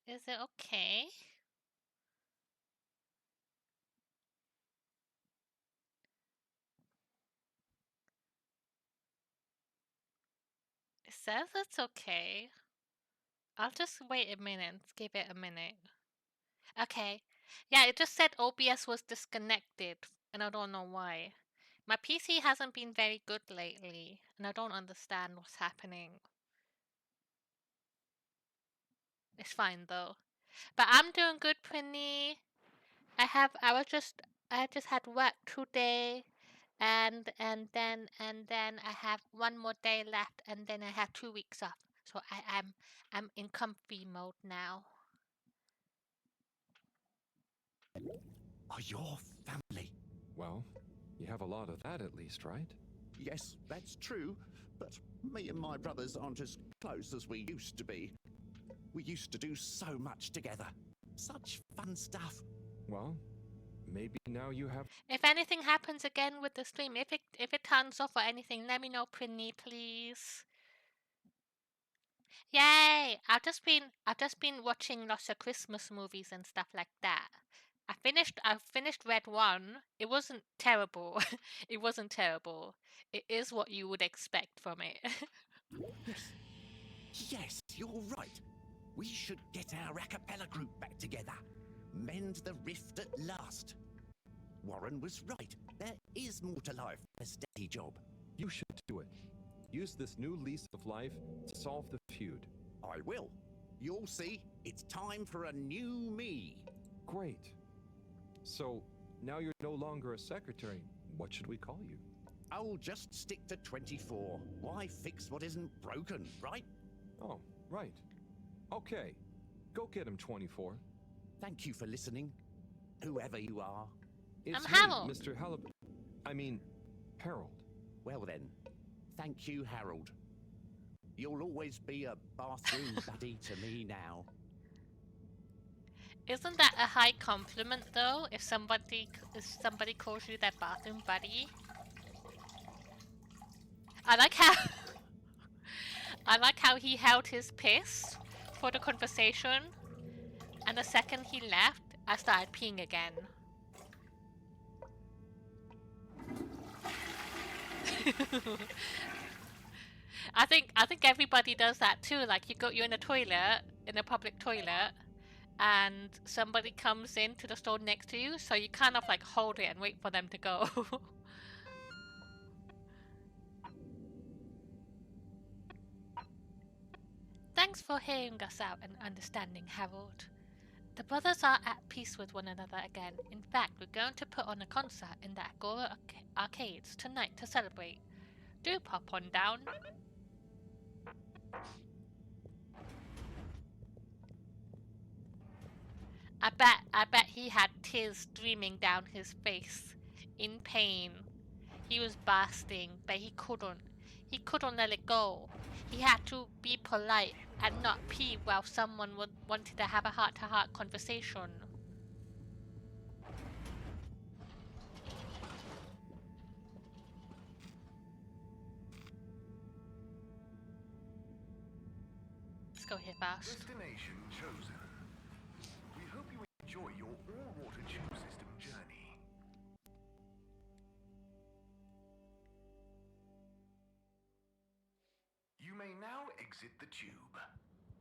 Is it okay? It says it's okay. I'll just wait a minute. Give it a minute. Okay. Yeah, it just said OBS was disconnected, and I don't know why. My PC hasn't been very good lately, and I don't understand what's happening. It's fine though. But I'm doing good, Prinny. I just had work today, and then I have one more day left, and then I have 2 weeks off. So I'm in comfy mode now. Are your family? Well, you have a lot of that at least, right? Yes, that's true. But me and my brothers aren't as close as we used to be. We used to do so much together. Such fun stuff. Well, maybe now you have... If anything happens again with the stream, if it turns off or anything, let me know, Prinny, please. Yay! I've just been watching lots of Christmas movies and stuff like that. I finished Red 1. It wasn't terrible. It wasn't terrible. It is what you would expect from it. Yes. Yes, you're right. We should get our a cappella group back together. Mend the rift at last. Warren was right. There is more to life than a steady job. You should do it. Use this new lease of life to solve the feud. I will. You'll see. It's time for a new me. Great. So, now you're no longer a secretary. What should we call you? I'll just stick to 24. Why fix what isn't broken, right? Oh, right. Okay. Go get him, 24. Thank you for listening, whoever you are. It's I'm me, Harold. Mr. Halibut. I mean, Harold. Well then, thank you, Harold. You'll always be a bathroom buddy to me now. Isn't that a high compliment though? If somebody calls you their bathroom buddy? I like how he held his piss for the conversation, and the second he left, I started peeing again. I think everybody does that too. Like you're in a toilet, in a public toilet, and somebody comes into the stall next to you, so you kind of like hold it and wait for them to go. Thanks for hearing us out and understanding, Harold. The brothers are at peace with one another again. In fact, we're going to put on a concert in the Agora arcades tonight to celebrate. Do pop on down. I bet he had tears streaming down his face in pain. He was bursting, but he couldn't. He couldn't let it go. He had to be polite and not pee while someone wanted to have a heart-to-heart conversation. Let's go here fast. Destination chosen. We hope you enjoy your all-water tube system journey. You may now exit the tube.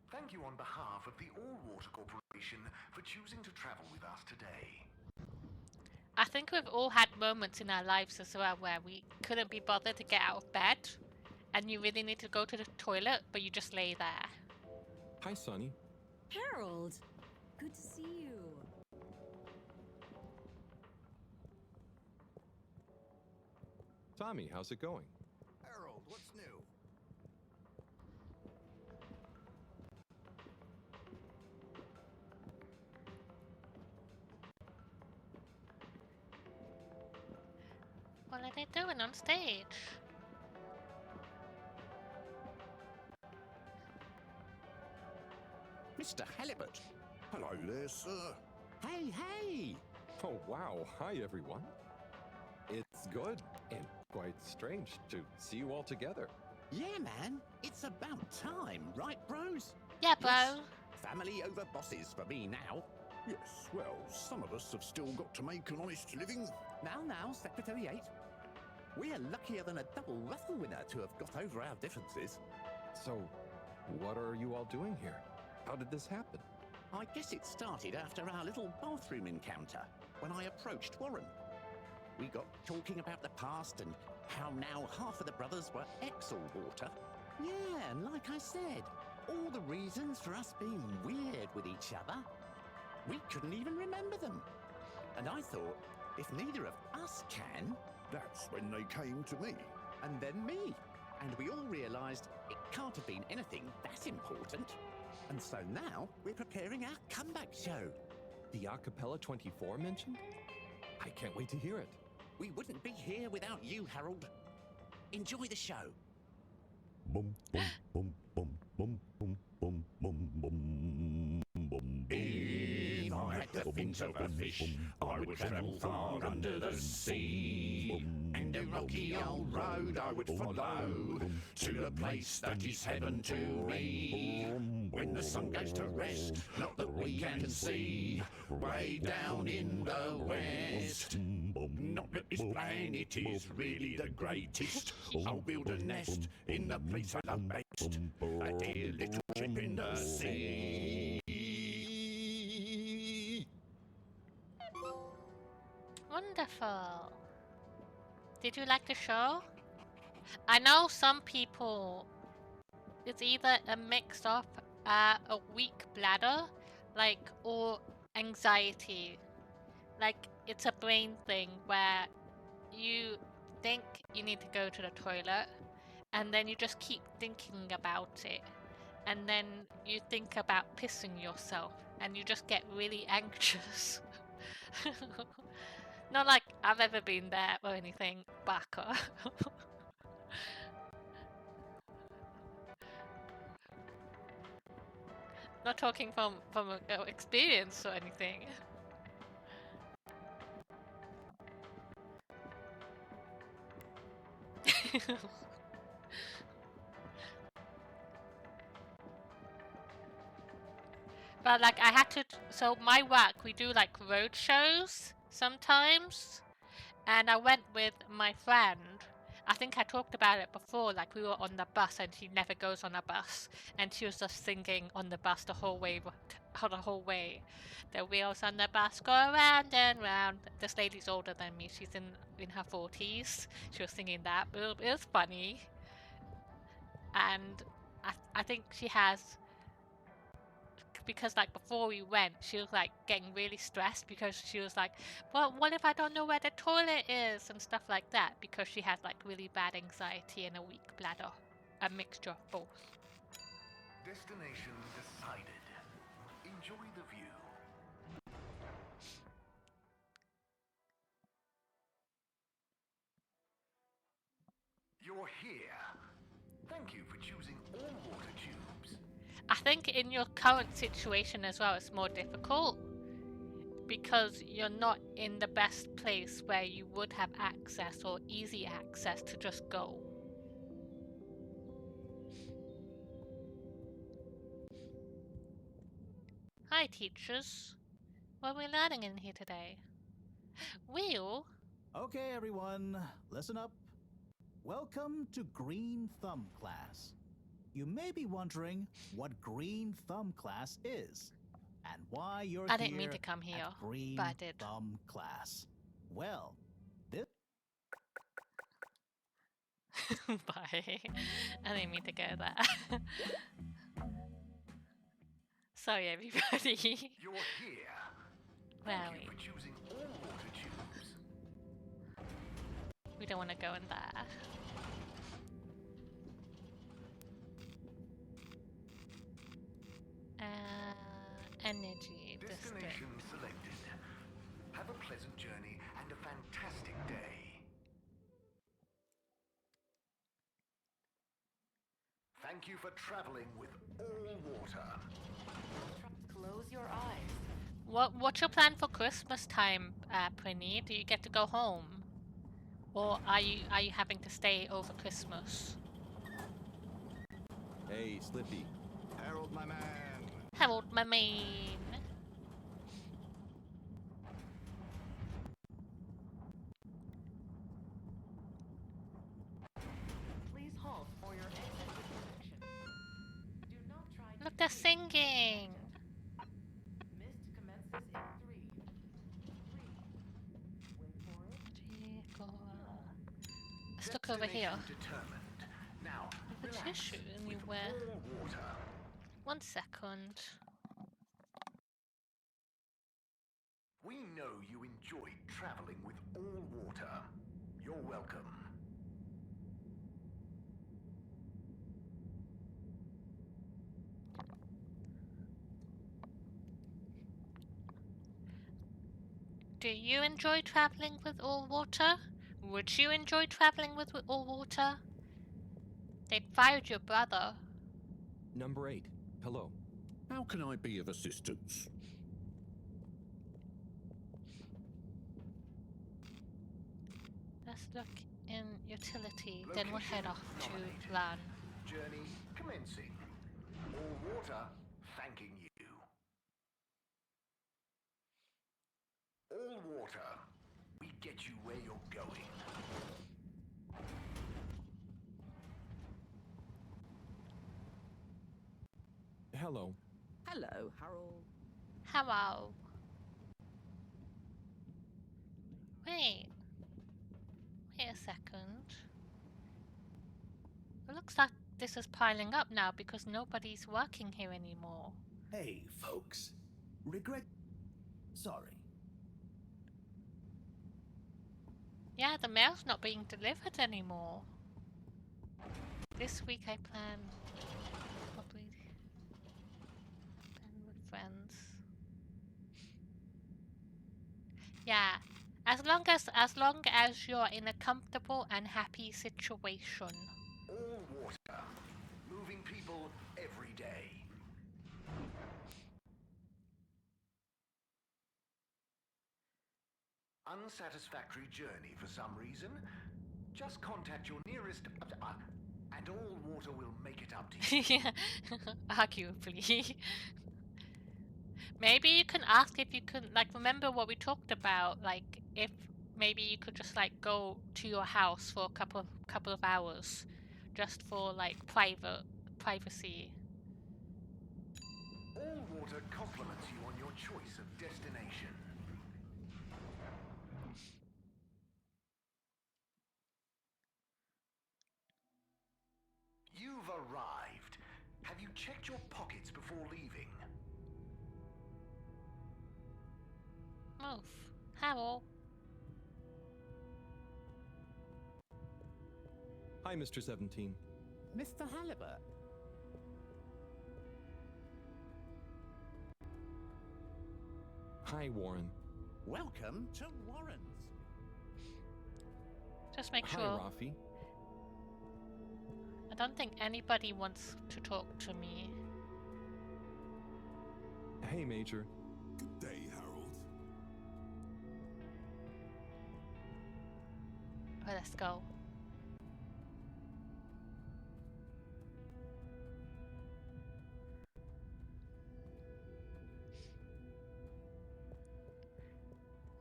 Thank you on behalf of the All Water Corporation for choosing to travel with us today. I think we've all had moments in our lives as well where we couldn't be bothered to get out of bed, and you really need to go to the toilet, but you just lay there. Hi, Sonny. Harold, good to see you. Tommy, how's it going? Harold, what's new? What are they doing on stage? Mr. Halibut. Hello there, sir. Hey! Oh, wow. Hi, everyone. It's good and quite strange to see you all together. Yeah, man. It's about time, right, bros? Yeah, bro. Yes. family over bosses for me now. Yes, well, some of us have still got to make an honest living. Now, Secretary 8. We're luckier than a double ruffle winner to have got over our differences. So, what are you all doing here? How did this happen? I guess it started after our little bathroom encounter, when I approached Warren. We got talking about the past and how now half of the brothers were ex-all-water. Yeah, and like I said, all the reasons for us being weird with each other. We couldn't even remember them. And I thought, if neither of us can... That's when they came to me. And then me. And we all realised it can't have been anything that important. And so now we're preparing our comeback show. The Acapella 24 mentioned? I can't wait to hear it. We wouldn't be here without you, Harold. Enjoy the show. Bum, bum, bum, bum, bum, bum, bum, bum, bum, bum. If I had the fins of a fish, I would travel far under the sea. And a rocky old road I would follow to the place that is heaven to me. When the sun goes to rest, not that we can see, way down in the west. Not that this planet is really the greatest. I'll build a nest in the place I love best, a dear little ship in the sea. Wonderful. Did you like the show? I know some people, it's either a mix of a weak bladder, like, or anxiety. Like, it's a brain thing where you think you need to go to the toilet, and then you just keep thinking about it, and then you think about pissing yourself, and you just get really anxious. Not like I've ever been there or anything, baka. Not talking from experience or anything. But like I had to, so my work, we do like road shows sometimes, and I went with my friend. I think I talked about it before, like we were on the bus and she never goes on a bus, and she was just singing on the bus the whole way. The wheels on the bus go round and round. This lady's older than me, she's in her 40s. She was singing that, but it was funny. And I think she has, because like before we went, she was like getting really stressed because she was like, well, what if I don't know where the toilet is and stuff like that, because she has like really bad anxiety and a weak bladder, a mixture of both. Destination decided. Enjoy the view. You're here. Thank you for choosing all water tubes. I think in your current situation as well, it's more difficult because you're not in the best place where you would have access or easy access to just go. Hi teachers, what are we learning in here today? Wheel? Okay, everyone, listen up. Welcome to Green Thumb class. You may be wondering what Green Thumb class is and why you're I didn't mean to come here, at Green but I did. Thumb class. Well, this Bye. I didn't mean to go there. Sorry everybody. You're here. Where are Thank you we? for choosing all water tubes. We don't want to go in there. Energy district. Destination selected. Have a pleasant journey and a fantastic day. Thank you for traveling with all water. Close your eyes. What's your plan for Christmas time, Prinny? Do you get to go home, or are you having to stay over Christmas? Hey, Slippy. Harold, my man. Harold, my main. Please halt or your exit is protection. Do not try to Look, they're escape. singing. Mist commences in 3, 2, 3. Wait for it. Let's look over here. Destination determined. Now, There's a relax tissue with anywhere. all water. 1 second. We know you enjoyed traveling with all water. You're welcome. Do you enjoy traveling with all water? Would you enjoy traveling with all water? They fired your brother. Number 8. Hello. How can I be of assistance? Let's look in utility, then we'll head off to Nominated. LAN. Journey commencing. All water thanking you. All water, we get you where you're going. Hello. Hello, Harold. Hello. Wait. Wait a second. It looks like this is piling up now because nobody's working here anymore. Hey, folks. Regret. Sorry. Yeah, the mail's not being delivered anymore. This week I plan probably spend with friends. Yeah, as long as you're in a comfortable and happy situation. All water, moving people every day. Unsatisfactory journey for some reason? Just contact your nearest... and all water will make it up to you. Yeah, arguably. Maybe you can ask if you can, like, remember what we talked about, like, if maybe you could just, like, go to your house for a couple of hours, just for, like, privacy. All water compliments you on your choice of destination. You've arrived. Have you checked your pockets before leaving? Move. Hello. Hi, Mr. 17. Mr. Halibut. Hi, Warren. Welcome to Warren's. Just make Hi, sure. Rafi. I don't think anybody wants to talk to me. Hey, Major. Good day, Harold. Oh, let's go.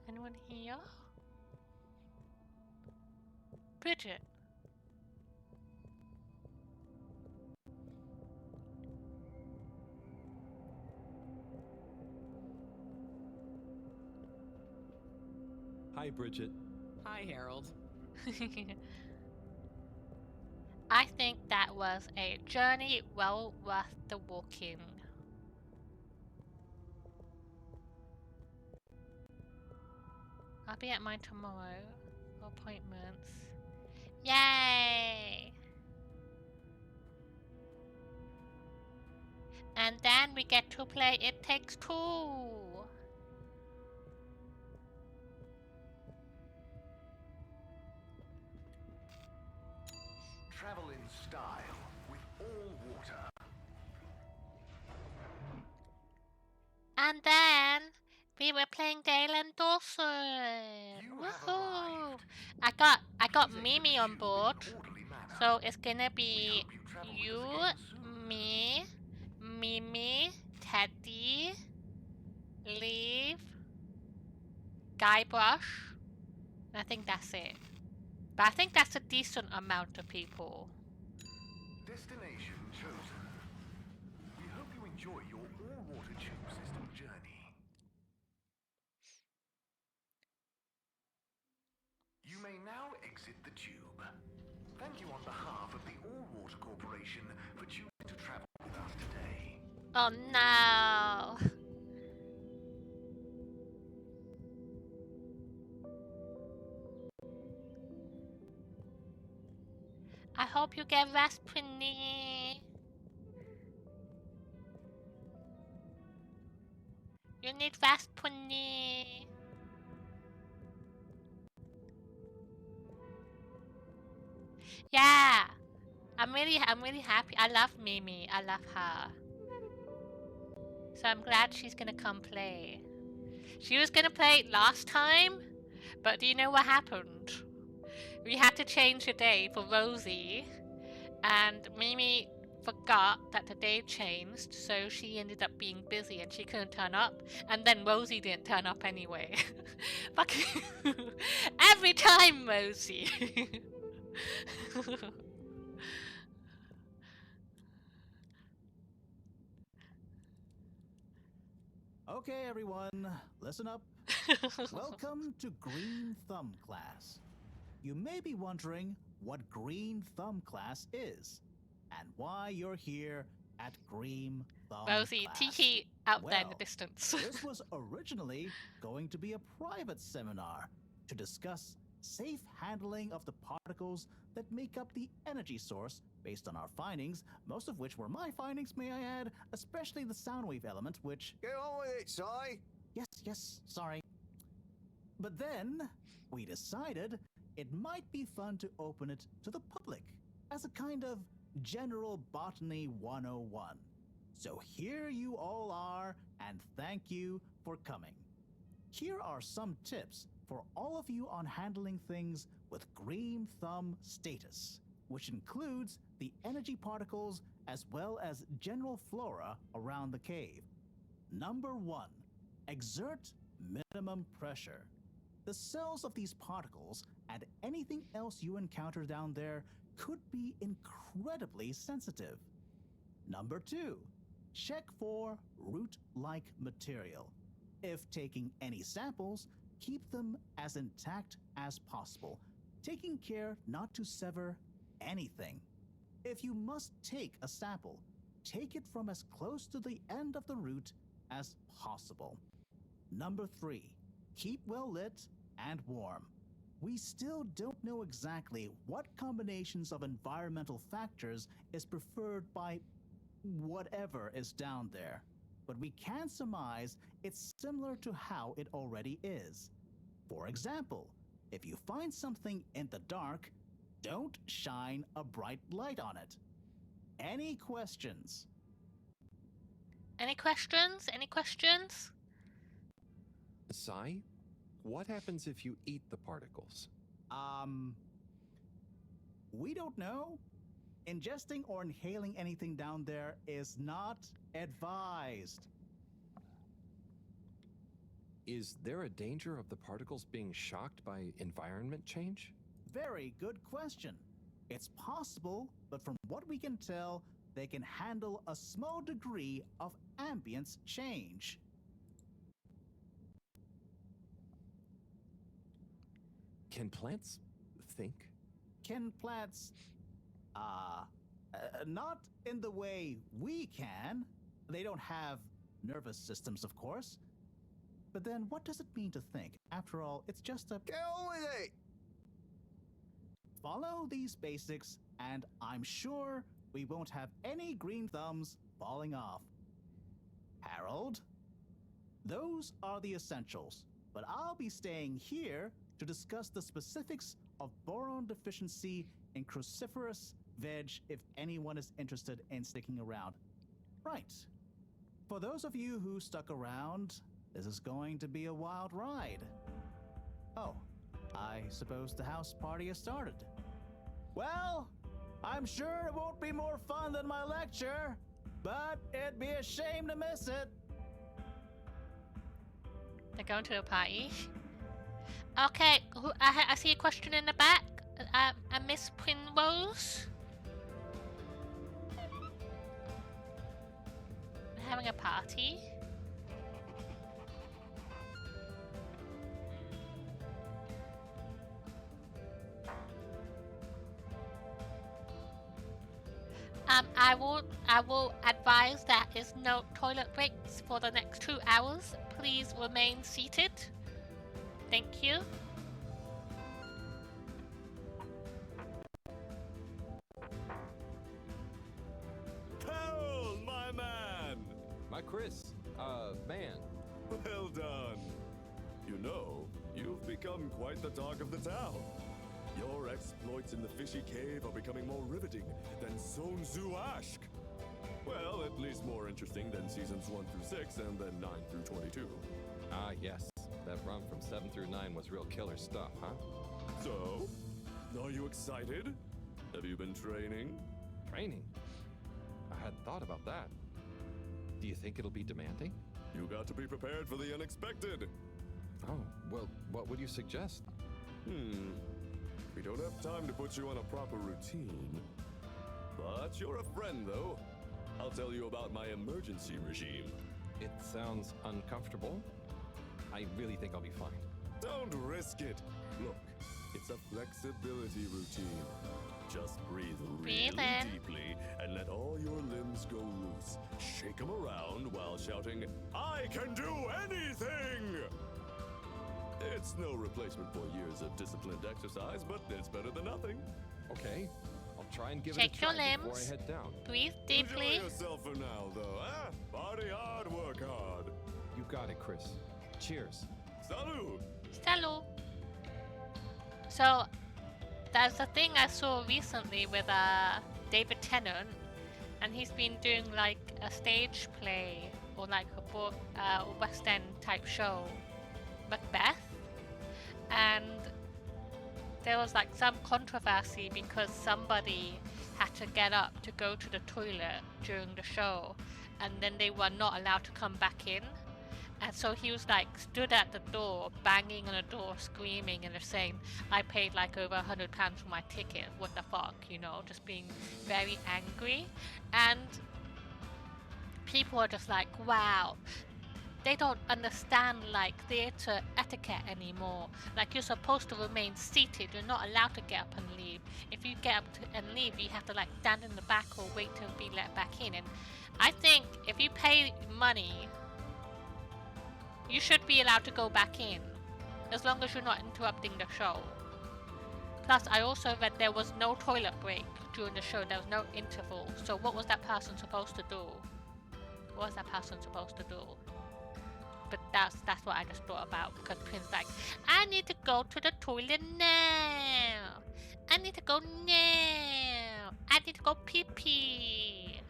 Anyone here? Bridget. Hi, Bridget. Hi, Harold. I think that was a journey well worth the walking. I'll be at mine tomorrow. Appointments. Yay! And then we get to play It Takes Two. Travel in style with all water. And then we were playing Dale and Dawson. You have Woohoo! arrived. I got Please exit Mimi the on tube board. in an orderly manner. So it's gonna We be hope you travel with you, us again soon. me, Mimi, Ted dry brush. And I think that's it. But I think that's a decent amount of people. Destination chosen. We hope you enjoy your all-water tube system journey. You may now exit the tube. Thank you on behalf of the All-Water Corporation for choosing to travel with us today. Oh no! I hope you get Raspberry. You need Raspberry. Yeah, I'm really happy. I love Mimi. I love her. So I'm glad she's gonna come play. She was gonna play last time, but do you know what happened? We had to change the day for Rosie, and Mimi forgot that the day changed, so she ended up being busy and she couldn't turn up, and then Rosie didn't turn up anyway. Fuck you. Every time, Rosie. Okay, everyone, listen up. Welcome to Green Thumb class. You may be wondering what Green Thumb class is and why you're here at Green Thumb Rosie, class. Tiki out there in the Well, distance. This was originally going to be a private seminar to discuss safe handling of the particles that make up the energy source based on our findings, most of which were my findings, may I add, especially the sound wave element, which... Get on with it, Si. Yes, sorry. But then, we decided it might be fun to open it to the public as a kind of General Botany 101. So here you all are, and thank you for coming. Here are some tips for all of you on handling things with Green Thumb status, which includes the energy particles as well as general flora around the cave. Number 1, exert minimum pressure. The cells of these particles and anything else you encounter down there could be incredibly sensitive. Number 2, check for root-like material. If taking any samples, keep them as intact as possible, taking care not to sever anything. If you must take a sample, take it from as close to the end of the root as possible. Number 3, keep well lit and warm. We still don't know exactly what combinations of environmental factors is preferred by whatever is down there, but we can surmise it's similar to how it already is. For example, if you find something in the dark, don't shine a bright light on it. Any questions? Any questions? Any questions? Sai, what happens if you eat the particles? We don't know. Ingesting or inhaling anything down there is not advised. Is there a danger of the particles being shocked by environment change? Very good question. It's possible, but from what we can tell, they can handle a small degree of ambience change. Can plants think? Can plants, not in the way we can. They don't have nervous systems, of course. But then what does it mean to think? After all, it's just a... Get on with it! Follow these basics, and I'm sure we won't have any green thumbs falling off. Harold? Those are the essentials, but I'll be staying here to discuss the specifics of boron deficiency in cruciferous veg if anyone is interested in sticking around. Right. For those of you who stuck around, this is going to be a wild ride. Oh, I suppose the house party has started. Well, I'm sure it won't be more fun than my lecture, but it'd be a shame to miss it. They're going to a party. Okay, I see a question in the back. A Miss Primrose. We're having a party. I will advise that is no toilet breaks for the next 2 hours. Please remain seated. Thank you. Harold, my man! My Chris, man. Well done. You know, you've become quite the talk of the town. Your exploits in the fishy cave are becoming more riveting than Sun Tzu Ashk. Well, at least more interesting than seasons 1 through 6 and then 9 through 22. Ah, yes. That run from 7 through 9 was real killer stuff, huh? So, are you excited? Have you been training? Training? I hadn't thought about that. Do you think it'll be demanding? You got to be prepared for the unexpected. Oh, well, what would you suggest? We don't have time to put you on a proper routine. But you're a friend, though. I'll tell you about my emergency regime. It sounds uncomfortable. I really think I'll be fine. Don't risk it. Look, it's a flexibility routine. Just breathe really in. deeply and let all your limbs go loose. Shake them around while shouting, "I can do anything!" It's no replacement for years of disciplined exercise, but it's better than nothing. Okay, I'll try and give Shake it a try your before I limbs. head down. Breathe deeply. Enjoy yourself for now, though, eh? Party hard, work hard. You got it, Chris. Cheers. Salud! Hello. So, there's a thing I saw recently with David Tennant, and he's been doing like a stage play or like a book, West End type show, Macbeth, and there was like some controversy because somebody had to get up to go to the toilet during the show, and then they were not allowed to come back in. And so he was like stood at the door, banging on the door, screaming and just saying, "I paid like over £100 for my ticket. What the fuck?" You know, just being very angry. And people are just like, "Wow, they don't understand like theatre etiquette anymore. Like you're supposed to remain seated. You're not allowed to get up and leave. If you get up and leave, you have to like stand in the back or wait to be let back in." And I think if you pay money, you should be allowed to go back in, as long as you're not interrupting the show. Plus, I also read there was no toilet break during the show. There was no interval. So what was that person supposed to do? What was that person supposed to do? But that's what I just thought about, because Prince's like, "I need to go to the toilet now. I need to go now. I need to go pee pee."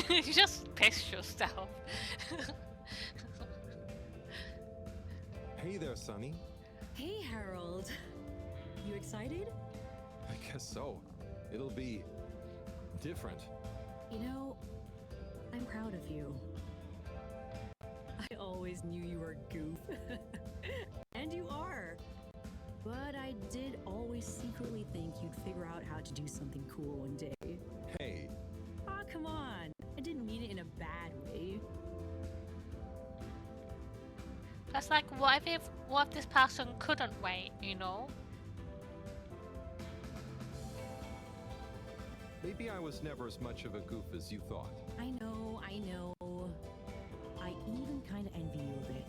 You just pissed yourself. Hey there, Sonny. Hey, Harold. You excited? I guess so. It'll be different. You know, I'm proud of you. I always knew you were a goof. And you are. But I did always secretly think you'd figure out how to do something cool one day. Hey, Aw, come on. I didn't mean it in a bad way. That's like, what if this person couldn't wait, you know? maybe I was never as much of a goof as you thought. I know. I even kind of envy you a bit.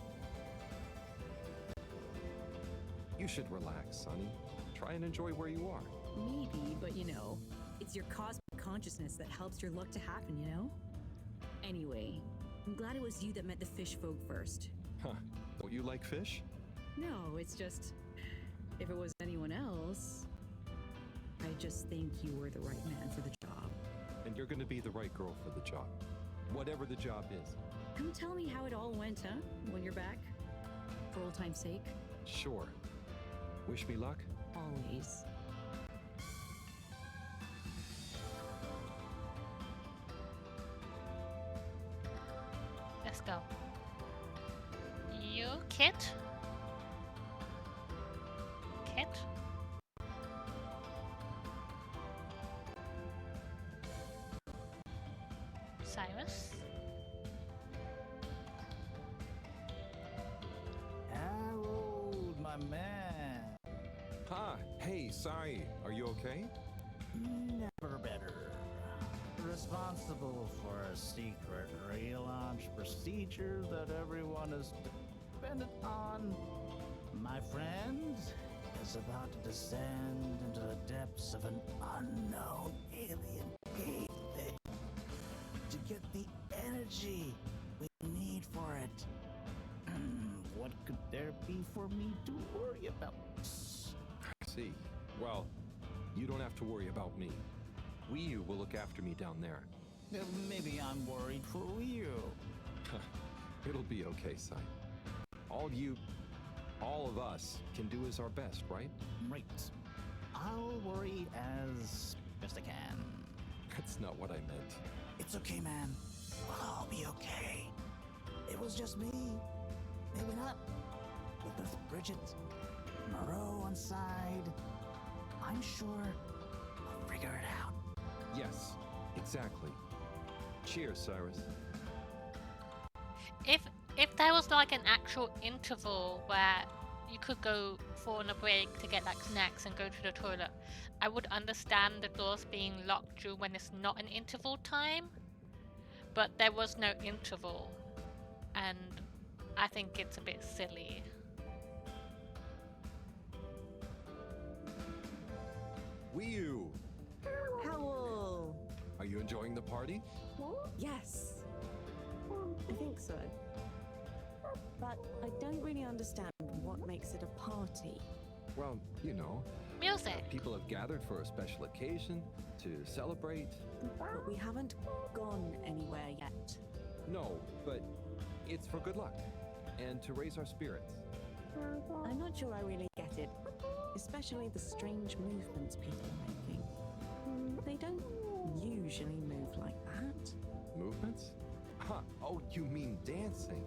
You should relax, Sonny. Try and enjoy where you are. Maybe, but you know, it's your cosmic consciousness that helps your luck to happen, you know? Anyway, I'm glad it was you that met the fish folk first. Huh. Don't you like fish? No, it's just, if it was anyone else, I just think you were the right man for the job. And you're gonna be the right girl for the job. Whatever the job is. Come tell me how it all went, huh? When you're back? For old time's sake? Sure. Wish me luck? always. Let's go. You, Kit? Kit? Cyrus? Harold, my man. Ah, hey, Sai, are you okay? Never better. Responsible for a secret relaunch procedure that everyone is dependent on. My friend is about to descend into the depths of an unknown alien cave thing to get the energy we need for it. What could there be for me to worry about? I see. Well, you don't have to worry about me. Wii will look after me down there. Maybe I'm worried for you. It'll be okay, Sai. All of us can do is our best, right? Right. I'll worry as best I can. That's not what I meant. It's okay, man. We'll all be okay. It was just me. Maybe not. But with Bridget, Moreau on side, I'm sure we'll figure it out. Yes, exactly. Cheers, Cyrus. If there was like an actual interval where you could go for a break to get like snacks and go to the toilet, I would understand the doors being locked due when it's not an interval time. But there was no interval, and I think it's a bit silly. Wii, Howl! are you enjoying the party? Yes, I think so. But I don't really understand what makes it a party. Well, you know, Music. people have gathered for a special occasion to celebrate. But we haven't gone anywhere yet. No, but it's for good luck and to raise our spirits. I'm not sure I really get it, especially the strange movements people are making. They don't usually move like that. Movements? Huh. Oh, you mean dancing?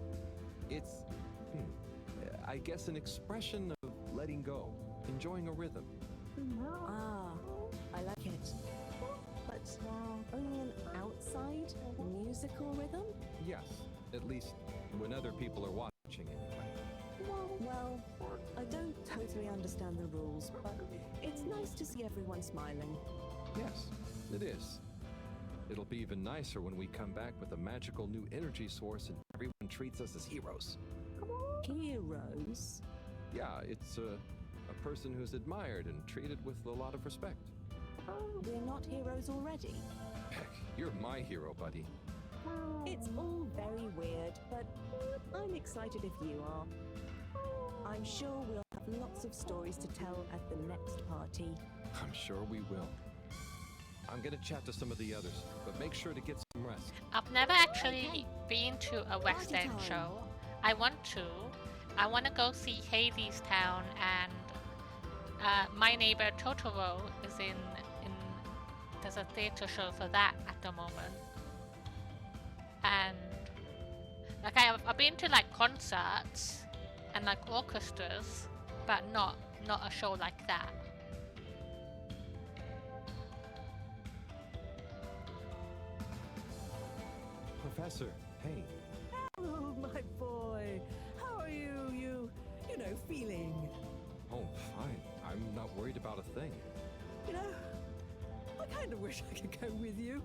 It's, I guess, an expression of letting go, enjoying a rhythm. Ah, I like it. But only an outside musical rhythm? Yes, at least when other people are watching anyway. Well, I don't totally understand the rules, but it's nice to see everyone smiling. Yes, it is. It'll be even nicer when we come back with a magical new energy source and everyone treats us as heroes. Heroes? Yeah, it's a person who's admired and treated with a lot of respect. We're not heroes already. Heck, you're my hero, buddy. It's all very weird, but I'm excited if you are. I'm sure we'll have lots of stories to tell at the next party. I'm sure we will. I'm gonna chat to some of the others, but make sure to get some rest. I've never actually been to a West Party End time. show. I want to. I want to go see Hades Town, and My Neighbor Totoro is in. There's a theater show for that at the moment. And like I've been to like concerts and like orchestras, but not a show like that. Professor, hey. Oh, my boy. How are you? You know, feeling? Oh, fine. I'm not worried about a thing. You know, I kind of wish I could go with you.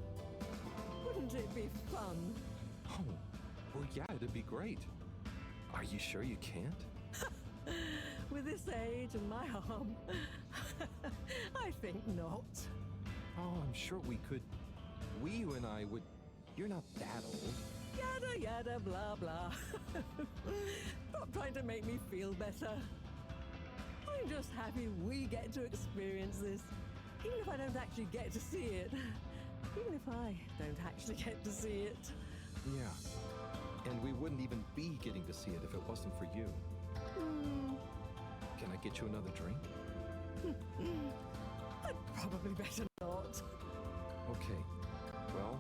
Wouldn't it be fun? Oh, well, yeah, it'd be great. Are you sure you can't? With this age and my arm, I think not. Oh, I'm sure we could. You and I would. You're not that old. Yada yada blah blah. Stop trying to make me feel better. I'm just happy we get to experience this, even if I don't actually get to see it. Even if I don't actually get to see it. Yeah. And we wouldn't even be getting to see it if it wasn't for you. Can I get you another drink? I'd probably better not. Okay. Well,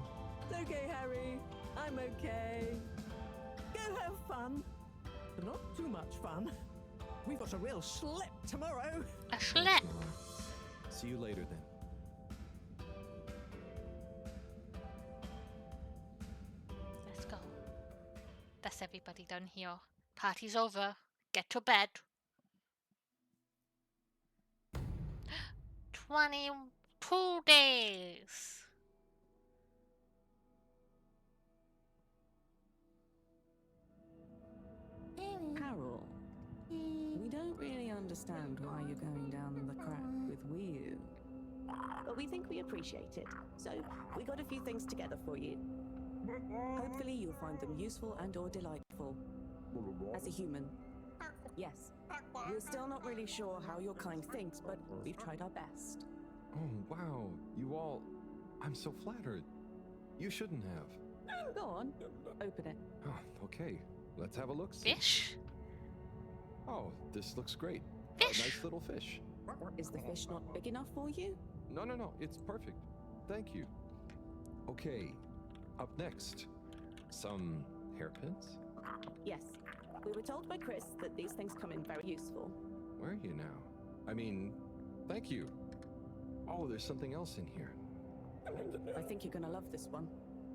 It's okay, Harry. I'm okay. Go have fun. But not too much fun. We've got a real schlep tomorrow. A schlep. see you later then. Let's go. That's everybody done here. Party's over. Get to bed. 22 days. Carol, we don't really understand why you're going down the crack with Wii. But we think we appreciate it. So we got a few things together for you. Hopefully you'll find them useful and or delightful. As a human. Yes. We're still not really sure how your kind thinks, but we've tried our best. Oh, wow. You all... I'm so flattered. You shouldn't have. Go on. Open it. Oh, okay. Let's have a look. Fish? Oh, this looks great. Fish. A nice little fish. Is the fish not big enough for you? No. It's perfect. Thank you. Okay. Up next. Some hairpins? Yes. We were told by Chris that these things come in very useful. Where are you now? I mean, thank you. Oh, there's something else in here. I think you're gonna love this one.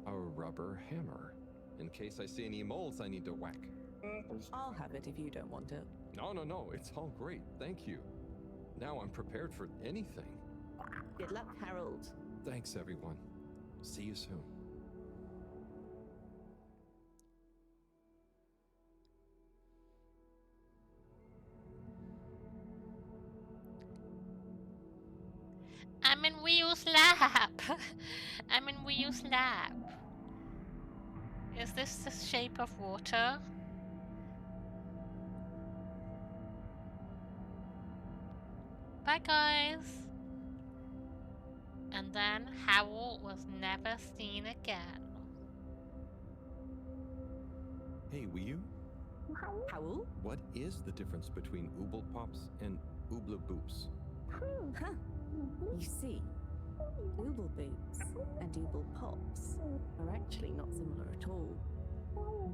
A rubber hammer. In case I see any moles I need to whack. I'll have it if you don't want it. No. It's all great. Thank you. Now I'm prepared for anything. Good luck, Harold. Thanks, everyone. See you soon. I'm in Wii U's lab. I'm in Wii U's lab. Is this the shape of water? Bye, guys. And then Howell was never seen again. Hey, Wii U? Howell? What is the difference between Ooble Pops and Ooble Boops? Huh. You see, Ooble Boots and Ooble Pops are actually not similar at all.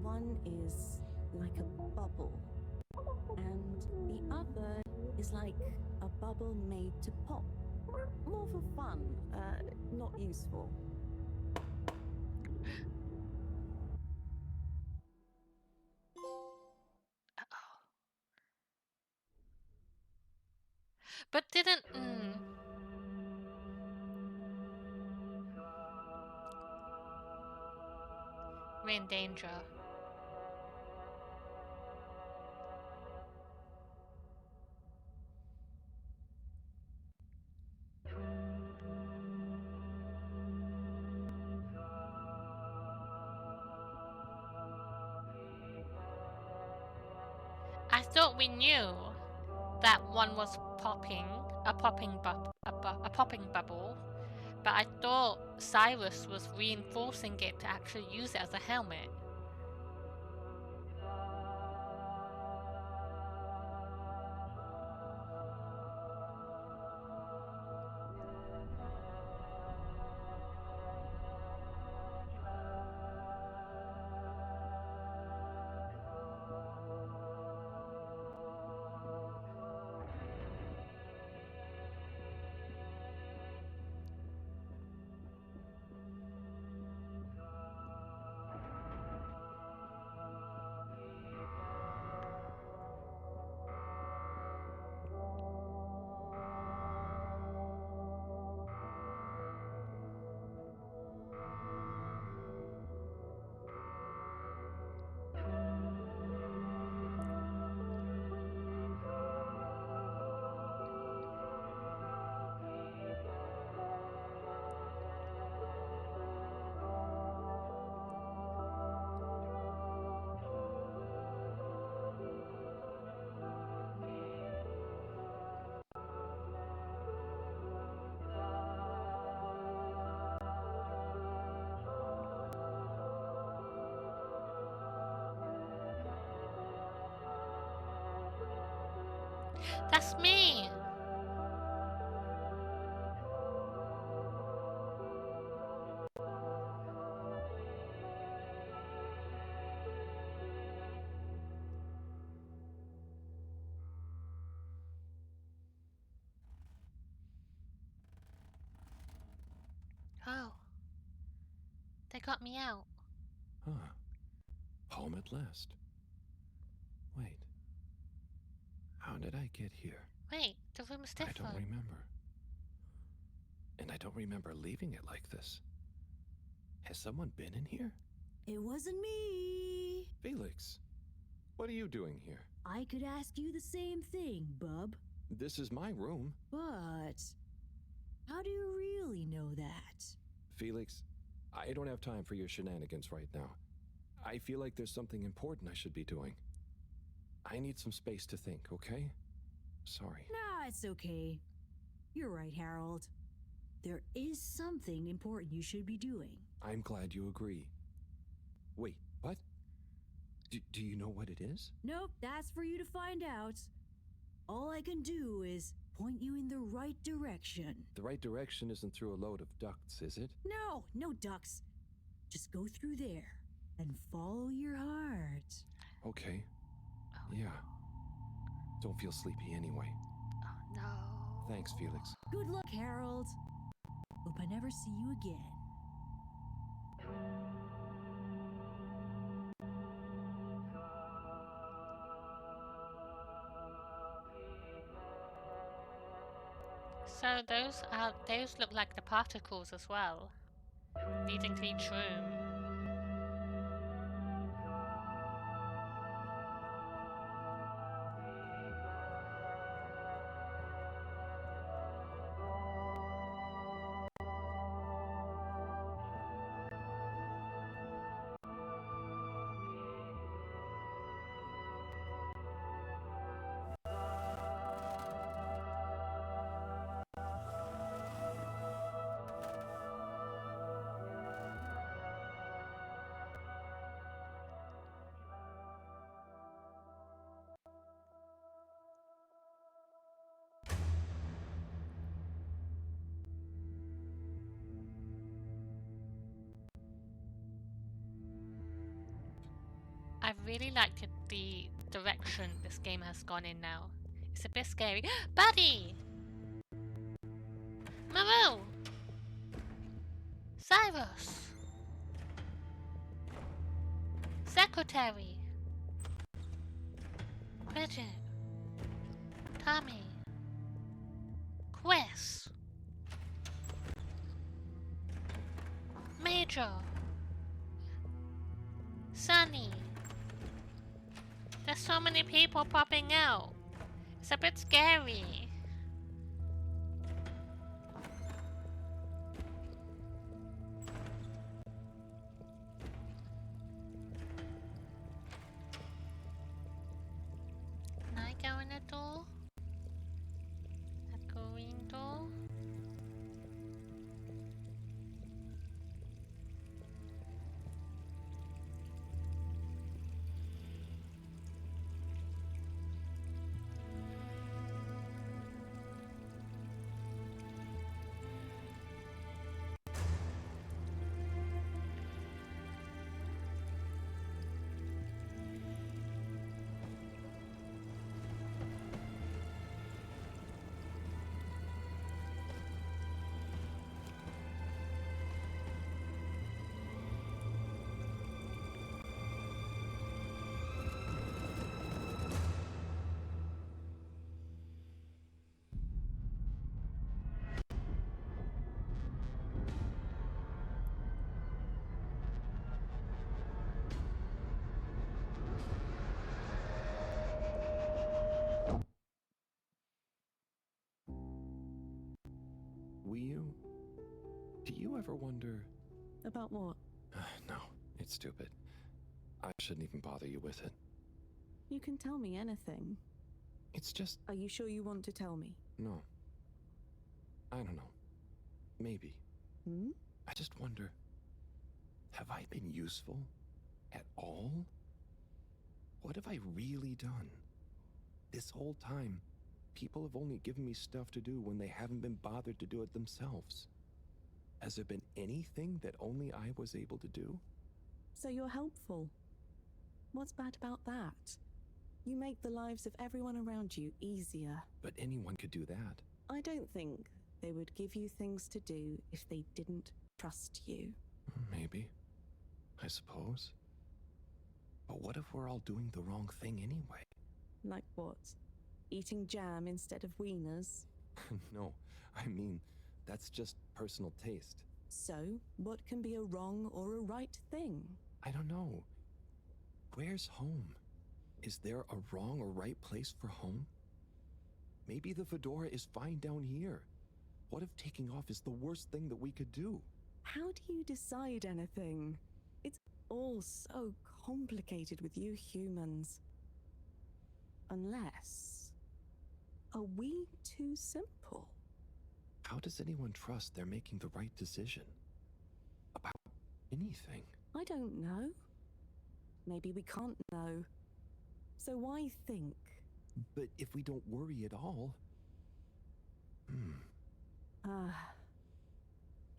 One is like a bubble, and the other is like a bubble made to pop. More for fun, not useful. But didn't... We're in danger. I thought we knew that one was popping, a popping bubble, but I thought Cyrus was reinforcing it to actually use it as a helmet. That's me! They got me out. Huh. Home at last. Wait. How did I get here? Wait, the room is I different. don't remember. And I don't remember leaving it like this. Has someone been in here? It wasn't me. Felix, what are you doing here? I could ask you the same thing, bub. This is my room. But how do you really know that? Felix, I don't have time for your shenanigans right now. I feel like there's something important I should be doing. I need some space to think, okay? Sorry. Nah, it's okay. You're right, Harold. There is something important you should be doing. I'm glad you agree. Wait, what? Do you know what it is? Nope, that's for you to find out. All I can do is point you in the right direction. The right direction isn't through a load of ducts, is it? No, no ducks. Just go through there and follow your heart. Okay. Yeah. Don't feel sleepy anyway. Oh no. Thanks, Felix. Good luck, Harold. Hope I never see you again. So those look like the particles as well, leading to each room. I really like the direction this game has gone in now. It's a bit scary. Buddy! Maru! Cyrus! Secretary! Bridget! Tommy! Chris! Major! Sunny! There's so many people popping out. It's a bit scary. Can I go in the door? A green door? Do you ever wonder? About what? No, it's stupid. I shouldn't even bother you with it. You can tell me anything. It's just... Are you sure you want to tell me? No. I don't know. Maybe. Hmm? I just wonder, have I been useful at all? What have I really done? This whole time, people have only given me stuff to do when they haven't been bothered to do it themselves. Has there been anything that only I was able to do? So you're helpful. What's bad about that? You make the lives of everyone around you easier. But anyone could do that. I don't think they would give you things to do if they didn't trust you. Maybe. I suppose. But what if we're all doing the wrong thing anyway? Like what? Eating jam instead of wieners? No, I mean, that's just personal taste. So, what can be a wrong or a right thing? I don't know. Where's home? Is there a wrong or right place for home? Maybe the fedora is fine down here. What if taking off is the worst thing that we could do? How do you decide anything? It's all so complicated with you humans. Unless... Are we too simple? How does anyone trust they're making the right decision? About anything? I don't know. Maybe we can't know. So why think? But if we don't worry at all... Ah,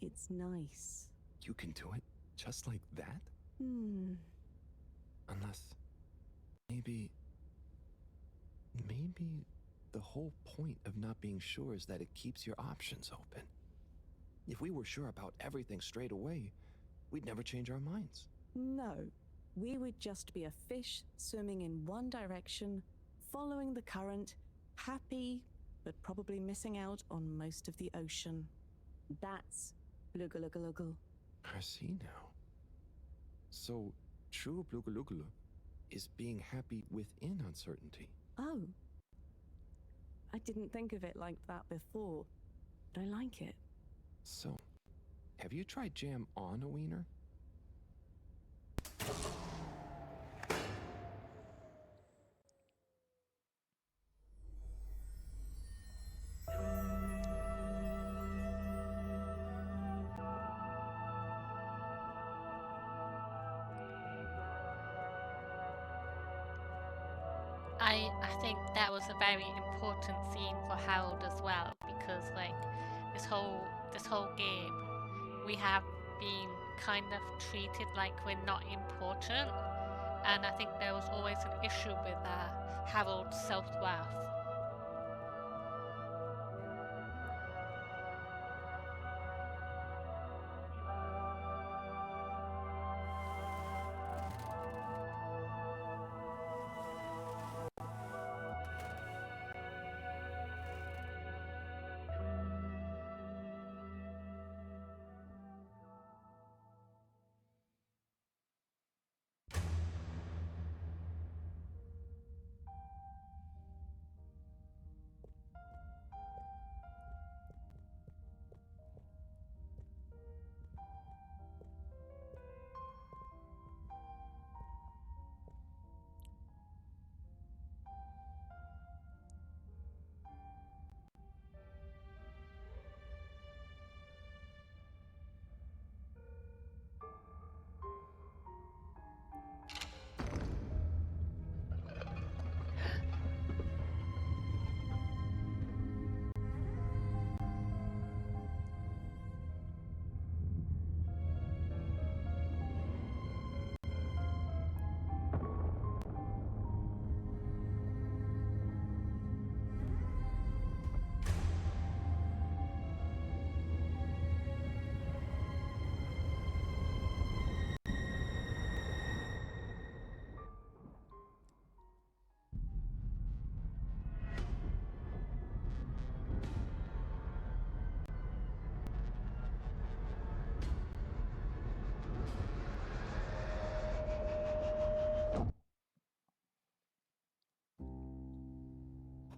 it's nice. You can do it just like that? Unless... Maybe the whole point of not being sure is that it keeps your options open. If we were sure about everything straight away, we'd never change our minds. No, we would just be a fish swimming in one direction, following the current, happy, but probably missing out on most of the ocean. That's Blugaluggaluggal. I see now. So, true Blugaluggal is being happy within uncertainty. Oh. I didn't think of it like that before, but I like it. So, have you tried jam on a wiener? I think that was a very important scene for Harold as well, because like this whole game we have been kind of treated like we're not important, and I think there was always an issue with Harold's self-worth.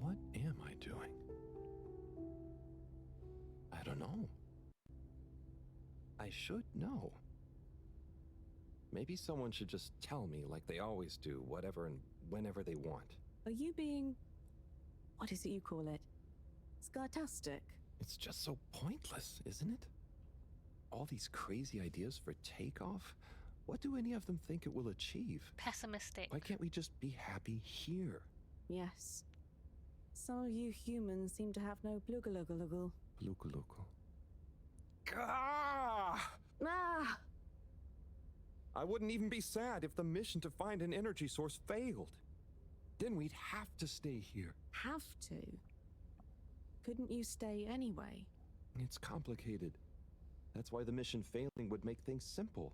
What am I doing? I don't know. I should know. Maybe someone should just tell me like they always do, whatever and whenever they want. Are you being... what is it you call it? Scartastic? It's just so pointless, isn't it? All these crazy ideas for takeoff? What do any of them think it will achieve? Pessimistic. Why can't we just be happy here? Yes. Some of you humans seem to have no Blugaluggaluggal. Blugaluggal. Ah! Ah! I wouldn't even be sad if the mission to find an energy source failed. Then we'd have to stay here. Have to? Couldn't you stay anyway? It's complicated. That's why the mission failing would make things simple.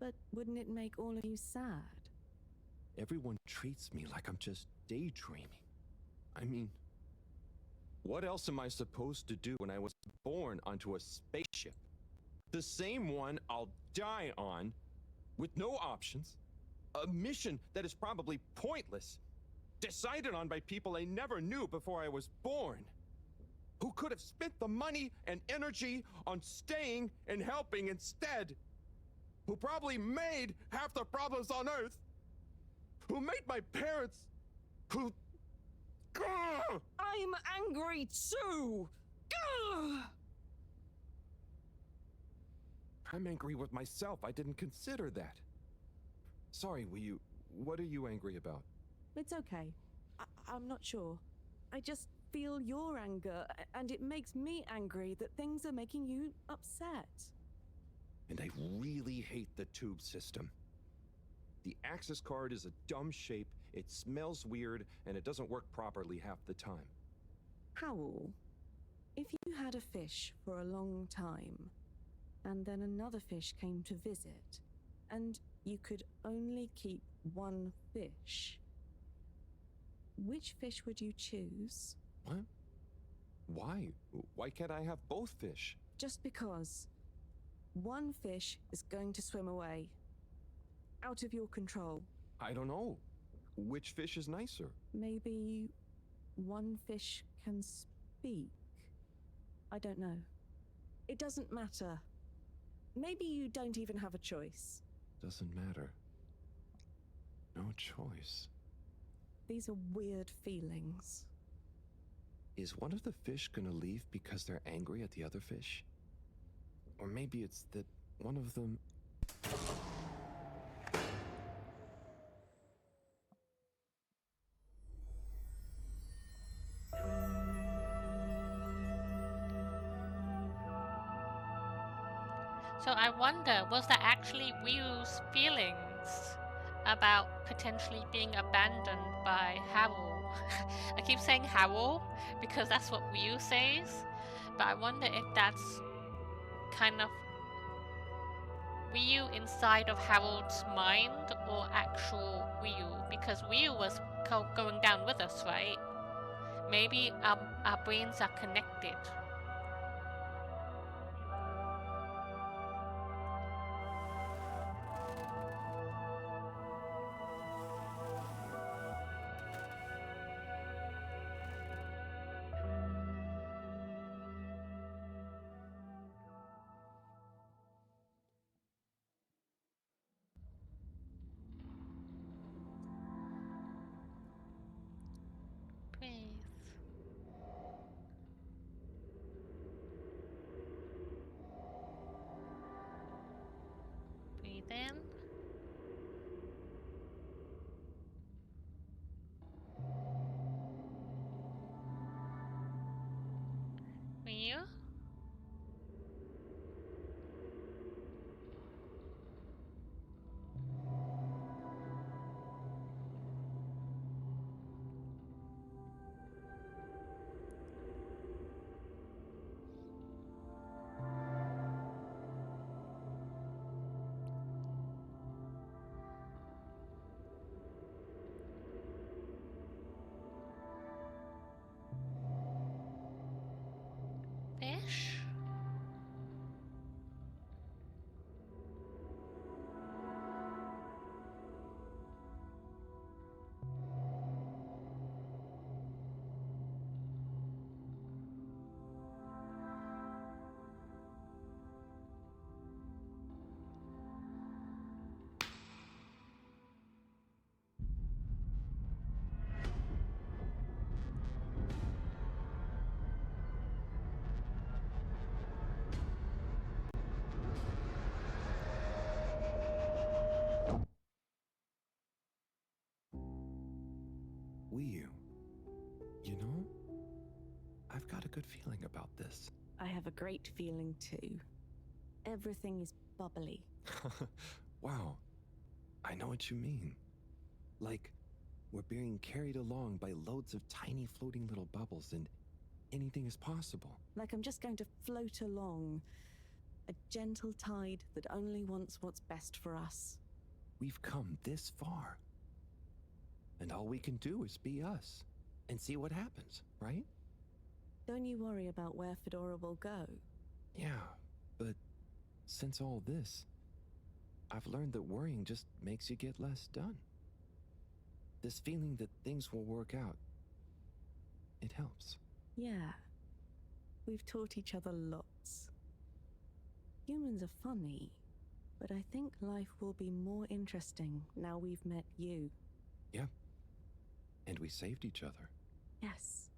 But wouldn't it make all of you sad? Everyone treats me like I'm just daydreaming. I mean, what else am I supposed to do when I was born onto a spaceship? The same one I'll die on, with no options. A mission that is probably pointless, decided on by people I never knew before I was born, who could have spent the money and energy on staying and helping instead, who probably made half the problems on Earth, who made my parents, who... Gah! I'm angry too! Gah! I'm angry with myself. I didn't consider that. Sorry, what are you angry about? It's okay. I'm not sure. I just feel your anger, and it makes me angry that things are making you upset. And I really hate the tube system. The access card is a dumb shape, it smells weird, and it doesn't work properly half the time. Howl, if you had a fish for a long time, and then another fish came to visit, and you could only keep one fish, which fish would you choose? What? Why? Why can't I have both fish? Just because one fish is going to swim away. Out of your control. I don't know. Which fish is nicer? Maybe one fish can speak. I don't know. It doesn't matter. Maybe you don't even have a choice. Doesn't matter. No choice. These are weird feelings. Is one of the fish gonna leave because they're angry at the other fish? Or maybe it's that one of them... So I wonder, was that actually Ryu's feelings about potentially being abandoned by Howl? I keep saying Howl because that's what Ryu says, but I wonder if that's kind of Ryu inside of Harold's mind or actual Ryu, because Ryu was going down with us, right? Maybe our brains are connected. Breathe. Breathe in. Ryu. Fish. Ryu, you know, I've got a good feeling about this. I have a great feeling too. Everything is bubbly. Wow, I know what you mean. Like, we're being carried along by loads of tiny floating little bubbles and anything is possible. Like I'm just going to float along A gentle tide that only wants what's best for us. We've come this far. And all we can do is be us and see what happens, right? Don't you worry about where Fedora will go. Yeah, but since all this, I've learned that worrying just makes you get less done. This feeling that things will work out, it helps. Yeah. We've taught each other lots. Humans are funny, but I think life will be more interesting now we've met you. Yeah. And we saved each other. Yes.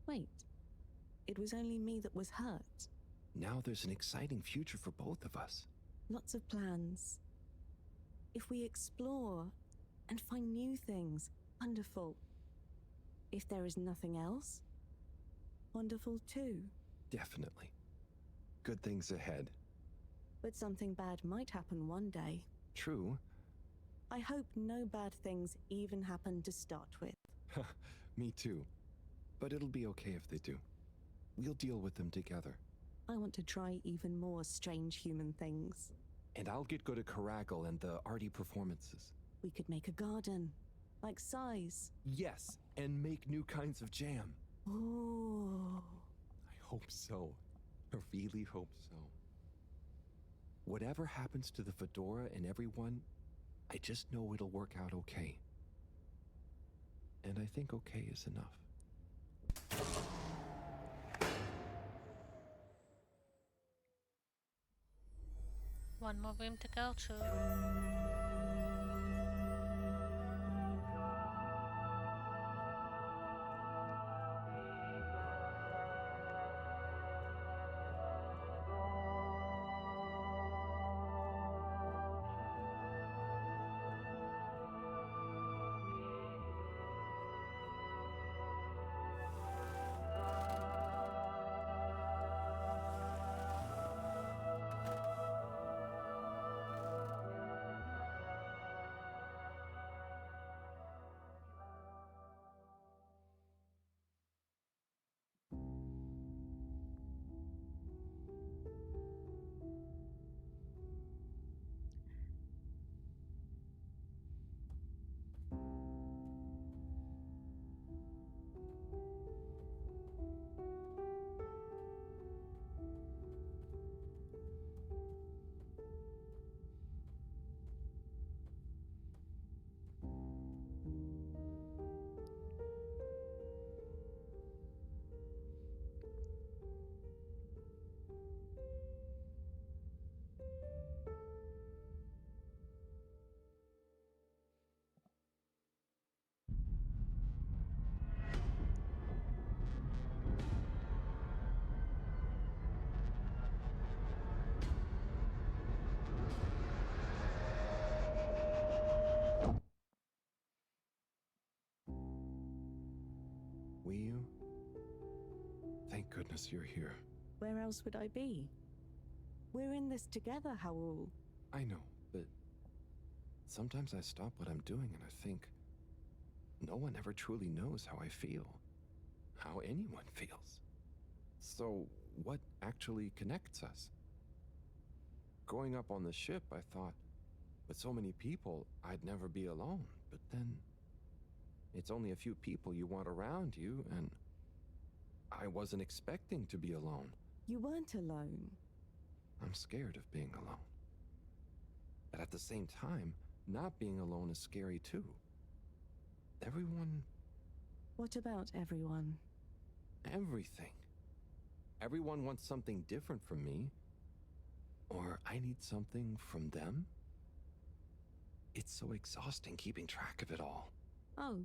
Wait. It was only me that was hurt. Now there's an exciting future for both of us. Lots of plans. If we explore and find new things, wonderful. If there is nothing else, wonderful too. Definitely. Good things ahead. But something bad might happen one day. True. I hope no bad things even happen to start with. Me too. But it'll be okay if they do. We'll deal with them together. I want to try even more strange human things. And I'll get good at Caragal and the arty performances. We could make a garden, like size. Yes, and make new kinds of jam. Oh. I hope so. I really hope so. Whatever happens to the Fedora and everyone, I just know it'll work out okay. And I think okay is enough. One more room to go to. Will you? Thank goodness you're here. Where else would I be? We're in this together, Howell. I know, but sometimes I stop what I'm doing and I think, no one ever truly knows how I feel, how anyone feels. So, what actually connects us? Growing up on the ship, I thought, with so many people, I'd never be alone. But then, it's only a few people you want around you, and I wasn't expecting to be alone. You weren't alone. I'm scared of being alone. But at the same time, not being alone is scary too. Everyone... What about everyone? Everything. Everyone wants something different from me. Or I need something from them. It's so exhausting keeping track of it all. Oh,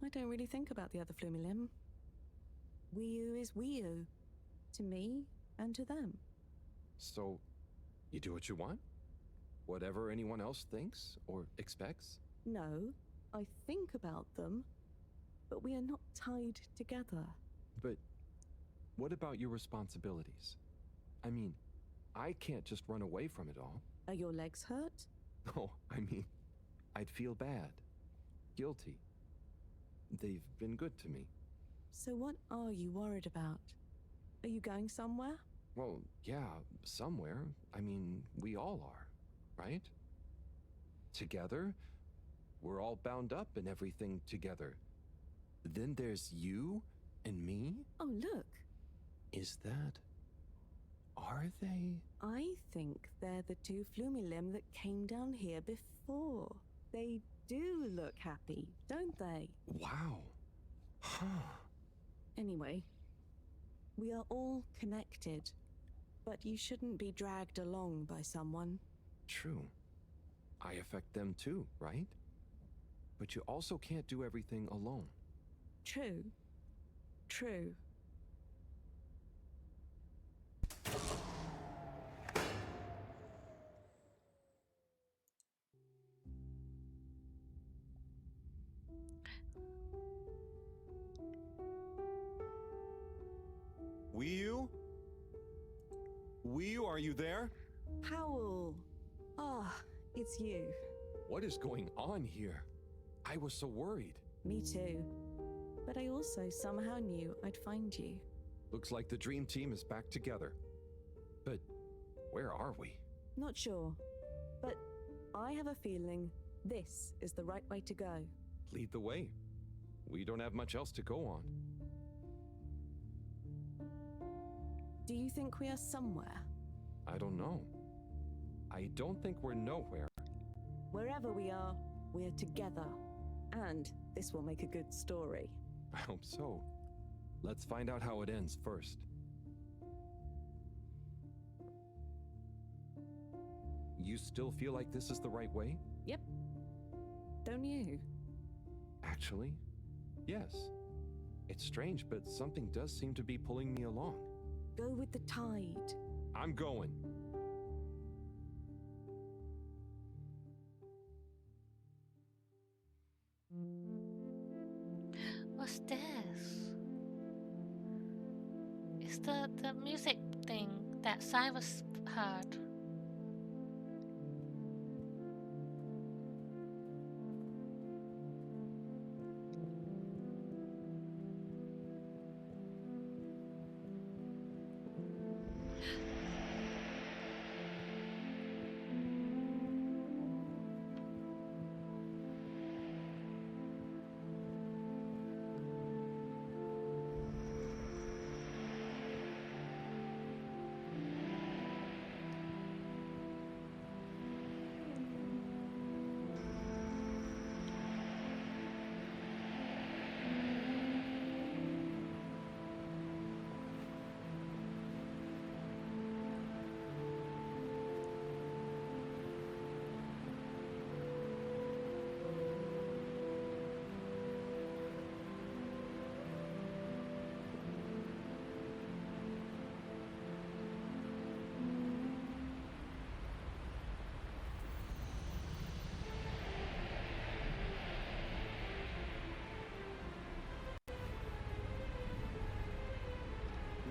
I don't really think about the other Flumilim. Wiu is Wiu. To me and to them. So, you do what you want? Whatever anyone else thinks or expects? No, I think about them, but we are not tied together. But what about your responsibilities? I mean, I can't just run away from it all. Are your legs hurt? No, I mean, I'd feel bad. Guilty. They've been good to me. So what are you worried about? Are you going somewhere? Well, yeah, somewhere. I mean, we all are, right? Together, we're all bound up in everything together. Then there's you and me? Oh, look. Is that... Are they? I think they're the two Flumilim that came down here before. They do look happy, don't they? Wow. Huh. Anyway, we are all connected, but you shouldn't be dragged along by someone. True. I affect them too, right? But you also can't do everything alone. True. True. Wii U, are you there? Powell! Ah, it's you. What is going on here? I was so worried. Me too. But I also somehow knew I'd find you. Looks like the dream team is back together. But where are we? Not sure, but I have a feeling this is the right way to go. Lead the way. We don't have much else to go on. Do you think we are somewhere? I don't know. I don't think we're nowhere. Wherever we are, we're together. And this will make a good story. I hope so. Let's find out how it ends first. You still feel like this is the right way? Yep. Don't you? Actually, yes. It's strange, but something does seem to be pulling me along. Go with the tide. I'm going. What's this? It's the music thing that Cyrus heard.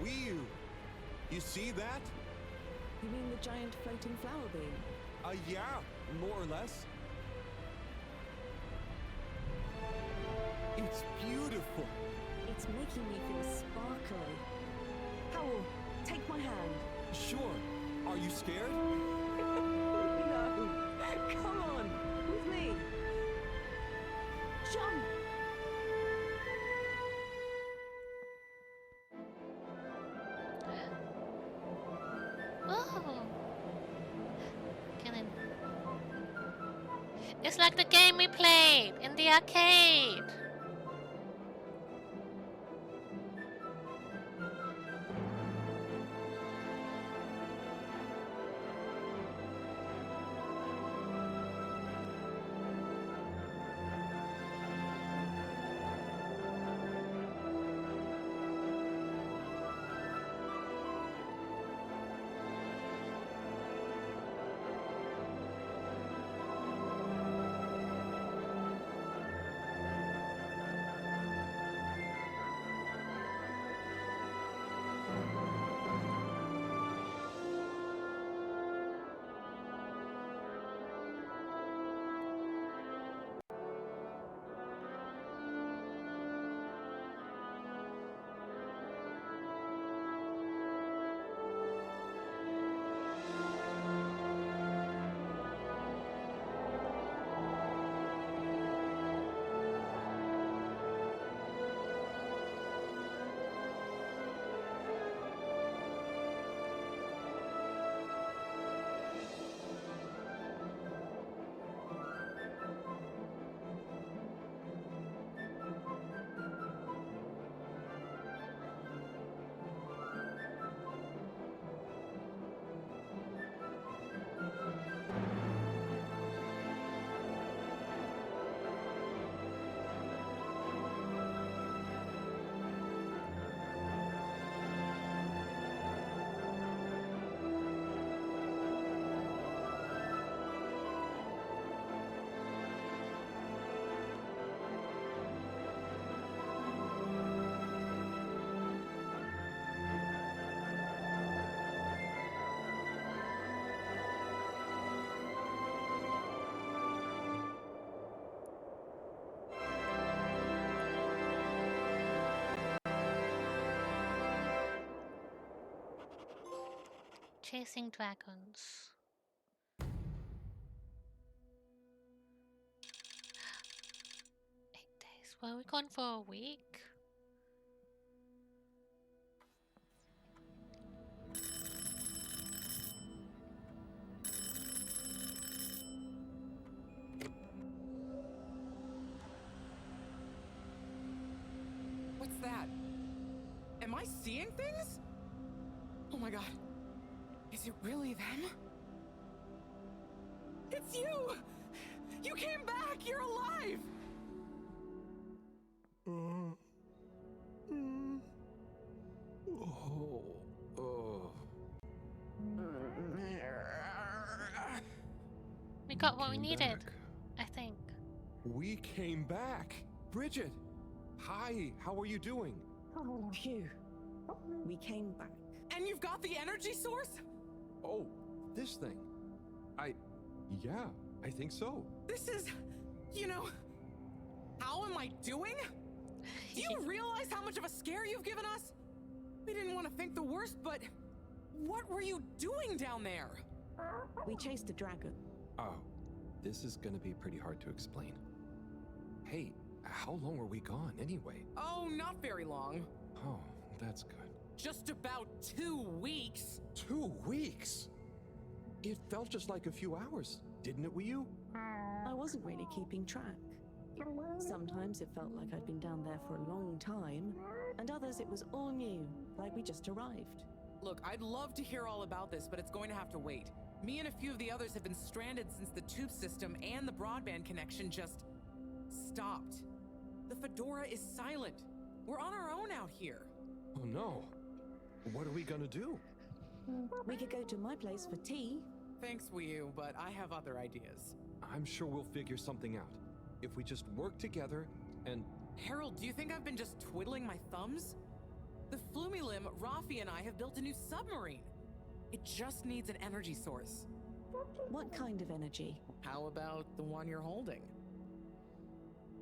Wii U, you see that? You mean the giant floating flower beam? Yeah, more or less. It's beautiful. It's making me feel sparkly. Powell, take my hand. Sure. Are you scared? No. Come on, with me. Jump! Oh! It's like the game we played in the arcade! Chasing dragons. 8 days. Were we gone for a week? What's that? Am I seeing things? Oh my god. Is it really them? It's you! You came back! You're alive! We got what we Came needed, back. I think. We came back! Bridget! Hi, how are you doing? Phew. We came back. And you've got the energy source? Oh, this thing. Yeah, I think so. This is, you know, how am I doing? Do you realize how much of a scare you've given us? We didn't want to think the worst, but what were you doing down there? We chased a dragon. Oh, this is gonna be pretty hard to explain. Hey, how long were we gone anyway? Oh, not very long. Oh, that's good. Just about 2 weeks. 2 weeks? It felt just like a few hours, didn't it, Wii U? I wasn't really keeping track. Sometimes it felt like I'd been down there for a long time, and others it was all new, like we just arrived. Look, I'd love to hear all about this, but it's going to have to wait. Me and a few of the others have been stranded since the tube system and the broadband connection just stopped. The Fedora is silent. We're on our own out here. Oh no. What are we gonna do? We could go to my place for tea. Thanks, Wii U, but I have other ideas. I'm sure we'll figure something out. If we just work together and... Harold, do you think I've been just twiddling my thumbs? The Flumilim, Rafi, and I have built a new submarine. It just needs an energy source. What kind of energy? How about the one you're holding?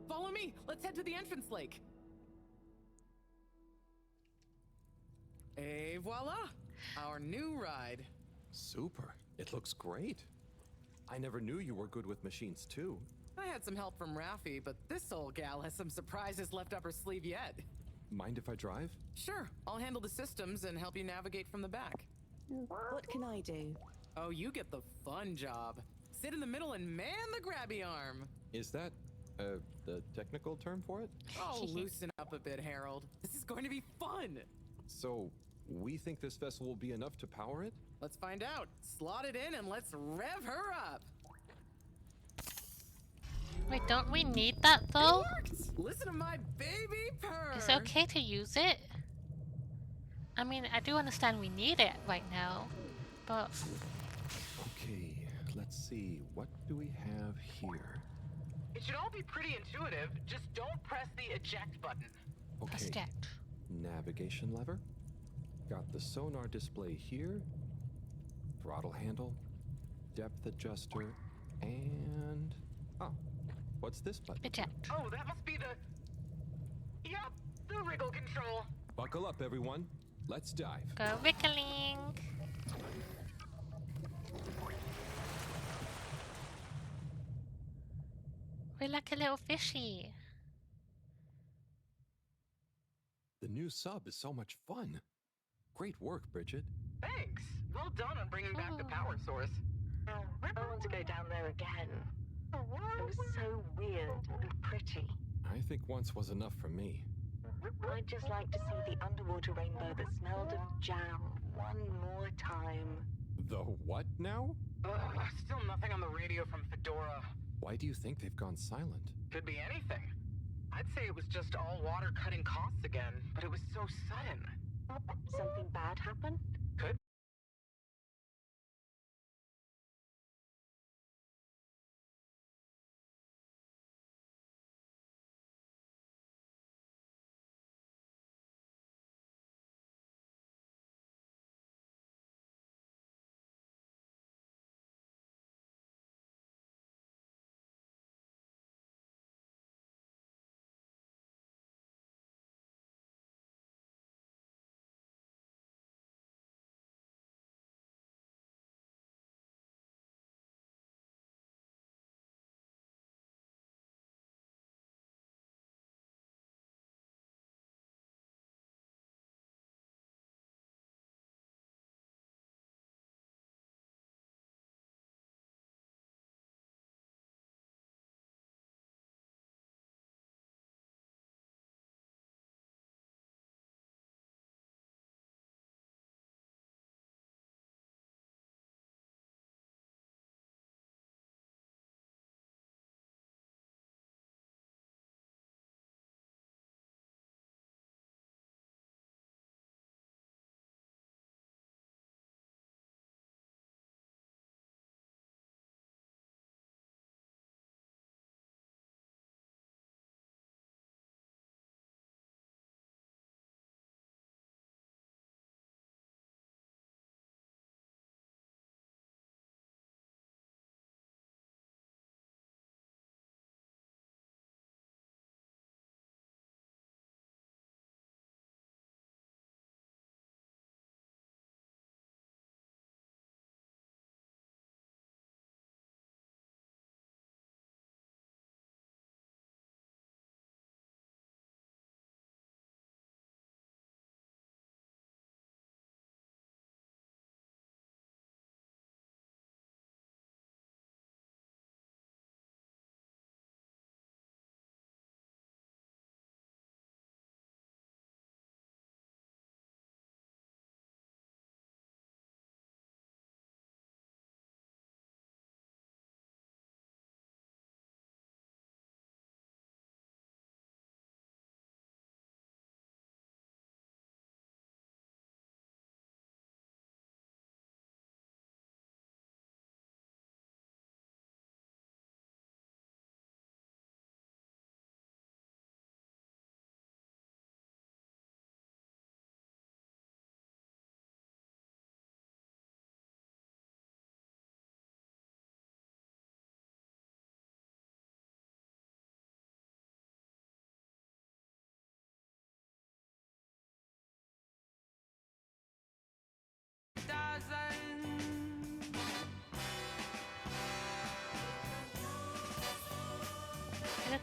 Follow me! Let's head to the entrance lake! Et voila! Our new ride. Super. It looks great. I never knew you were good with machines too. I had some help from Rafi, but this old gal has some surprises left up her sleeve yet. Mind if I drive? Sure, I'll handle the systems and help you navigate from the back. What can I do? Oh, you get the fun job. Sit in the middle and man the grabby arm. Is that, the technical term for it? Oh, loosen up a bit, Harold. This is going to be fun. So, we think this vessel will be enough to power it? Let's find out. Slot it in and let's rev her up. Wait, don't we need that though? It worked! Listen to my baby purr. Is it okay to use it? I mean, I do understand we need it right now, but... Okay, let's see. What do we have here? It should all be pretty intuitive. Just don't press the eject button. Press Okay, eject. navigation lever. Got the sonar display here. Throttle handle. Depth adjuster. And... oh, what's this button? Eject. Oh, that must be the... Yup, the wriggle control. Buckle up, everyone. Let's dive. Go wriggling. We're like a little fishy. The new sub is so much fun. Great work, Bridget. Thanks. Well done on bringing back the power source. I want to go down there again. It was so weird and pretty. I think once was enough for me. I'd just like to see the underwater rainbow that smelled of jam one more time. The what now? Still nothing on the radio from Fedora. Why do you think they've gone silent? Could be anything. I'd say it was just all water cutting costs again, but it was so sudden. Something bad happened? Could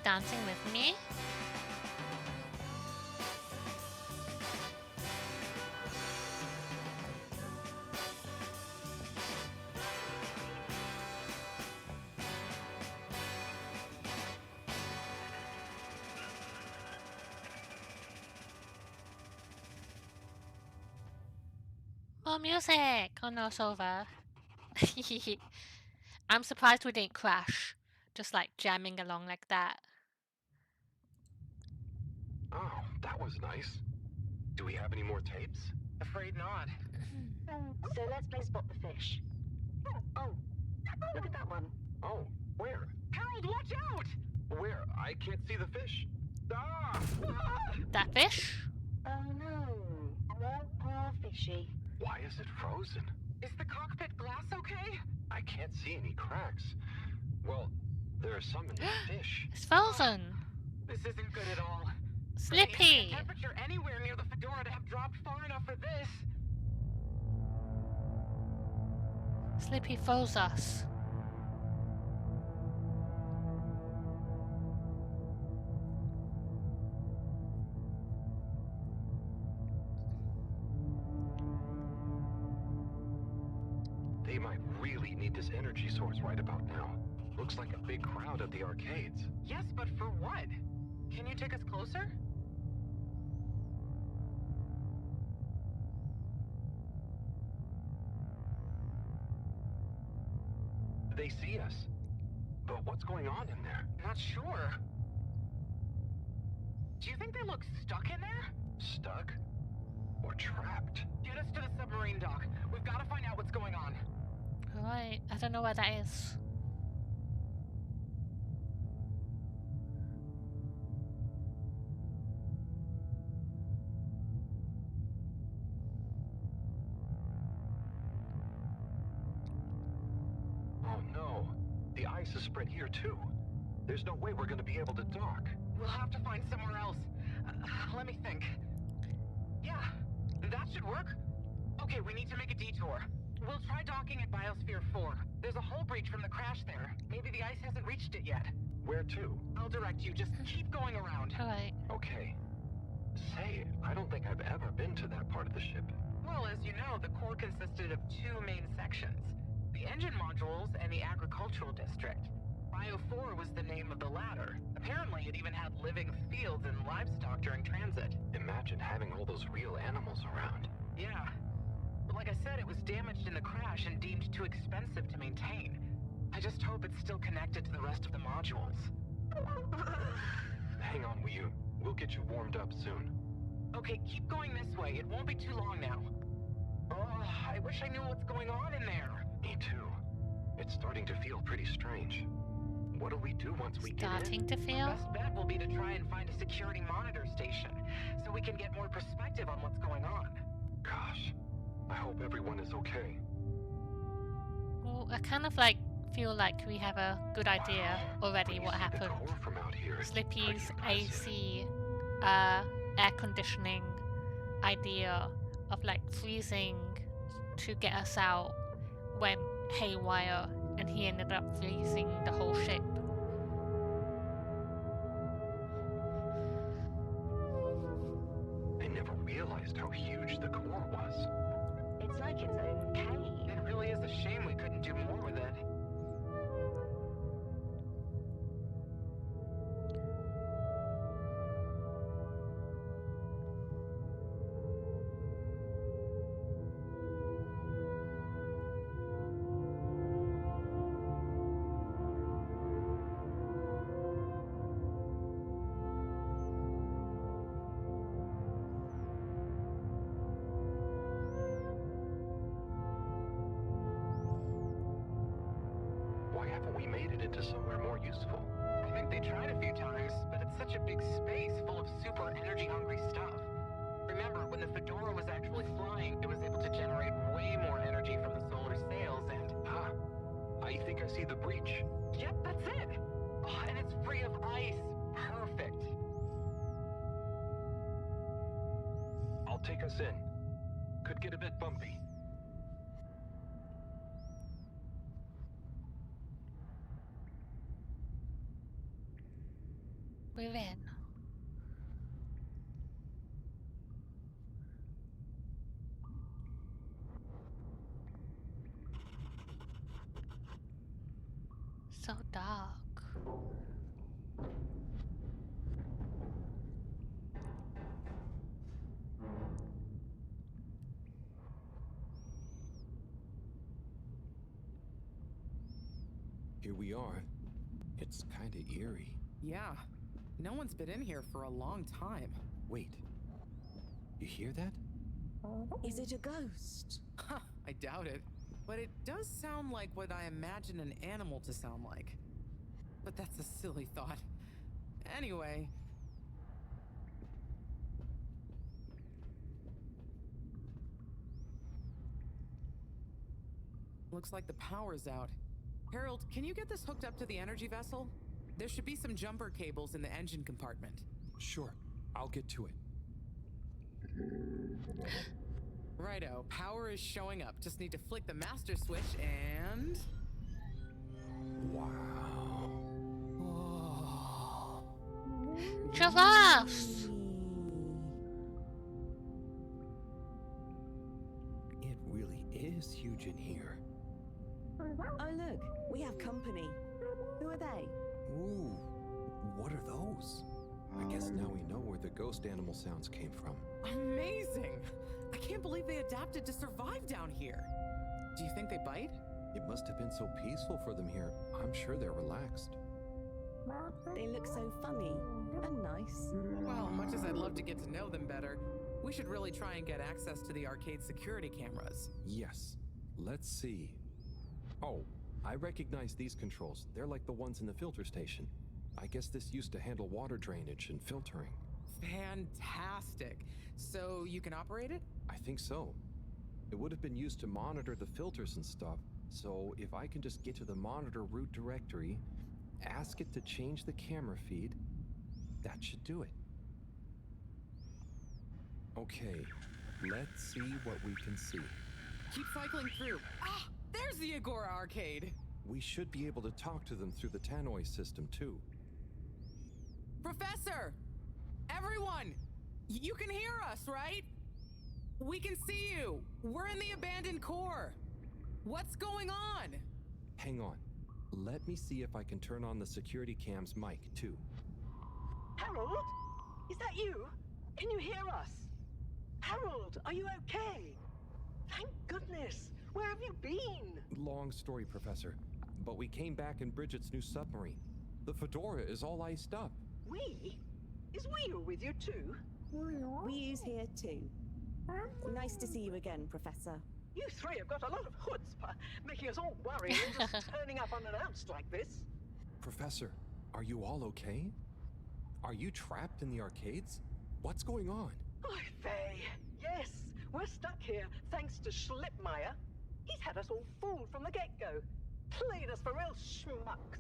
dancing with me? More music! Oh no, it's over. I'm surprised we didn't crash. Just like jamming along like that. Oh, that was nice. Do we have any more tapes? Afraid not. So let's play Spot the Fish. Oh, look at that one. Oh, where? Harold, watch out! Where? I can't see the fish. Ah! That fish? Oh no. Poor fishy. Why is it frozen? Is the cockpit glass okay? I can't see any cracks. Well, there are some in the fish. It's frozen. This isn't good at all. Slippy. The temperature anywhere near the Fedora to have dropped far enough for this. Slippy froze us. They might really need this energy source right about now. Looks like a big crowd at the arcades. Yes, but for what? Can you take us closer? They see us. But what's going on in there? Not sure. Do you think they look stuck in there? Stuck? Or trapped? Get us to the submarine dock. We've got to find out what's going on. Alright, I don't know where that is. Oh no. The ice is spread here too. There's no way we're gonna be able to dock. We'll have to find somewhere else. Let me think. Yeah, that should work. Okay, we need to make a detour. We'll try docking at Biosphere 4. There's a hull breach from the crash there. Maybe the ice hasn't reached it yet. Where to? I'll direct you. Just keep going around. Alright. Okay. Say, I don't think I've ever been to that part of the ship. Well, as you know, the core consisted of two main sections. The engine modules and the agricultural district. Bio 4 was the name of the latter. Apparently, it even had living fields and livestock during transit. Imagine having all those real animals around. Yeah. But like I said, it was damaged in the crash and deemed too expensive to maintain. I just hope it's still connected to the rest of the modules. Hang on, Wii U. We'll get you warmed up soon. Okay, keep going this way. It won't be too long now. Oh, I wish I knew what's going on in there. Me too. It's starting to feel pretty strange. What'll we do once we get in? Starting to feel? Our best bet will be to try and find a security monitor station, so we can get more perspective on what's going on. Gosh, I hope everyone is okay. Well, I kind of like feel like we have a good idea already what happened. The core from out here is Slippy's pretty impressive. AC, air conditioning idea of like freezing to get us out went haywire, and he ended up freezing the whole ship. I never realized how huge the core was. It's like its own cave. It really is a shame we couldn't do more with it. Why haven't we made it into somewhere more useful? I think they tried a few times, but it's such a big space full of super energy-hungry stuff. Remember, when the Fedora was actually flying, it was able to generate way more energy from the solar sails and... Ah, I think I see the breach. Yep, that's it! Oh, and it's free of ice. Perfect. I'll take us in. Could get a bit bumpy. Breathe in. So dark. Here we are. It's kinda eerie. Yeah. No one's been in here for a long time. Wait. You hear that? Is it a ghost? Huh, I doubt it. But it does sound like what I imagine an animal to sound like. But that's a silly thought. Anyway. Looks like the power's out. Harold, can you get this hooked up to the energy vessel? There should be some jumper cables in the engine compartment. Sure. I'll get to it. Righto, power is showing up. Just need to flick the master switch and... Wow. Whoa. Giraffes! It really is huge in here. Oh, look, we have company. Who are they? Ooh, what are those? I guess now we know where the ghost animal sounds came from. Amazing! I can't believe they adapted to survive down here. Do you think they bite? It must have been so peaceful for them here. I'm sure they're relaxed. They look so funny and nice. Well, much as I'd love to get to know them better, we should really try and get access to the arcade security cameras. Yes. Let's see. Oh, I recognize these controls. They're like the ones in the filter station. I guess this used to handle water drainage and filtering. Fantastic. So you can operate it? I think so. It would have been used to monitor the filters and stuff, so if I can just get to the monitor root directory, ask it to change the camera feed, that should do it. Okay, let's see what we can see. Keep cycling through. Ah, there's the Agora arcade. We should be able to talk to them through the tannoy system too. Professor! Everyone! You can hear us, right? We can see you! We're in the abandoned core! What's going on? Hang on. Let me see if I can turn on the security cam's mic too. Harold? Is that you? Can you hear us? Harold, are you okay? Thank goodness! Where have you been? Long story, Professor. But we came back in Bridget's new submarine. The Fedora is all iced up. We? Is Wheel with you too? We's here too. Nice to see you again, Professor. You three have got a lot of chutzpah, making us all worry and just turning up unannounced like this. Professor, are you all okay? Are you trapped in the arcades? What's going on? Oy vey. Yes, we're stuck here thanks to Schlipmeyer. He's had us all fooled from the get-go. Played us for real schmucks.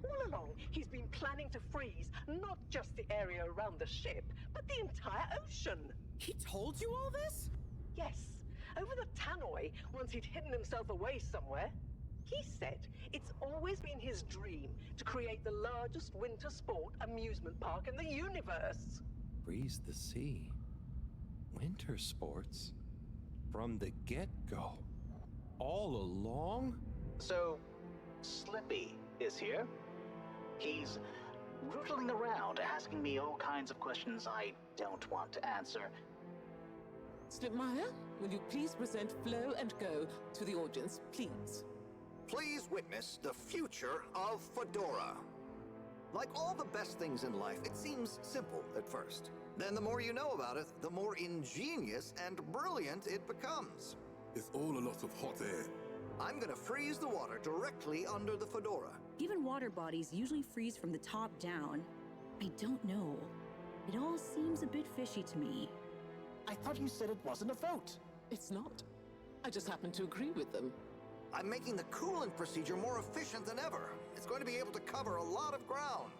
All along, he's been planning to freeze not just the area around the ship, but the entire ocean. He told you all this? Yes, over the tannoy, once he'd hidden himself away somewhere. He said it's always been his dream to create the largest winter sport amusement park in the universe. Freeze the sea. Winter sports? From the get-go. All along? So, Slippy is here. He's rootling around, asking me all kinds of questions I don't want to answer. Slipmeyer, will you please present Flow and Go to the audience, please? Please witness the future of Fedora. Like all the best things in life, it seems simple at first. Then the more you know about it, the more ingenious and brilliant it becomes. It's all a lot of hot air. I'm gonna freeze the water directly under the Fedora. Even water bodies usually freeze from the top down. I don't know. It all seems a bit fishy to me. I thought you said it wasn't a vote. It's not. I just happen to agree with them. I'm making the coolant procedure more efficient than ever. It's going to be able to cover a lot of ground.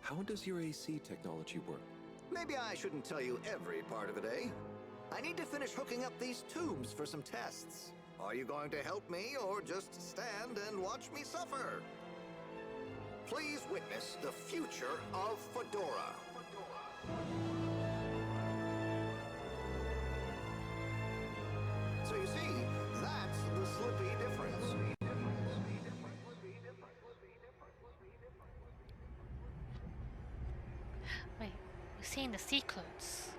How does your AC technology work? Maybe I shouldn't tell you every part of it, eh? I need to finish hooking up these tubes for some tests. Are you going to help me or just stand and watch me suffer? Please witness the future of Fedora. So you see, that's the Slippy difference. Wait, we're seeing the secrets.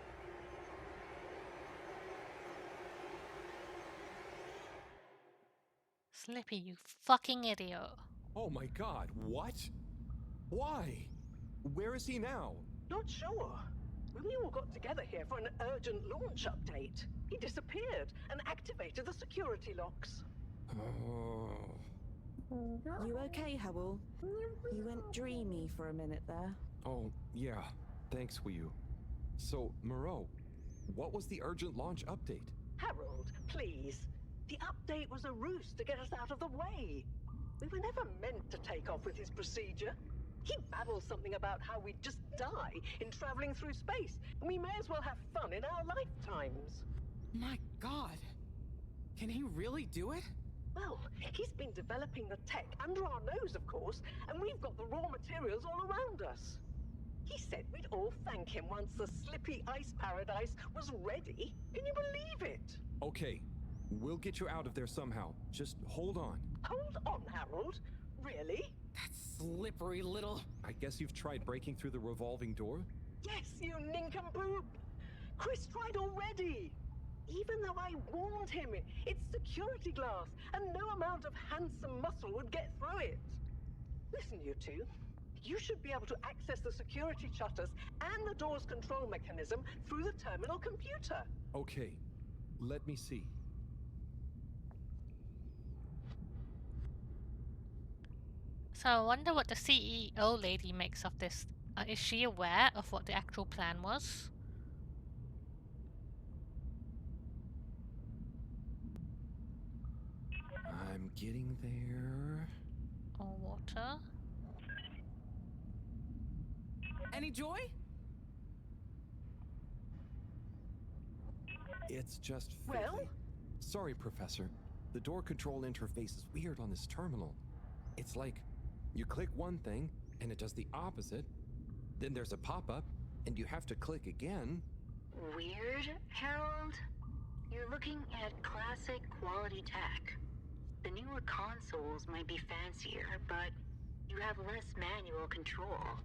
Slippy, you fucking idiot. Oh my god, what? Why? Where is he now? Not sure. When we all got together here for an urgent launch update, he disappeared and activated the security locks. Oh. You okay, Howell? You went dreamy for a minute there. Oh, yeah. Thanks, Wiyu. So, Moreau, what was the urgent launch update? Harold, please. The update was a ruse to get us out of the way. We were never meant to take off with his procedure. He babbles something about how we'd just die in traveling through space, and we may as well have fun in our lifetimes. My god. Can he really do it? Well, he's been developing the tech under our nose, of course, and we've got the raw materials all around us. He said we'd all thank him once the Slippy Ice Paradise was ready. Can you believe it? Okay, we'll get you out of there somehow. Just hold on. Hold on, Harold. Really? That slippery little... I guess you've tried breaking through the revolving door? Yes, you nincompoop! Chris tried already! Even though I warned him, it's security glass, and no amount of handsome muscle would get through it. Listen, you two. You should be able to access the security shutters and the door's control mechanism through the terminal computer. Okay, let me see. So I wonder what the CEO lady makes of this. Is she aware of what the actual plan was? I'm getting there. Or water? Any joy? It's just fiddly. Well? Sorry, Professor. The door control interface is weird on this terminal. It's like you click one thing and it does the opposite. Then there's a pop-up and you have to click again. Weird, Harold? You're looking at classic quality tech. The newer consoles might be fancier, but you have less manual control.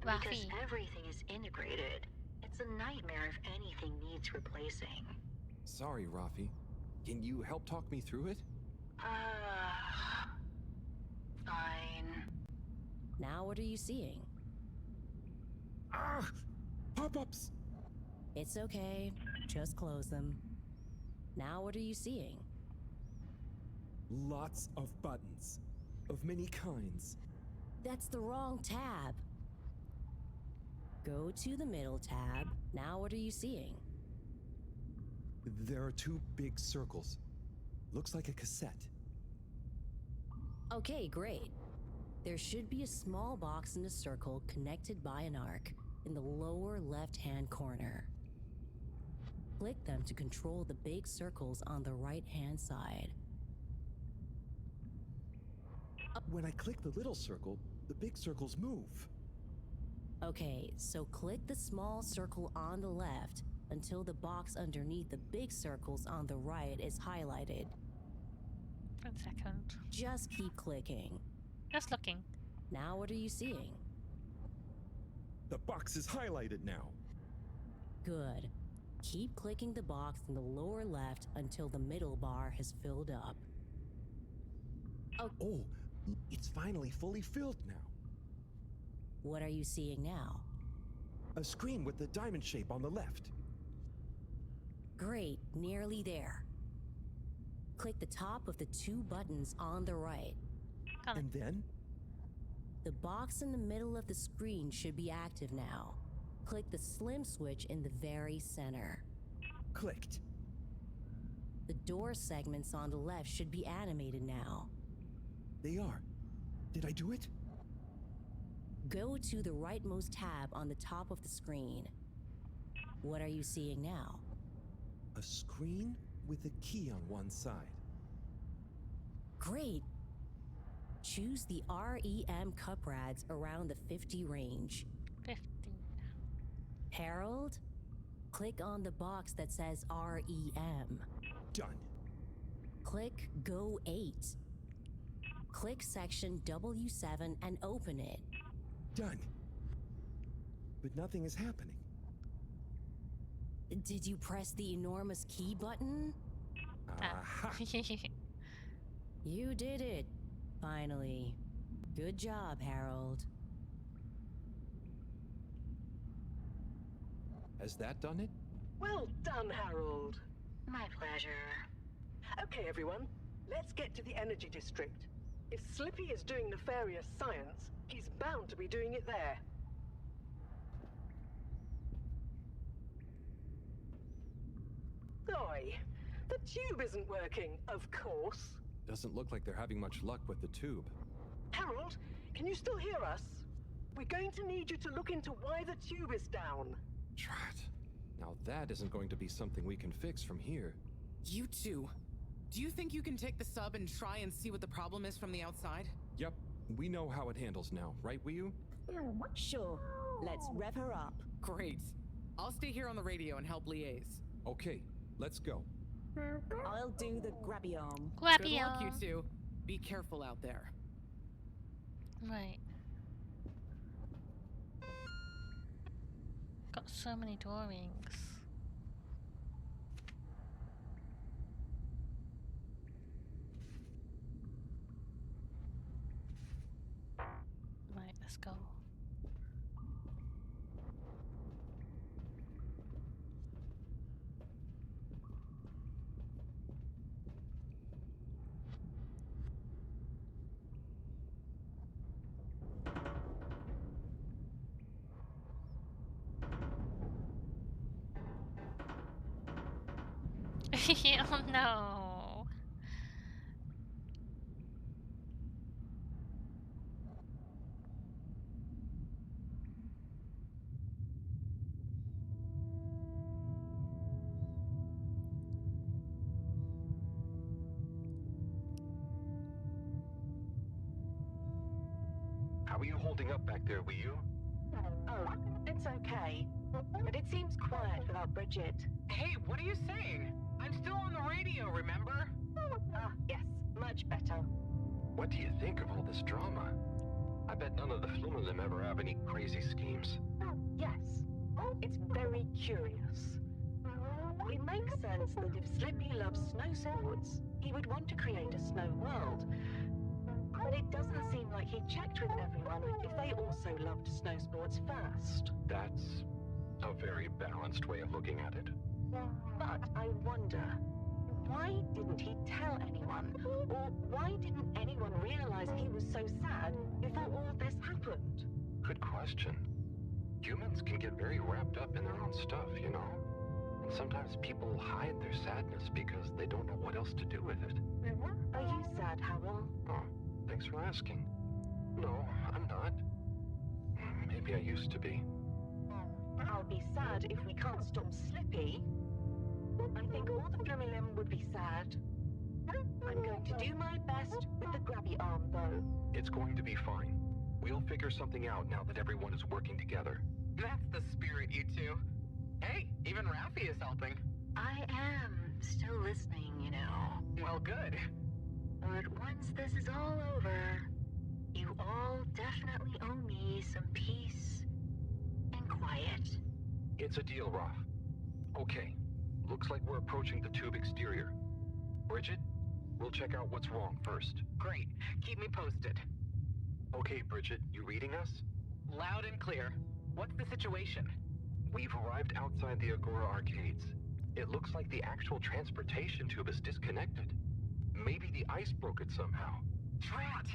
And because everything is integrated, it's a nightmare if anything needs replacing. Sorry, Rafi. Can you help talk me through it? Fine. Now what are you seeing? Ah! Pop-ups! It's okay. Just close them. Now what are you seeing? Lots of buttons. Of many kinds. That's the wrong tab. Go to the middle tab. Now what are you seeing? There are two big circles. Looks like a cassette. Okay, great. There should be a small box in a circle connected by an arc in the lower left-hand corner. Click them to control the big circles on the right-hand side. When I click the little circle, the big circles move. Okay, so click the small circle on the left until the box underneath the big circles on the right is highlighted. 1 second. Just keep clicking. Just looking. Now what are you seeing? The box is highlighted now. Good. Keep clicking the box in the lower left until the middle bar has filled up. Oh, it's finally fully filled now. What are you seeing now? A screen with the diamond shape on the left. Great, nearly there. Click the top of the two buttons on the right. And then? The box in the middle of the screen should be active now. Click the slim switch in the very center. Clicked. The door segments on the left should be animated now. They are. Did I do it? Go to the rightmost tab on the top of the screen. What are you seeing now? A screen with a key on one side. Great! Choose the REM cup rads around the 50 range. 50. Harold, click on the box that says REM. Done. Click Go 8. Click section W7 and open it. Done. But nothing is happening. Did you press the enormous key button? Aha! You did it, finally. Good job, Harold. Has that done it? Well done, Harold. My pleasure. Okay, everyone, let's get to the energy district. If Slippy is doing nefarious science, he's bound to be doing it there. Oi, the tube isn't working, of course. Doesn't look like they're having much luck with the tube. Harold, can you still hear us? We're going to need you to look into why the tube is down. Drat. Now that isn't going to be something we can fix from here. You two. Do you think you can take the sub and try and see what the problem is from the outside? Yep, we know how it handles now, right, Wii? Sure. Let's rev her up. Great. I'll stay here on the radio and help liaise. Okay, let's go. I'll do the grabby arm. Good luck, you two. Be careful out there. Right. Got so many drawings. Right, let's go. Oh no. How are you holding up back there, Wii U? Oh, it's okay. But it seems quiet without Bridget. Hey, what are you saying? I'm still on the radio, remember? Ah, yes, much better. What do you think of all this drama? I bet none of the flume of them ever have any crazy schemes. Yes, it's very curious. It makes sense that if Slippy loves snow sports, he would want to create a snow world. But it doesn't seem like he checked with everyone if they also loved snow sports first. That's a very balanced way of looking at it. But I wonder, why didn't he tell anyone? Or why didn't anyone realize he was so sad before all this happened? Good question. Humans can get very wrapped up in their own stuff, you know? And sometimes people hide their sadness because they don't know what else to do with it. Are you sad, Harold? Oh, thanks for asking. No, I'm not. Maybe I used to be. I'll be sad if we can't stop Slippy. I think all the Flumilim would be sad. I'm going to do my best with the grabby arm, though. It's going to be fine. We'll figure something out now that everyone is working together. That's the spirit, you two. Hey, even Ralphie is helping. I am still listening, you know. Well, good. But once this is all over, you all definitely owe me some peace and quiet. It's a deal, Raph. Okay, looks like we're approaching the tube exterior. Bridget, we'll check out what's wrong first. Great. Keep me posted. Okay, Bridget, you reading us? Loud and clear. What's the situation? We've arrived outside the Agora arcades. It looks like the actual transportation tube is disconnected. Maybe the ice broke it somehow. Drat!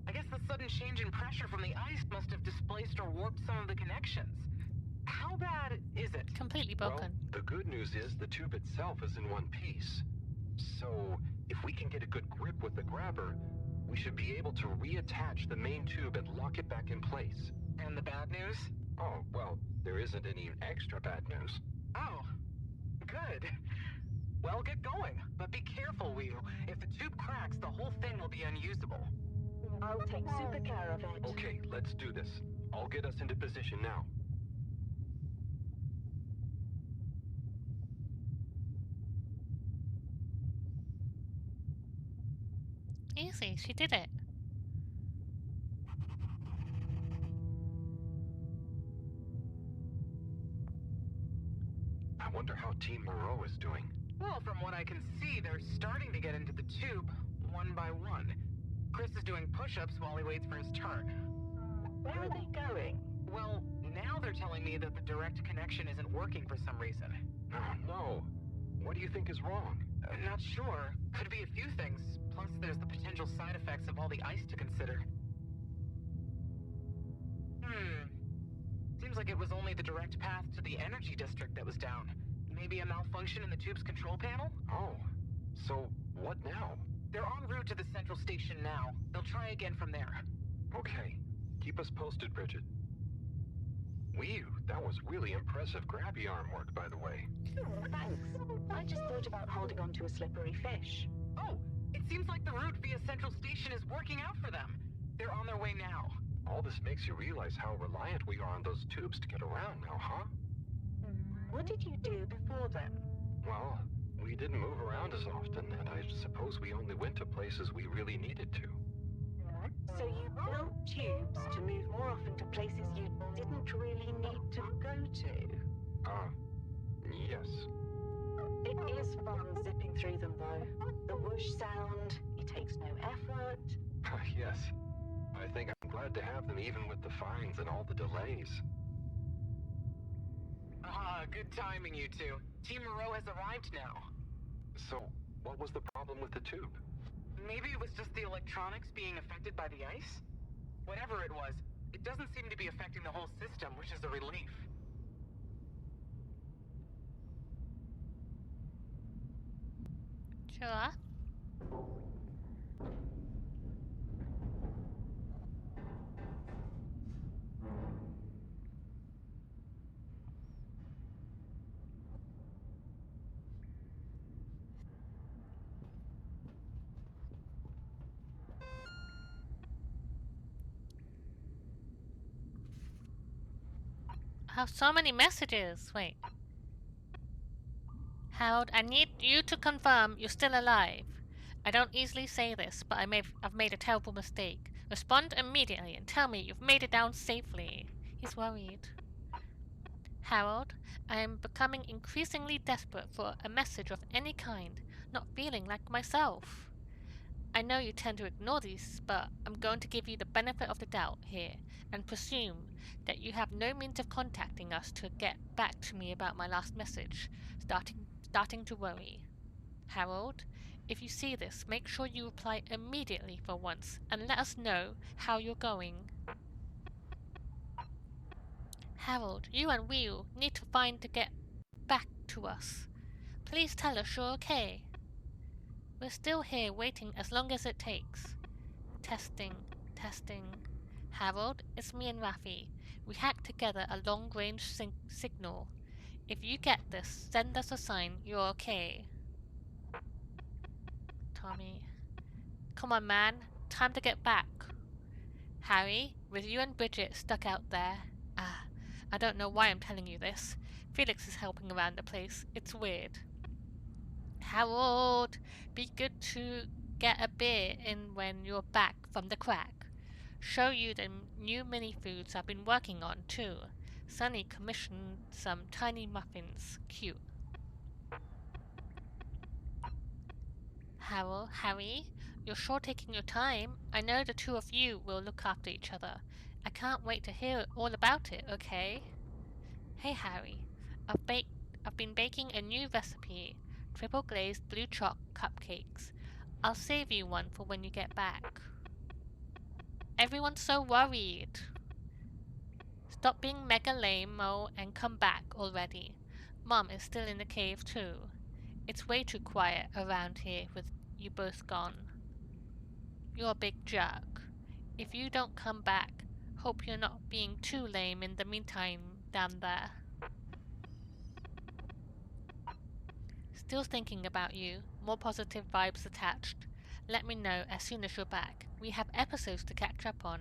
I guess the sudden change in pressure from the ice must have displaced or warped some of the connections. How bad is it? Completely broken. Well, the good news is the tube itself is in one piece. So, if we can get a good grip with the grabber, we should be able to reattach the main tube and lock it back in place. And the bad news? Oh, well, there isn't any extra bad news. Oh, good. Well, get going, but be careful, Wii. If the tube cracks, the whole thing will be unusable. I'll take super care of it. Okay, let's do this. I'll get us into position now. Easy, she did it. I wonder how Team Moreau is doing. Well, from what I can see, they're starting to get into the tube, one by one. Chris is doing push-ups while he waits for his turn. Where are they going? Well, now they're telling me that the direct connection isn't working for some reason. Oh, no. What do you think is wrong? Not sure. Could be a few things. Plus, there's the potential side effects of all the ice to consider. Seems like it was only the direct path to the energy district that was down. Maybe a malfunction in the tube's control panel? Oh. So, what now? They're en route to the central station now. They'll try again from there. Okay. Keep us posted, Bridget. Whew, that was really impressive grabby arm work, by the way. Thanks. I just thought about holding on to a slippery fish. Oh, it seems like the route via Central Station is working out for them. They're on their way now. All this makes you realize how reliant we are on those tubes to get around now, huh? What did you do before then? Well, we didn't move around as often, and I suppose we only went to places we really needed to. So you built tubes to move more often to places you didn't really need to go to? Yes. It is fun zipping through them, though. The whoosh sound, it takes no effort. Yes. I think I'm glad to have them even with the fines and all the delays. Good timing, you two. Team Moreau has arrived now. So, what was the problem with the tube? Maybe it was just the electronics being affected by the ice? Whatever it was, it doesn't seem to be affecting the whole system, which is a relief. Sure. I have so many messages. Wait. Harold, I need you to confirm you're still alive. I don't easily say this, but I've made a terrible mistake. Respond immediately and tell me you've made it down safely. He's worried. Harold, I am becoming increasingly desperate for a message of any kind, not feeling like myself. I know you tend to ignore these, but I'm going to give you the benefit of the doubt here and presume that you have no means of contacting us to get back to me about my last message, starting to worry. Harold, if you see this, make sure you reply immediately for once and let us know how you're going. Harold, you and Will need to find to get back to us. Please tell us you're okay. We're still here waiting as long as it takes. Testing, testing. Harold, it's me and Rafi. We hacked together a long-range signal. If you get this, send us a sign you're okay. Tommy. Come on, man. Time to get back. Harry, with you and Bridget stuck out there. I don't know why I'm telling you this. Felix is helping around the place. It's weird. Harold, be good to get a beer in when you're back from the crack. Show you the new mini foods I've been working on too. Sunny commissioned some tiny muffins. Cute. Harold, Harry, you're sure taking your time. I know the two of you will look after each other. I can't wait to hear all about it, okay? Hey Harry, I've been baking a new recipe. Triple glazed blue choc cupcakes. I'll save you one for when you get back. Everyone's so worried. Stop being mega lame-o and come back already. Mom is still in the cave too. It's way too quiet around here with you both gone. You're a big jerk. If you don't come back, hope you're not being too lame in the meantime down there. Still thinking about you. More positive vibes attached. Let me know as soon as you're back. We have episodes to catch up on.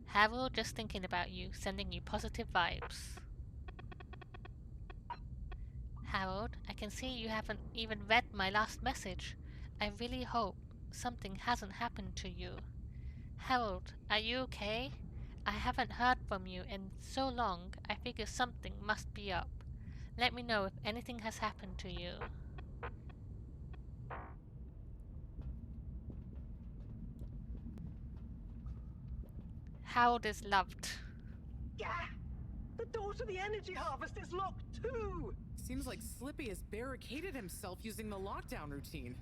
Harold, just thinking about you, sending you positive vibes. Harold, I can see you haven't even read my last message. I really hope something hasn't happened to you. Harold, are you okay? I haven't heard from you in so long, I figure something must be up. Let me know if anything has happened to you. Harold is loved. Yeah! The door to the energy harvest is locked too! Seems like Slippy has barricaded himself using the lockdown routine.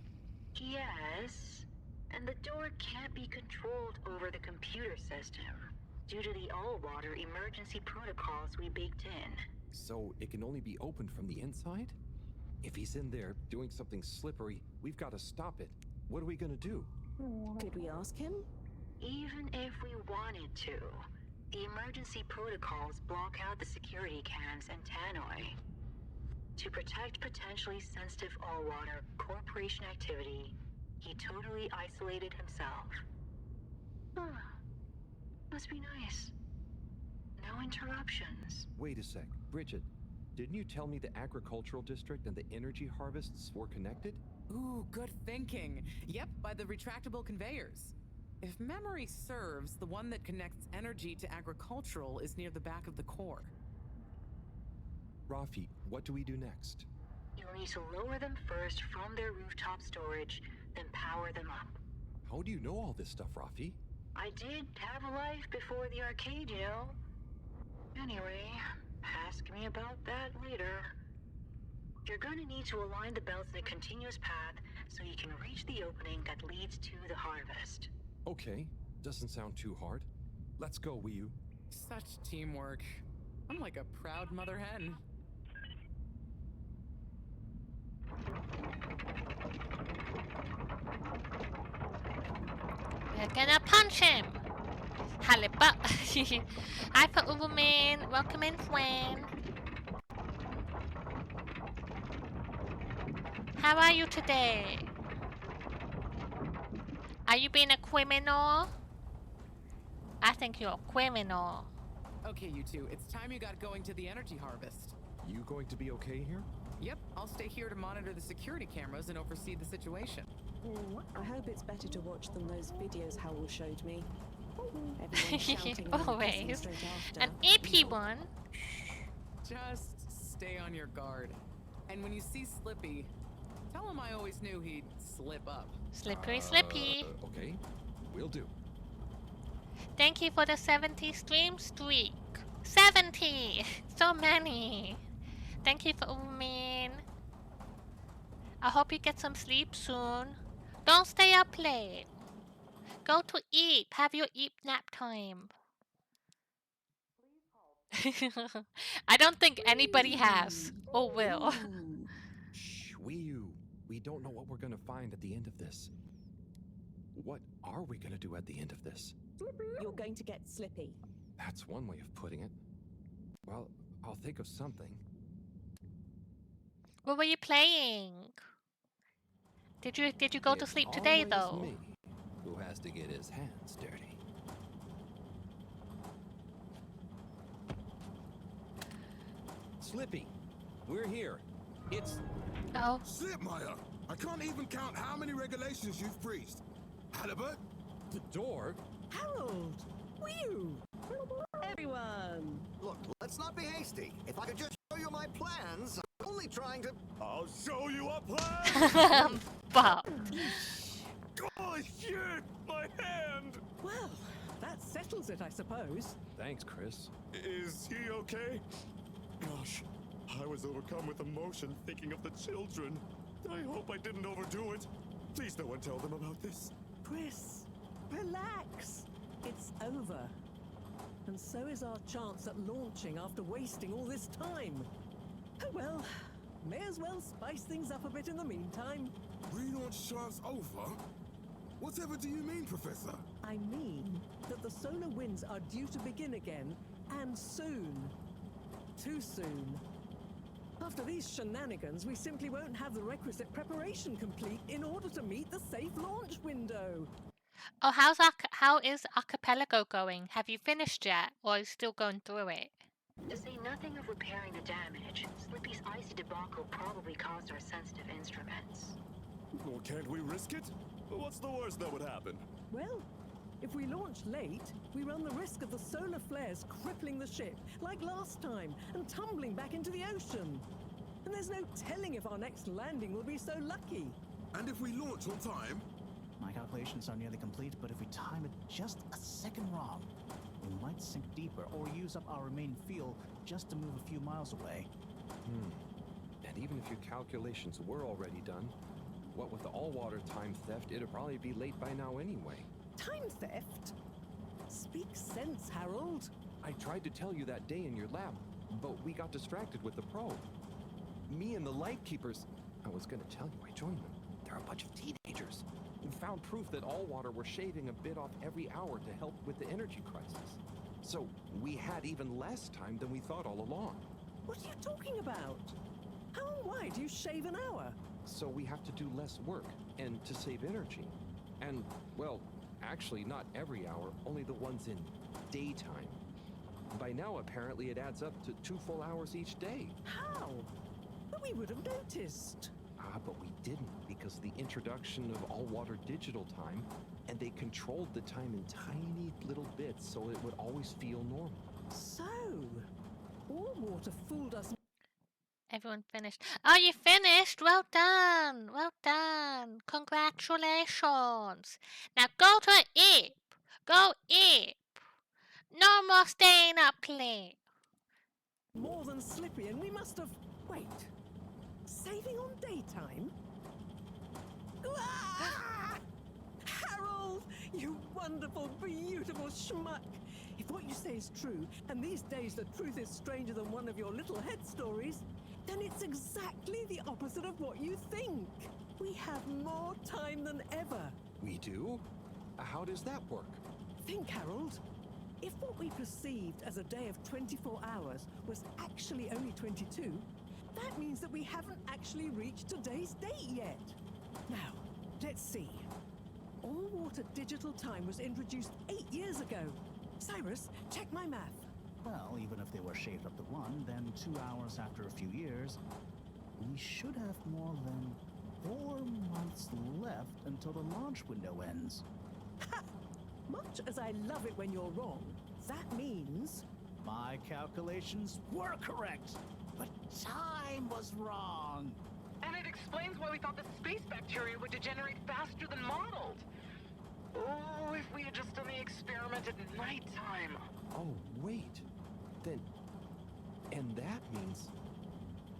Yes, and the door can't be controlled over the computer system due to the all-water emergency protocols we baked in. So it can only be opened from the inside? If he's in there doing something slippery, we've got to stop it. What are we gonna do? Could we ask him? Even if we wanted to, the emergency protocols block out the security cams and tannoy. To protect potentially sensitive all-water corporation activity, he totally isolated himself. Huh. Must be nice. No interruptions. Wait a sec. Bridget, didn't you tell me the agricultural district and the energy harvests were connected? Ooh, good thinking. Yep, by the retractable conveyors. If memory serves, the one that connects energy to agricultural is near the back of the core. Rafi, what do we do next? You'll need to lower them first from their rooftop storage, then power them up. How do you know all this stuff, Rafi? I did have a life before the arcade, you know. Anyway, ask me about that later. You're gonna need to align the belts in a continuous path so you can reach the opening that leads to the harvest. Okay, doesn't sound too hard. Let's go, Wii U. Such teamwork. I'm like a proud mother hen. We're gonna punch him! Halibut! Hi for Uberman! Welcome in, friend! How are you today? Are you being a criminal? I think you're a criminal. Okay, you two, it's time you got going to the energy harvest. You going to be okay here? Yep, I'll stay here to monitor the security cameras and oversee the situation. I hope it's better to watch than those videos Howell showed me. Everyone shouting and Always. kissing straight after. An EP one. Just stay on your guard. And when you see Slippy, tell him I always knew he'd slip up. Slippery, slippy. Okay, will do. Thank you for the 70 stream streak. 70! So many. Thank you for Uberman. I hope you get some sleep soon. Don't stay up late. Go to eat. Have your eat nap time. I don't think anybody has or will. Shh, Wii U. We don't know what we're gonna find at the end of this. What are we gonna do at the end of this? You're going to get Slippy. That's one way of putting it. Well, I'll think of something. What were you playing? Did you go to It's sleep today always though? Me who has to get his hands dirty. Slippy, we're here. It's... Oh. Slipmeyer, I can't even count how many regulations you've breached. Halibut? The door? Harold! Whew! Everyone! Look, let's not be hasty. If I could just show you my plans, I'm only trying to... I'll show you a plan! Bob. Oh, shit! My hand! Well, that settles it, I suppose. Thanks, Chris. Is he okay? Gosh, I was overcome with emotion thinking of the children. I hope I didn't overdo it. Please no one tell them about this. Chris, relax. It's over. And so is our chance at launching after wasting all this time. Oh well, may as well spice things up a bit in the meantime. Relaunch chance over? Whatever do you mean, Professor? I mean that the solar winds are due to begin again, and soon. Too soon. After these shenanigans, we simply won't have the requisite preparation complete in order to meet the safe launch window. Oh, how is Archipelago going? Have you finished yet, or are you still going through it? To say nothing of repairing the damage, Slippy's icy debacle probably caused our sensitive instruments. Well, can't we risk it? What's the worst that would happen? Well, if we launch late, we run the risk of the solar flares crippling the ship, like last time, and tumbling back into the ocean. And there's no telling if our next landing will be so lucky. And if we launch on time? My calculations are nearly complete, but if we time it just a second wrong, we might sink deeper or use up our remaining fuel just to move a few miles away. And even if your calculations were already done, what with the all-water time theft, it'd probably be late by now anyway. Time theft? Speak sense, Harold. I tried to tell you that day in your lab, but we got distracted with the probe. Me and the Lightkeepers, I was gonna tell you I joined them. They're a bunch of teenagers who found proof that all-water were shaving a bit off every hour to help with the energy crisis. So we had even less time than we thought all along. What are you talking about? How and why do you shave an hour? So we have to do less work, and to save energy. And, well, actually not every hour, only the ones in daytime. By now, apparently, it adds up to 2 full hours each day. How? But we would have noticed. But we didn't, because of the introduction of all-water digital time, and they controlled the time in tiny little bits so it would always feel normal. So, all water fooled us. Everyone finished. Oh, you finished? Well done. Well done. Congratulations. Now go to eat. Go eat. No more staying up late. More than Slippy, and we must have... Wait. Saving on daytime? Ah! Harold! You wonderful, beautiful schmuck! If what you say is true, and these days the truth is stranger than one of your little head stories, then it's exactly the opposite of what you think. We have more time than ever. We do? How does that work? Think, Harold. If what we perceived as a day of 24 hours was actually only 22, that means that we haven't actually reached today's date yet. Now, let's see. All-water digital time was introduced 8 years ago. Cyrus, check my math. Well, even if they were shaved up to 1, then 2 hours after a few years, we should have more than 4 months left until the launch window ends. Ha! Much as I love it when you're wrong, that means... My calculations were correct, but time was wrong. And it explains why we thought the space bacteria would degenerate faster than modeled. Oh, if we had just done the experiment at nighttime. Oh, wait. Then... And that means...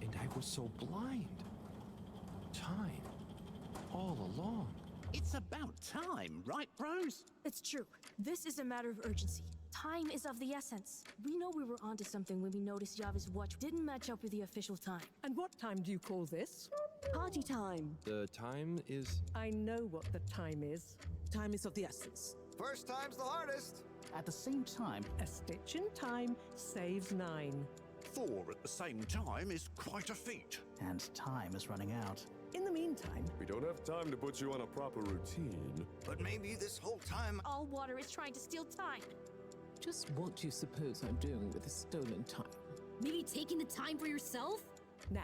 And I was so blind. Time. All along. It's about time, right, bros? It's true. This is a matter of urgency. Time is of the essence. We know we were onto something when we noticed Yava's watch didn't match up with the official time. And what time do you call this? Party time. The time is... I know what the time is. Time is of the essence. First time's the hardest. At the same time, a stitch in time saves 9. 4 at the same time is quite a feat. And time is running out. In the meantime... We don't have time to put you on a proper routine. But maybe this whole time... All water is trying to steal time. Just what do you suppose I'm doing with the stolen time? Maybe taking the time for yourself? Now,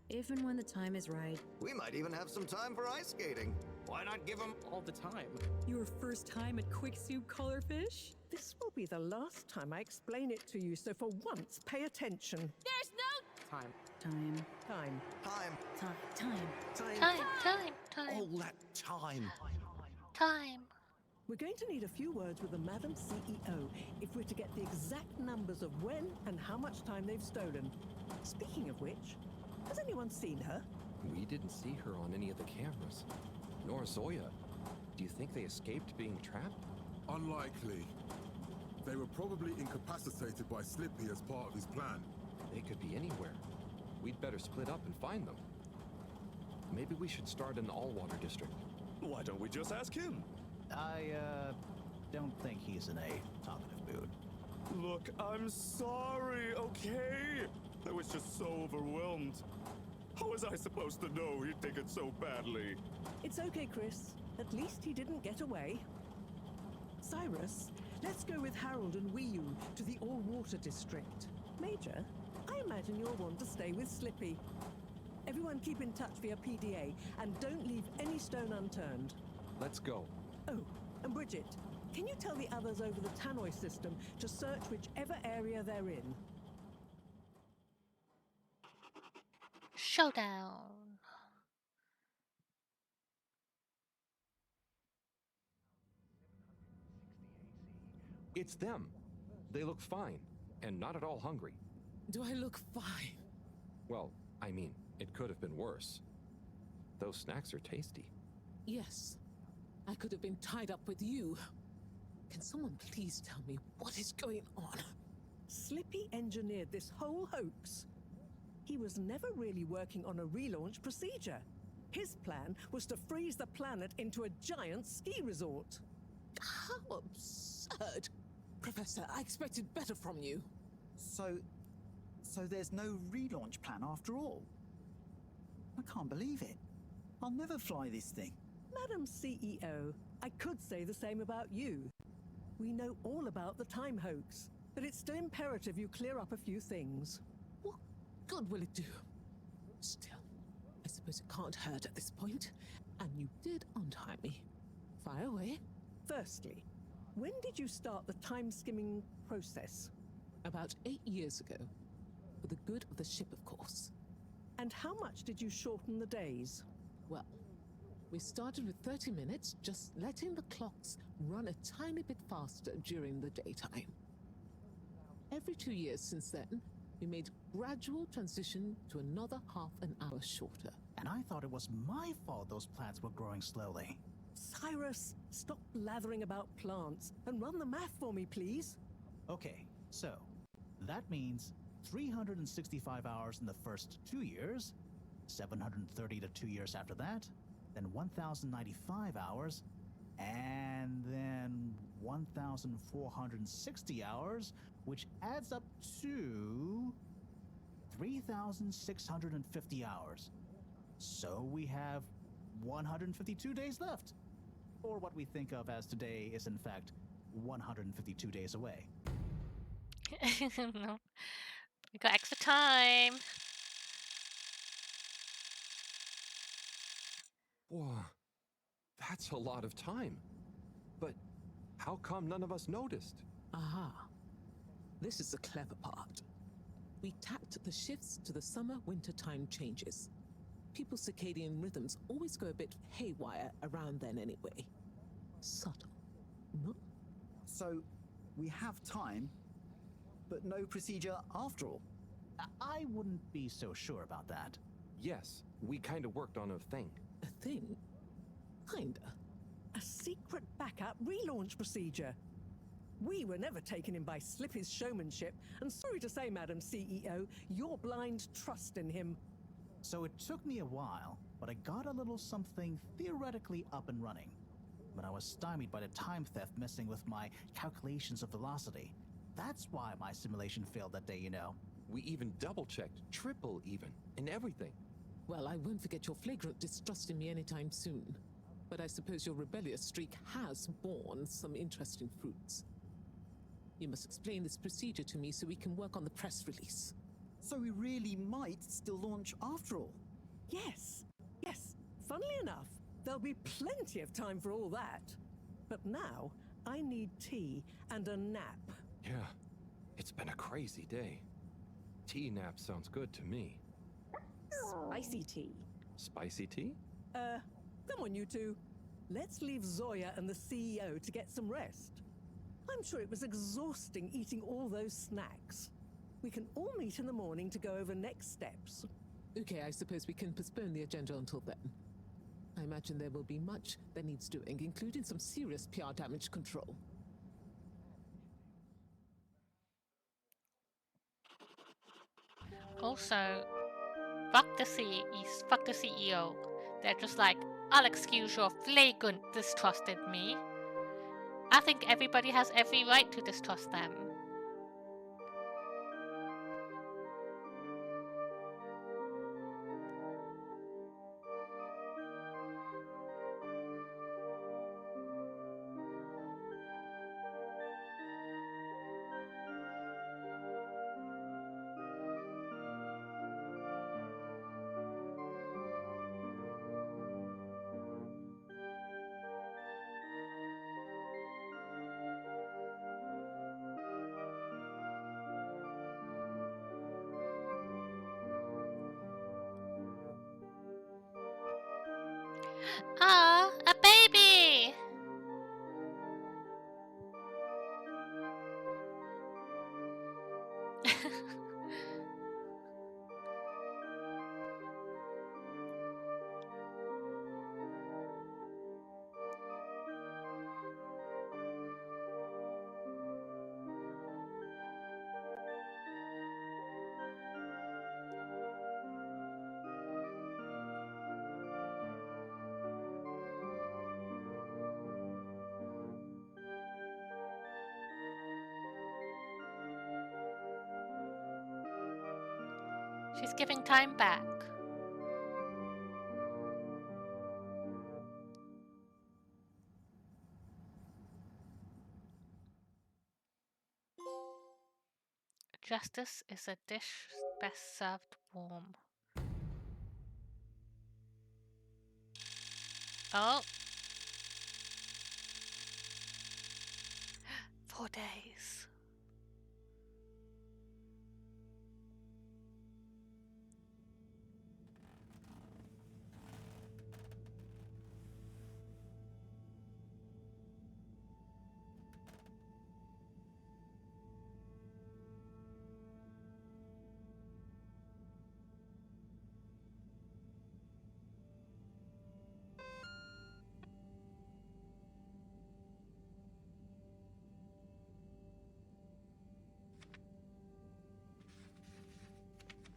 if and when the time is right. We might even have some time for ice skating. Why not give them all the time? Your first time at Quick Soup Colorfish? This will be the last time I explain it to you, so for once, pay attention. There's no... Time. Time. Time. All that time. Time. We're going to need a few words with the Madam CEO if we're to get the exact numbers of when and how much time they've stolen. Speaking of which, has anyone seen her? We didn't see her on any of the cameras. Nor Zoya. Do you think they escaped being trapped? Unlikely. They were probably incapacitated by Slippy as part of his plan. They could be anywhere. We'd better split up and find them. Maybe we should start in the all-water district. Why don't we just ask him? I, don't think he's in a talkative mood. Look, I'm sorry, okay? I was just so overwhelmed. How was I supposed to know he'd take it so badly? It's okay, Chris. At least he didn't get away. Cyrus, let's go with Harold and Wii to the all-water district. Major, I imagine you'll want to stay with Slippy. Everyone keep in touch via PDA and don't leave any stone unturned. Let's go. Oh, and Bridget, can you tell the others over the tannoy system to search whichever area they're in? Showdown. It's them. They look fine, and not at all hungry. Do I look fine? Well, I mean, it could have been worse. Those snacks are tasty. Yes. I could have been tied up with you. Can someone please tell me what is going on? Slippy engineered this whole hoax. He was never really working on a relaunch procedure. His plan was to freeze the planet into a giant ski resort. How absurd! Professor, I expected better from you. So there's no relaunch plan after all? I can't believe it. I'll never fly this thing. Madam CEO, I could say the same about you. We know all about the time hoax, but it's still imperative you clear up a few things. What good will it do? Still, I suppose it can't hurt at this point. And you did untie me. Fire away. Firstly, when did you start the time-skimming process? About 8 years ago. For the good of the ship, of course. And how much did you shorten the days? Well, we started with 30 minutes, just letting the clocks run a tiny bit faster during the daytime. Every 2 years since then, we made gradual transition to another half an hour shorter. And I thought it was my fault those plants were growing slowly. Cyrus, stop blathering about plants and run the math for me, please. Okay, so that means 365 hours in the first 2 years, 730 to 2 years after that, then 1,095 hours, and then 1,460 hours, which adds up to 3,650 hours. So we have 152 days left. Or what we think of as today is in fact 152 days away. No. We got extra time. Whoa, that's a lot of time. But how come none of us noticed? Aha. This is the clever part. We tacked the shifts to the summer-winter time changes. People's circadian rhythms always go a bit haywire around then anyway. Subtle, no? So, we have time, but no procedure after all. I wouldn't be so sure about that. Yes, we kind of worked on a thing. A thing? Kinda. A secret backup relaunch procedure. We were never taken in by Slippy's showmanship, and sorry to say, Madam CEO, your blind trust in him. So it took me a while, but I got a little something theoretically up and running. But I was stymied by the time theft messing with my calculations of velocity. That's why my simulation failed that day, you know. We even double-checked, triple even, and everything. Well, I won't forget your flagrant distrust in me anytime soon. But I suppose your rebellious streak has borne some interesting fruits. You must explain this procedure to me so we can work on the press release. So we really might still launch after all? Yes. Funnily enough, there'll be plenty of time for all that. But now, I need tea and a nap. Yeah, it's been a crazy day. Tea nap sounds good to me. Spicy tea. Spicy tea? Come on, you two. Let's leave Zoya and the CEO to get some rest. I'm sure it was exhausting eating all those snacks. We can all meet in the morning to go over next steps. Okay, I suppose we can postpone the agenda until then. I imagine there will be much that needs doing, including some serious PR damage control. Also, fuck the CEO. They're just like, I'll excuse your flagrant distrust in me. I think everybody has every right to distrust them. Ah, a baby! She's giving time back. Justice is a dish best served warm. Oh. 4 days.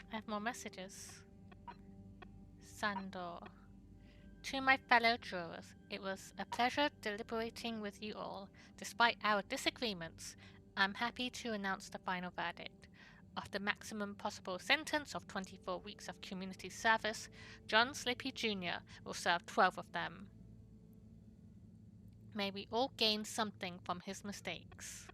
I have more messages. Sandor. To my fellow jurors, it was a pleasure deliberating with you all. Despite our disagreements, I'm happy to announce the final verdict. Of the maximum possible sentence of 24 weeks of community service, John Slippy Jr. will serve 12 of them. May we all gain something from his mistakes.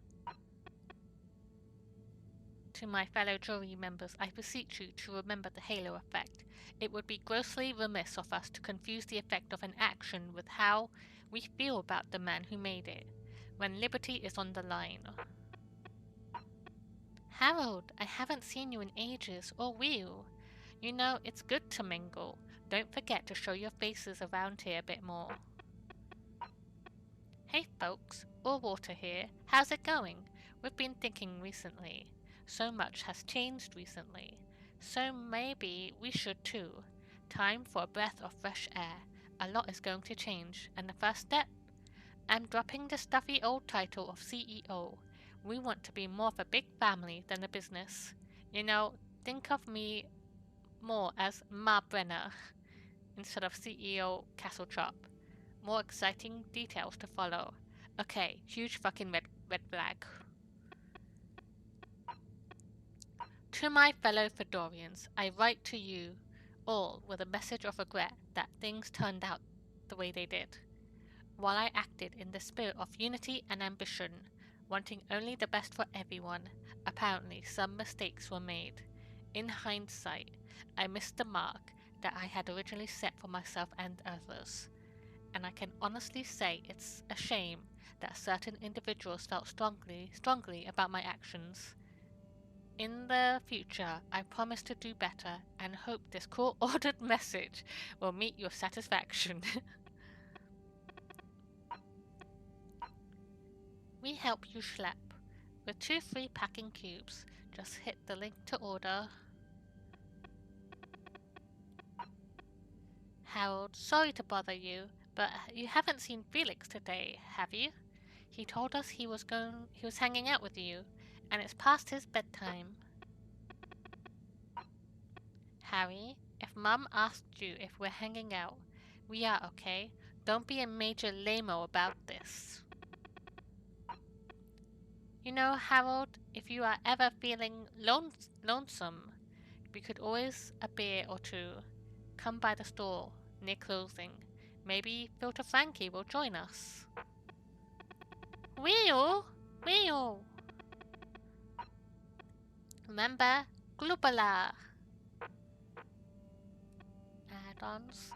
To my fellow jury members, I beseech you to remember the halo effect. It would be grossly remiss of us to confuse the effect of an action with how we feel about the man who made it, when liberty is on the line. Harold, I haven't seen you in ages, or will. You know, it's good to mingle. Don't forget to show your faces around here a bit more. Hey folks, Allwater here. How's it going? We've been thinking recently. So much has changed recently. So maybe we should too. Time for a breath of fresh air. A lot is going to change, and the first step? I'm dropping the stuffy old title of CEO. We want to be more of a big family than a business. You know, think of me more as Ma Brenner instead of CEO Castlechop. More exciting details to follow. Okay, huge fucking red flag. To my fellow Fedorians, I write to you all with a message of regret that things turned out the way they did. While I acted in the spirit of unity and ambition, wanting only the best for everyone, apparently some mistakes were made. In hindsight, I missed the mark that I had originally set for myself and others. And I can honestly say it's a shame that certain individuals felt strongly about my actions. In the future, I promise to do better and hope this court-ordered message will meet your satisfaction. We help you schlep. With 2 free packing cubes, just hit the link to order. Harold, sorry to bother you, but you haven't seen Felix today, have you? He told us he was hanging out with you, and it's past his bedtime. Harry, if Mum asked you if we're hanging out, we are, okay? Don't be a major lame-o about this. You know, Harold, if you are ever feeling lonesome, we could always a beer or two. Come by the store, near closing. Maybe Filter Frankie will join us. Will! Remember, Glubala. Add-ons.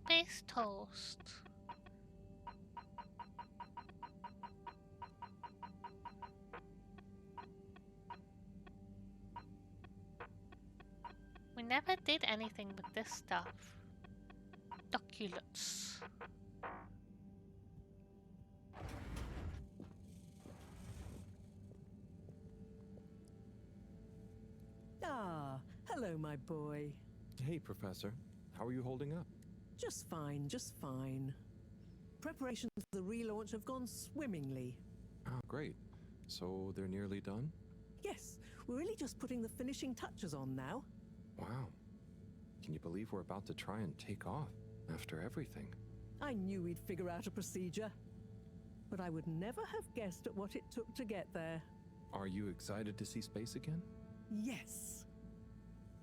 Space Toast. We never did anything with this stuff. Doculates. Ah, hello, my boy. Hey, Professor. How are you holding up? Just fine, just fine. Preparations for the relaunch have gone swimmingly. Oh, great. So they're nearly done? Yes, we're really just putting the finishing touches on now. Wow. Can you believe we're about to try and take off after everything? I knew we'd figure out a procedure. But I would never have guessed at what it took to get there. Are you excited to see space again? Yes.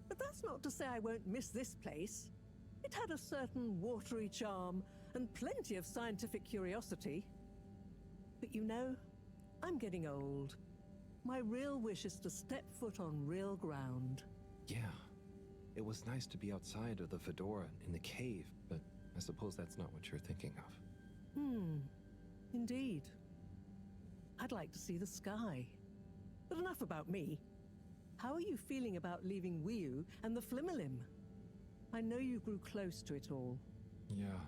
But that's not to say I won't miss this place. It had a certain watery charm and plenty of scientific curiosity. But you know, I'm getting old. My real wish is to step foot on real ground. Yeah. It was nice to be outside of the fedora in the cave, but I suppose that's not what you're thinking of. Indeed. I'd like to see the sky. But enough about me. How are you feeling about leaving Wiu and the Flimmerlim? I know you grew close to it all. Yeah.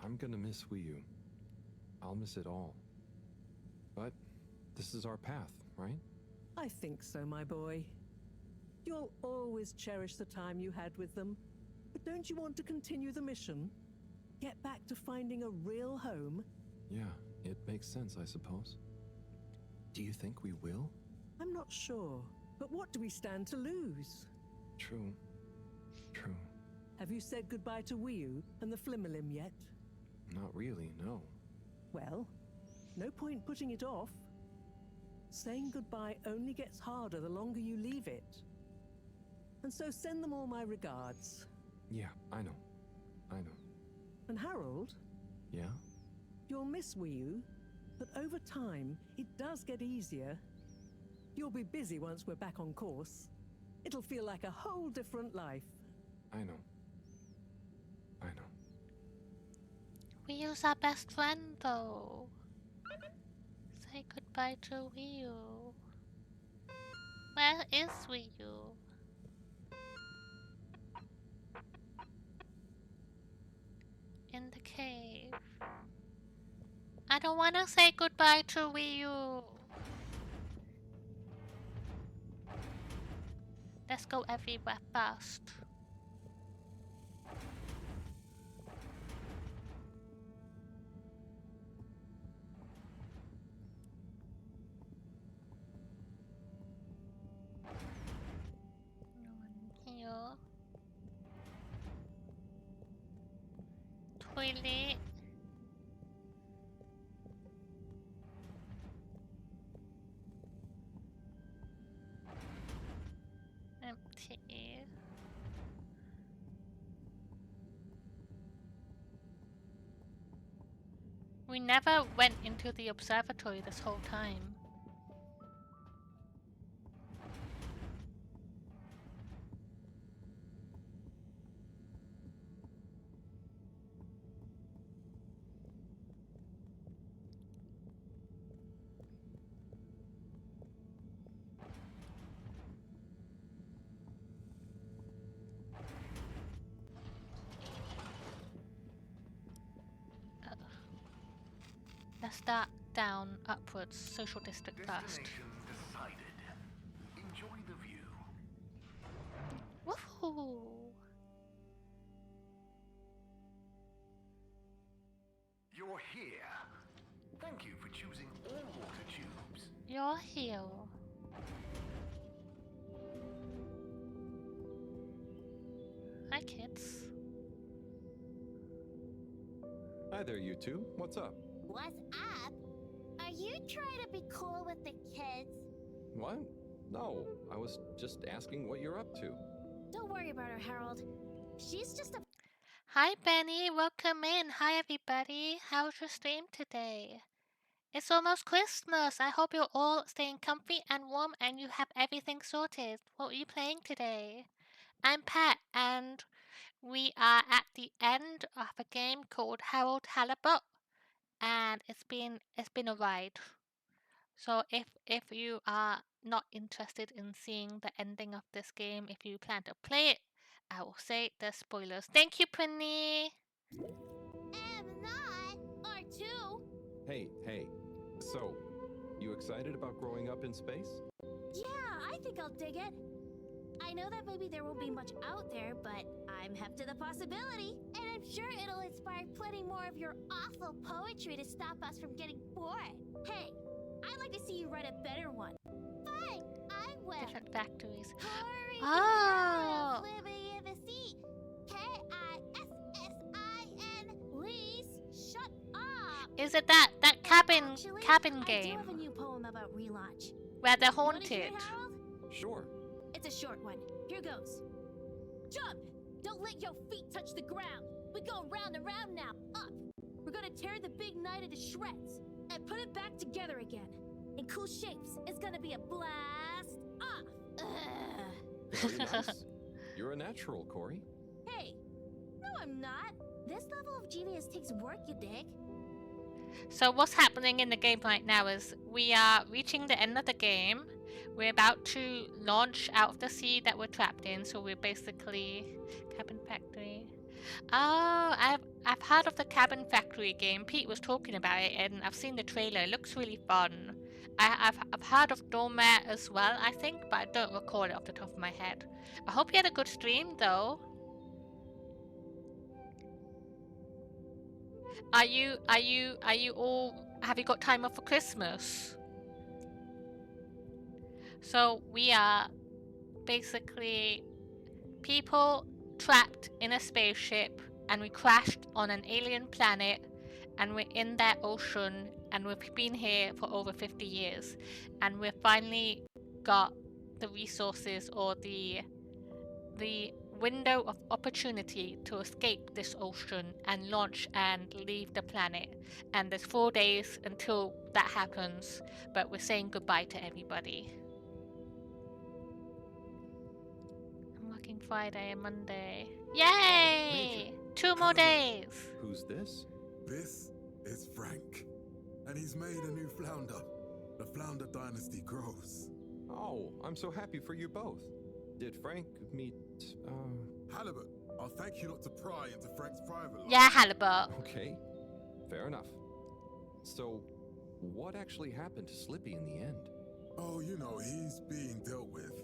I'm gonna miss Wii U. I'll miss it all. But this is our path, right? I think so, my boy. You'll always cherish the time you had with them. But don't you want to continue the mission? Get back to finding a real home? Yeah, it makes sense, I suppose. Do you think we will? I'm not sure. But what do we stand to lose? True. True. Have you said goodbye to Wiu and the Flimmerlim yet? Not really, no. Well, no point putting it off. Saying goodbye only gets harder the longer you leave it. And so send them all my regards. Yeah, I know. I know. And Harold? Yeah? You'll miss Wiu, but over time, it does get easier. You'll be busy once we're back on course. It'll feel like a whole different life. I know. I know. Wiu's our best friend, though. Say goodbye to Wiu. Where is Wiu? In the cave. I don't want to say goodbye to Wiu. Let's go everywhere fast. No one here. Toilet. Empty. We never went into the observatory this whole time. Let's start down, upwards, social district first. Destination decided. Enjoy the view. Woohoo! You're here. Thank you for choosing all water tubes. You're here. Hi, kids. Hi there, you two. What's up? What's up? Are you trying to be cool with the kids? What? No, I was just asking what you're up to. Don't worry about her, Harold. She's just a. Hi, Benny. Welcome in. Hi, everybody. How's your stream today? It's almost Christmas. I hope you're all staying comfy and warm and you have everything sorted. What are you playing today? I'm Pat, and we are at the end of a game called HALIBUT, and it's been a ride. So if you are not interested in seeing the ending of this game, if you plan to play it, I will say the spoilers. Thank you, Prinny. Not or two. Hey, so, you excited about growing up in space? Yeah, I think I'll dig it. I know that maybe there won't be much out there, but I'm hep to the possibility. And I'm sure it'll inspire plenty more of your awful poetry to stop us from getting bored. Hey, I'd like to see you write a better one. Fine, I will. Different factories. Corey, Oh. living in the sea. K-I-S-S-I-N. Please shut up. Is it that cabin Actually, cabin I game do have a new poem about relaunch. where they're You wanna hear haunted? it, Harold? Sure. It's a short one. Here goes. Jump! Don't let your feet touch the ground. We go round and round now. Up! We're gonna tear the big night into shreds and put it back together again. In cool shapes. It's gonna be a blast off! Very nice. You're a natural, Corey. Hey! No, I'm not. This level of genius takes work, you dig? So what's happening in the game right now is we are reaching the end of the game. We're about to launch out of the sea that we're trapped in, so we're basically cabin factory. Oh, I've heard of the cabin factory game. Pete was talking about it, and I've seen the trailer. It looks really fun. I've heard of Doormat as well, I think, but I don't recall it off the top of my head. I hope you had a good stream, though. Are you all? Have you got time off for Christmas? So we are basically people trapped in a spaceship, and we crashed on an alien planet, and we're in that ocean, and we've been here for over 50 years, and we've finally got the resources or the window of opportunity to escape this ocean and launch and leave the planet. And there's 4 days until that happens, but we're saying goodbye to everybody. I'm working Friday and Monday. Yay! 2 more days. Who's this? This is Frank. And he's made a new flounder. The flounder dynasty grows. Oh, I'm so happy for you both. Did Frank meet, Halibut, I'll thank you not to pry into Frank's private life. Yeah, Halibut. Okay, fair enough. So, what actually happened to Slippy in the end? Oh, you know, he's being dealt with.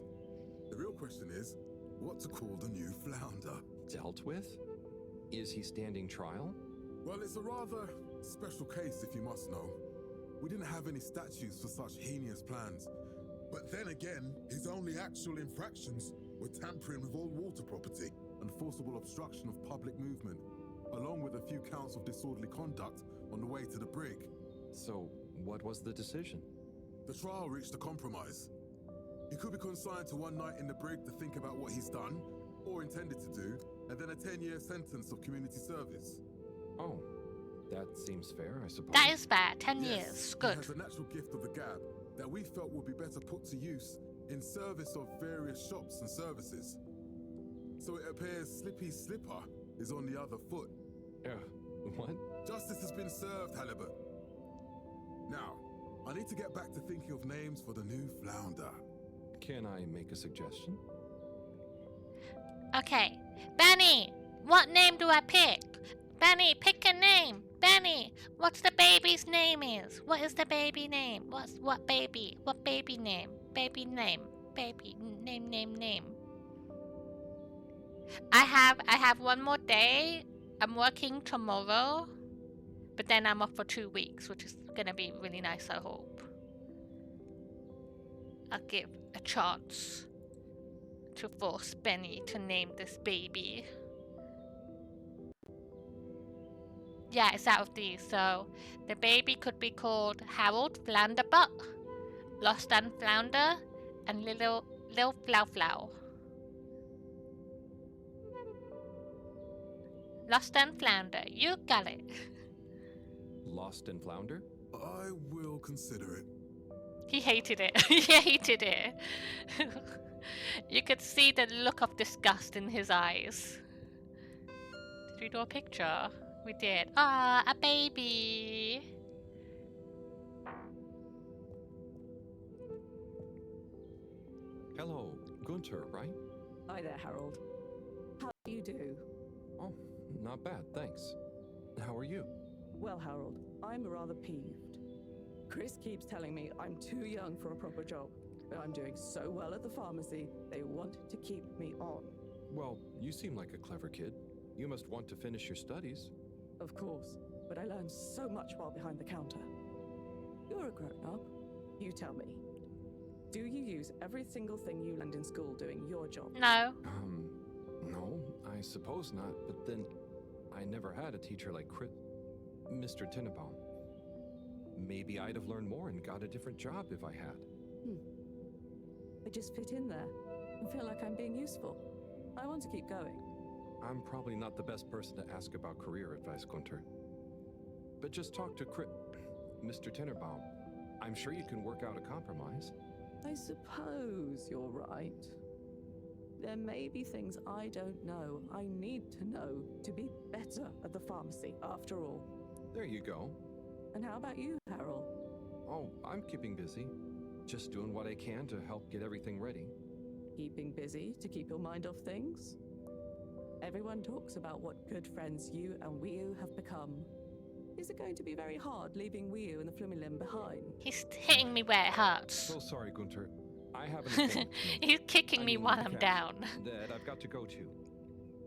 The real question is, what to call the new flounder? Dealt with? Is he standing trial? Well, it's a rather special case, if you must know. We didn't have any statutes for such heinous plans. But then again, his only actual infractions were tampering with old water property and forcible obstruction of public movement, along with a few counts of disorderly conduct on the way to the brig. So, what was the decision? The trial reached a compromise. He could be consigned to 1 night in the brig to think about what he's done, or intended to do, and then a 10-year sentence of community service. Oh, that seems fair, I suppose. That is fair. 10 Yes, years. He Good. has a natural gift of the gab that we felt would be better put to use in service of various shops and services. So it appears Slippy's slipper is on the other foot. What? Justice has been served, Halibut. Now, I need to get back to thinking of names for the new flounder. Can I make a suggestion? Okay. Benny, what name do I pick? Benny, pick a name. Benny, what's the baby's name is? What is the baby name? What baby? What baby name? Baby name. Baby name. I have 1 more day. I'm working tomorrow, but then I'm off for 2 weeks, which is gonna be really nice, I hope. I'll give a chance to force Benny to name this baby. Yeah, it's out of these, so the baby could be called Harold Flounderbutt, Lost and Flounder, and Lil Flow. Lost and Flounder, you got it. Lost and Flounder? I will consider it. He hated it. He hated it. You could see the look of disgust in his eyes. Did we do a picture? We did. Ah, a baby. Hello, Gunter, right? Hi there, Harold. You do. Oh, not bad, thanks. How are you? Well, Harold, I'm rather peeved. Chris keeps telling me I'm too young for a proper job, but I'm doing so well at the pharmacy, they want to keep me on. Well, you seem like a clever kid. You must want to finish your studies. Of course, but I learned so much while behind the counter. You're a grown-up. You tell me. Do you use every single thing you learned in school doing your job? No. No, I suppose not, but then I never had a teacher like Mr. Tinnebaum. Maybe I'd have learned more and got a different job if I had. I just fit in there and feel like I'm being useful. I want to keep going. I'm probably not the best person to ask about career advice, Gunter. But just talk to Mr. Tinnebaum. I'm sure you can work out a compromise. I suppose you're right. There may be things I don't know. I need to know to be better at the pharmacy, after all. There you go. And how about you, Harold? Oh, I'm keeping busy. Just doing what I can to help get everything ready. Keeping busy to keep your mind off things? Everyone talks about what good friends you and Wiu have become. Is it going to be very hard leaving Wiu and the Flumilim behind? He's hitting me where it hurts. So sorry, Gunter. I have an appointment. He's kicking me while I'm down. That I've got to go to.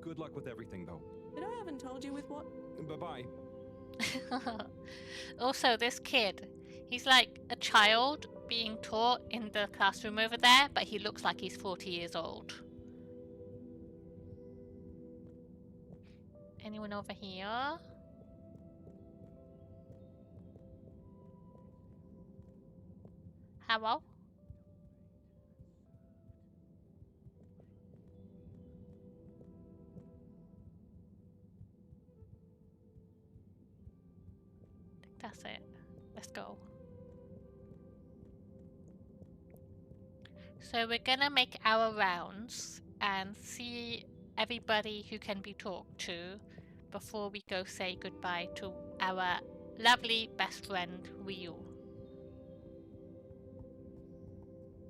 Good luck with everything, though. But I haven't told you with what? Bye-bye. Also, this kid, he's like a child being taught in the classroom over there, but he looks like he's 40 years old. Anyone over here? Hello? I think that's it. Let's go. So we're gonna make our rounds and see everybody who can be talked to before we go say goodbye to our lovely best friend Ryu.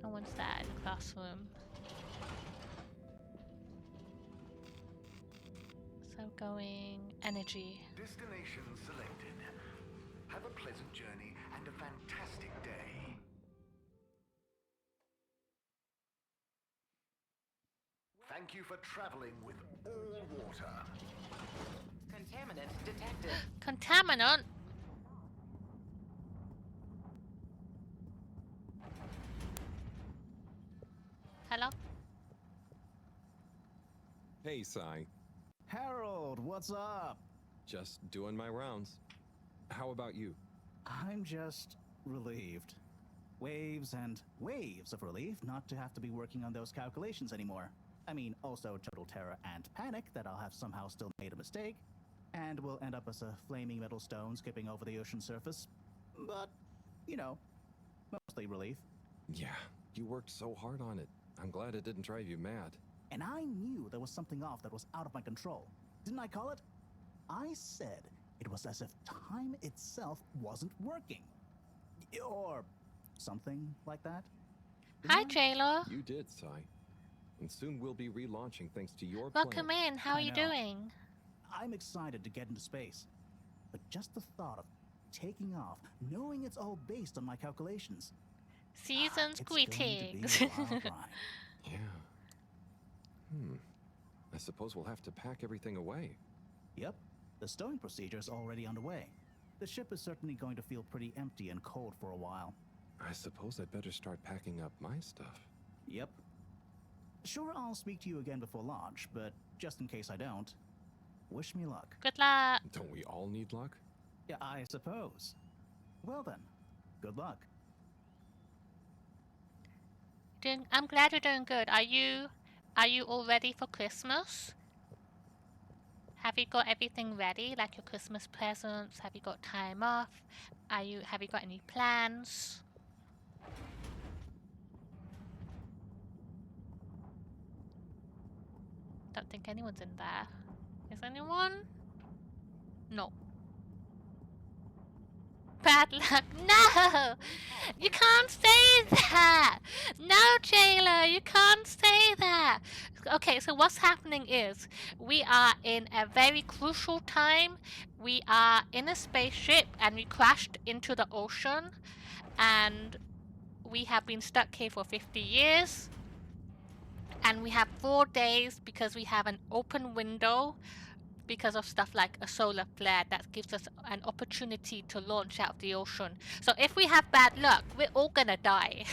No one's there in the classroom. So going energy. Destination selected. Have a pleasant journey and a fantastic day. Thank you for traveling with all water. Contaminant detected. Contaminant? Hello? Hey, Sai. Harold, what's up? Just doing my rounds. How about you? I'm just relieved. Waves and waves of relief not to have to be working on those calculations anymore. I mean, also total terror and panic that I'll have somehow still made a mistake, and will end up as a flaming metal stone skipping over the ocean surface. But, you know, mostly relief. Yeah, you worked so hard on it. I'm glad it didn't drive you mad. And I knew there was something off that was out of my control. Didn't I call it? I said it was as if time itself wasn't working. Or something like that. Hi, Jayla. You did, Sai. And soon we'll be relaunching thanks to your Welcome plan. in. How are I you know. doing? I'm excited to get into space. But just the thought of taking off, knowing it's all based on my calculations. Season's It's going to be greetings. a wild ride. Yeah. I suppose we'll have to pack everything away. Yep, the stowing procedure is already underway. The ship is certainly going to feel pretty empty and cold for a while. I suppose I'd better start packing up my stuff. Yep. Sure, I'll speak to you again before launch, but just in case I don't, wish me luck. Good luck. Don't we all need luck? Yeah, I suppose. Well then, good luck. I'm glad you're doing good. Are you all ready for Christmas? Have you got everything ready, like your Christmas presents? Have you got time off? Have you got any plans? Don't think anyone's in there. Is anyone? No. Bad luck. No! You can't say that! No, Jayla, you can't say that! okay, so what's happening is we are in a very crucial time. We are in a spaceship and we crashed into the ocean, and we have been stuck here for 50 years. And we have 4 days because we have an open window because of stuff like a solar flare that gives us an opportunity to launch out of the ocean. So if we have bad luck, we're all gonna die.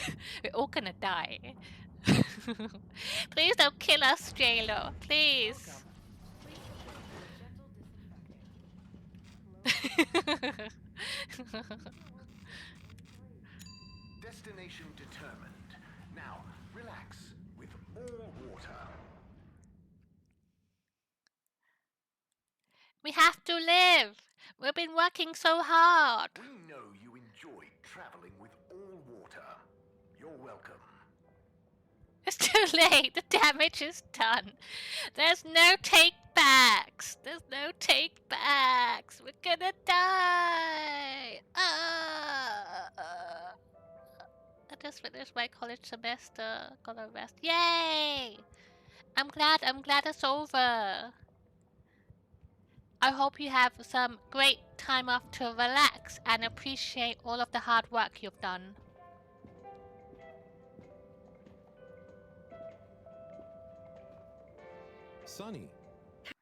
We're all gonna die. Please don't kill us, JLo. Please. Destination determined. Now, relax with all water. We have to live. We've been working so hard. We know you enjoyed traveling with all water. You're welcome. It's too late. The damage is done. There's no take backs. There's no take backs. We're gonna die. I just finished my college semester. Gonna rest. Yay! I'm glad it's over. I hope you have some great time off to relax and appreciate all of the hard work you've done. Sunny,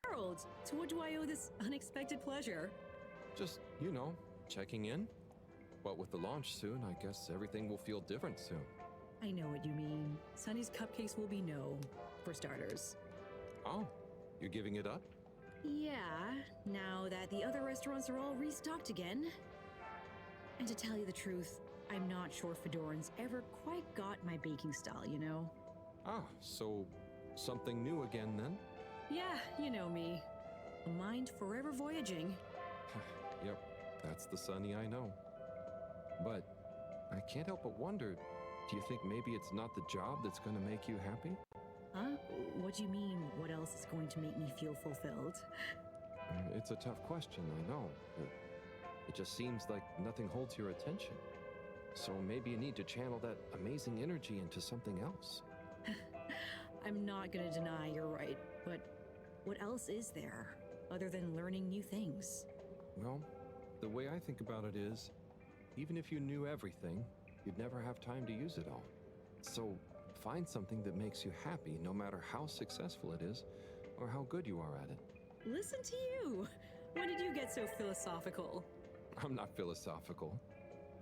Harold, to what do I owe this unexpected pleasure? just, checking in. But with the launch soon, I guess everything will feel different soon. I know what you mean. Sunny's cupcakes will be no, for starters. Oh, you're giving it up? Yeah, now that the other restaurants are all restocked again. And to tell you the truth, I'm not sure Fedorans ever quite got my baking style, you know? Ah, so something new again then? Yeah, you know me. A mind forever voyaging. Yep, that's the Sunny I know. But I can't help but wonder, do you think maybe it's not the job that's going to make you happy? Huh? What do you mean, what else is going to make me feel fulfilled? It's a tough question, I know, but it just seems like nothing holds your attention. So maybe you need to channel that amazing energy into something else. I'm not gonna deny you're right, but what else is there, other than learning new things? Well, the way I think about it is, even if you knew everything, you'd never have time to use it all. So find something that makes you happy, no matter how successful it is, or how good you are at it. Listen to you! When did you get so philosophical? I'm not philosophical.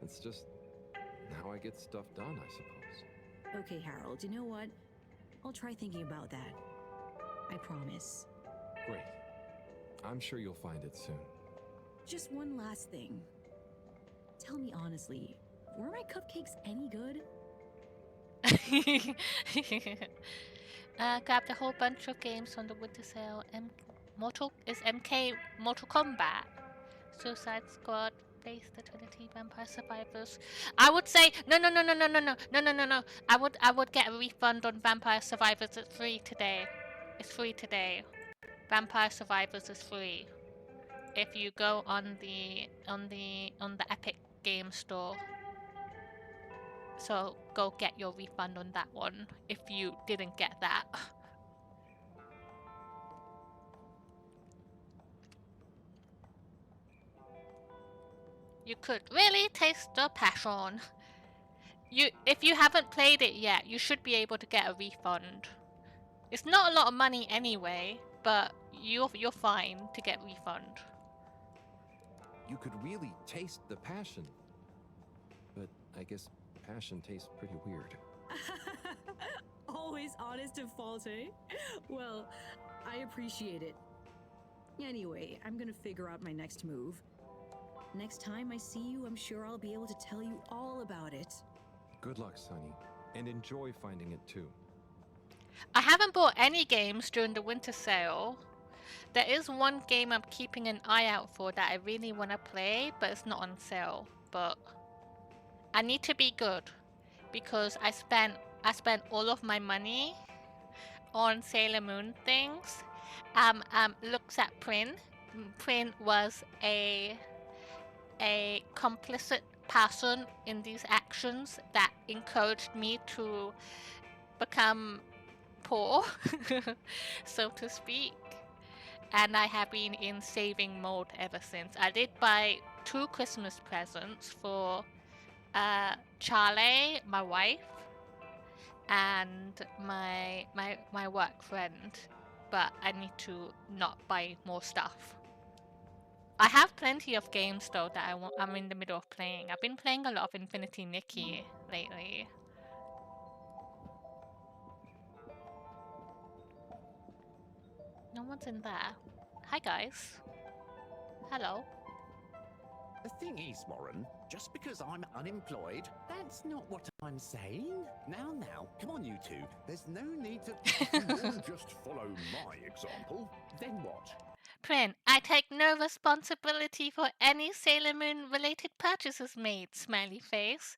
It's just how I get stuff done, I suppose. Okay, Harold, you know what? I'll try thinking about that. I promise. Great. I'm sure you'll find it soon. Just one last thing. Tell me honestly, were my cupcakes any good? Grabbed a whole bunch of games on the winter sale. MK Mortal Kombat, Suicide Squad, Face the Trinity, Vampire Survivors. I would say no. I would get a refund on Vampire Survivors. It's free today. It's free today. Vampire Survivors is free if you go on the Epic Game Store. So go get your refund on that one if you didn't get that. You could really taste the passion. If you haven't played it yet, you should be able to get a refund. It's not a lot of money anyway, but you're fine to get refund. You could really taste the passion. But I guess passion tastes pretty weird. Always honest and fault, eh? Well, I appreciate it. Anyway, I'm gonna figure out my next move. Next time I see you, I'm sure I'll be able to tell you all about it. Good luck, Sunny, and enjoy finding it too. I haven't bought any games during the winter sale. There is one game I'm keeping an eye out for that I really want to play, but it's not on sale. But I need to be good because I spent all of my money on Sailor Moon things. Looks at Prin. Prin was a complicit person in these actions that encouraged me to become poor, so to speak. And I have been in saving mode ever since. I did buy 2 Christmas presents for Charlie, my wife, and my work friend, but I need to not buy more stuff. I have plenty of games though that I'm in the middle of playing. I've been playing a lot of Infinity Nikki lately. No one's in there. Hi guys. Hello. The thing is, Warren, just because I'm unemployed, that's not what I'm saying. Now, come on, you two. There's no need to. If you all just follow my example, Then what? Prin, I take no responsibility for any Sailor Moon related purchases made, smiley face.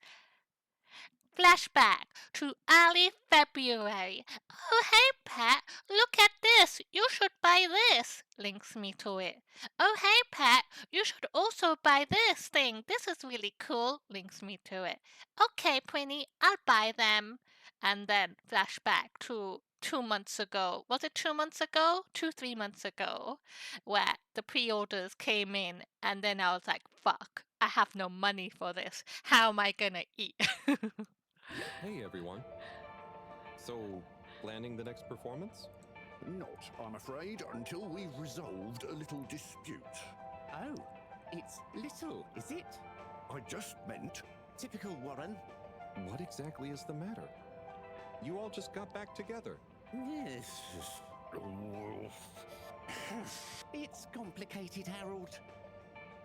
Flashback to early February. Oh, hey, Pat, look at this. You should buy this. Links me to it. Oh, hey, Pat, you should also buy this thing. This is really cool. Links me to it. Okay, Prinny, I'll buy them. And then flashback to 2 months ago. Was it 2 months ago? 3 months ago. Where the pre-orders came in. And then I was like, fuck, I have no money for this. How am I gonna eat? Hey everyone. So, planning the next performance? not, I'm afraid, until we've resolved a little dispute. Oh, it's little, is it? I just meant. Typical Warren. What exactly is the matter? You all just got back together. Yes. It's complicated, Harold.